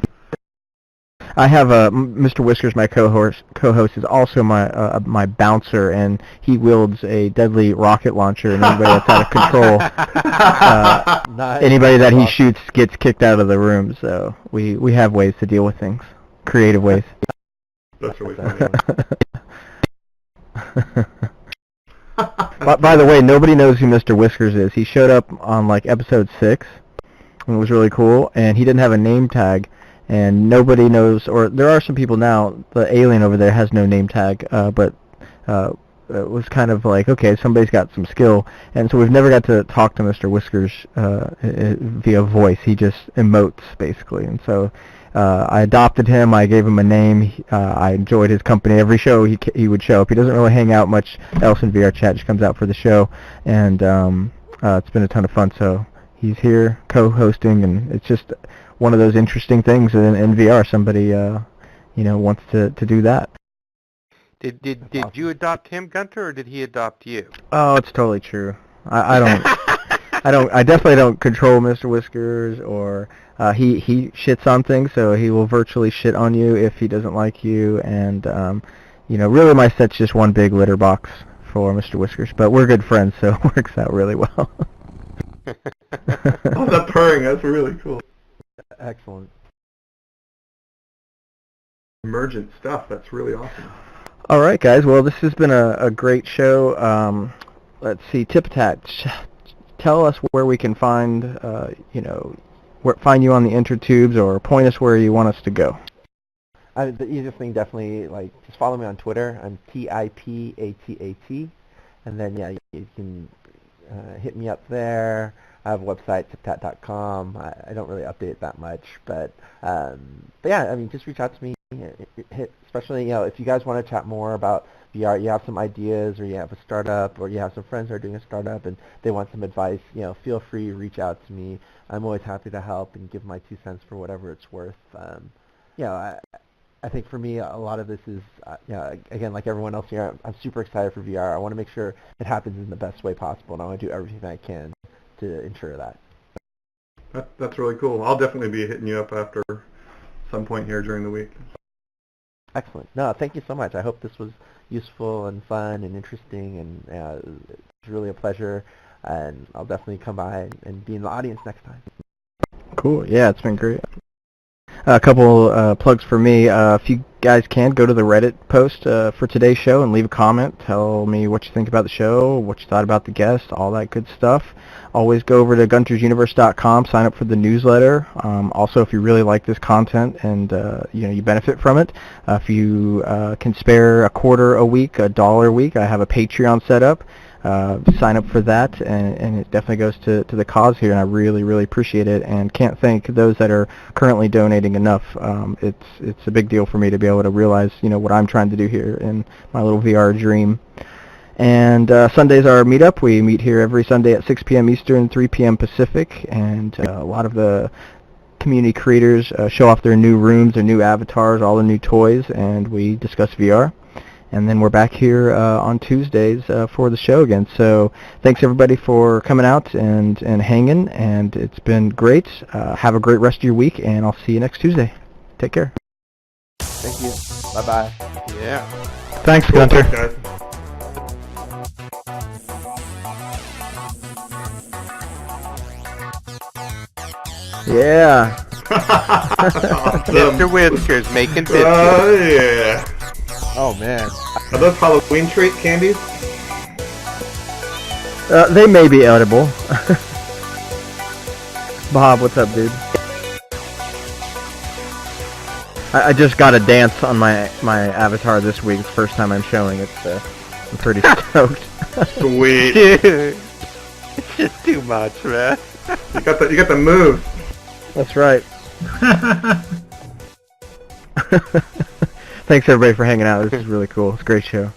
[SPEAKER 1] I have Mr. Whiskers, my co-host is also my bouncer, and he wields a deadly rocket launcher, and anybody that's out of control, anybody that he shoots gets kicked out of the room. So we have ways to deal with things, creative ways.
[SPEAKER 7] That's really funny.
[SPEAKER 1] By the way, nobody knows who Mr. Whiskers is. He showed up on like episode 6, and it was really cool, and he didn't have a name tag, and nobody knows, or there are some people now, the alien over there has no name tag, but it was kind of like, okay, somebody's got some skill, and so we've never got to talk to Mr. Whiskers via voice. He just emotes, basically, and so I adopted him. I gave him a name. I enjoyed his company. Every show he would show up. He doesn't really hang out much else in VR chat. Just comes out for the show, and it's been a ton of fun. So he's here co-hosting, and it's just one of those interesting things in VR. Somebody wants to do that.
[SPEAKER 10] Did you adopt him, Gunter, or did he adopt you?
[SPEAKER 1] Oh, it's totally true. I don't. I definitely don't control Mr. Whiskers, or he shits on things, so he will virtually shit on you if he doesn't like you, and really my set's just one big litter box for Mr. Whiskers, but we're good friends, so it works out really well.
[SPEAKER 7] Oh, that purring, that's really cool.
[SPEAKER 3] Excellent.
[SPEAKER 7] Emergent stuff, that's really awesome.
[SPEAKER 1] All right, guys, well, this has been a great show. Let's see, Tipatat, tell us where we can find, find you on the intertubes, or point us where you want us to go.
[SPEAKER 3] The easiest thing, definitely, just follow me on Twitter. I'm Tipatat, and then you can hit me up there. I have a website, tipatat.com. I don't really update it that much, but just reach out to me, especially if you guys want to chat more about VR, you have some ideas, or you have a startup, or you have some friends who are doing a startup and they want some advice, feel free to reach out to me. I'm always happy to help and give my 2 cents for whatever it's worth. I think for me, a lot of this is, again, like everyone else here, I'm super excited for VR. I want to make sure it happens in the best way possible, and I want to do everything I can to ensure that.
[SPEAKER 7] That's really cool. I'll definitely be hitting you up after some point here during the week.
[SPEAKER 3] Excellent. No, thank you so much. I hope this was useful and fun and interesting, and it's really a pleasure, and I'll definitely come by and be in the audience next time.
[SPEAKER 1] Cool. Yeah, it's been great. A couple plugs for me. If you guys can, go to the Reddit post for today's show and leave a comment. Tell me what you think about the show, what you thought about the guest, all that good stuff. Always go over to guntersuniverse.com, sign up for the newsletter. Also, if you really like this content and you benefit from it, if you can spare a quarter a week, $1 a week, I have a Patreon set up. Sign up for that, and it definitely goes to the cause here, and I really, really appreciate it, and can't thank those that are currently donating enough. It's a big deal for me to be able to realize what I'm trying to do here in my little VR dream. And Sunday's our meetup. We meet here every Sunday at 6 p.m. Eastern, 3 p.m. Pacific, and a lot of the community creators show off their new rooms, their new avatars, all the new toys, and we discuss VR. And then we're back here on Tuesdays for the show again. So thanks everybody for coming out and hanging, and it's been great. Have a great rest of your week, and I'll see you next Tuesday. Take care.
[SPEAKER 3] Thank you. Bye-bye.
[SPEAKER 10] Yeah.
[SPEAKER 1] Thanks, Gunter.
[SPEAKER 7] Guys.
[SPEAKER 1] Yeah.
[SPEAKER 10] Mr. Whiskers making biscuits.
[SPEAKER 7] Yeah.
[SPEAKER 3] Oh, man.
[SPEAKER 7] Are those Halloween treat candies?
[SPEAKER 1] They may be edible. Bob, what's up, dude? I just got a dance on my avatar this week. It's the first time I'm showing it, so I'm pretty stoked.
[SPEAKER 7] Sweet.
[SPEAKER 10] Dude, it's just too much, man.
[SPEAKER 7] You got the moves.
[SPEAKER 1] That's right. Thanks everybody for hanging out. This is really cool. It's a great show.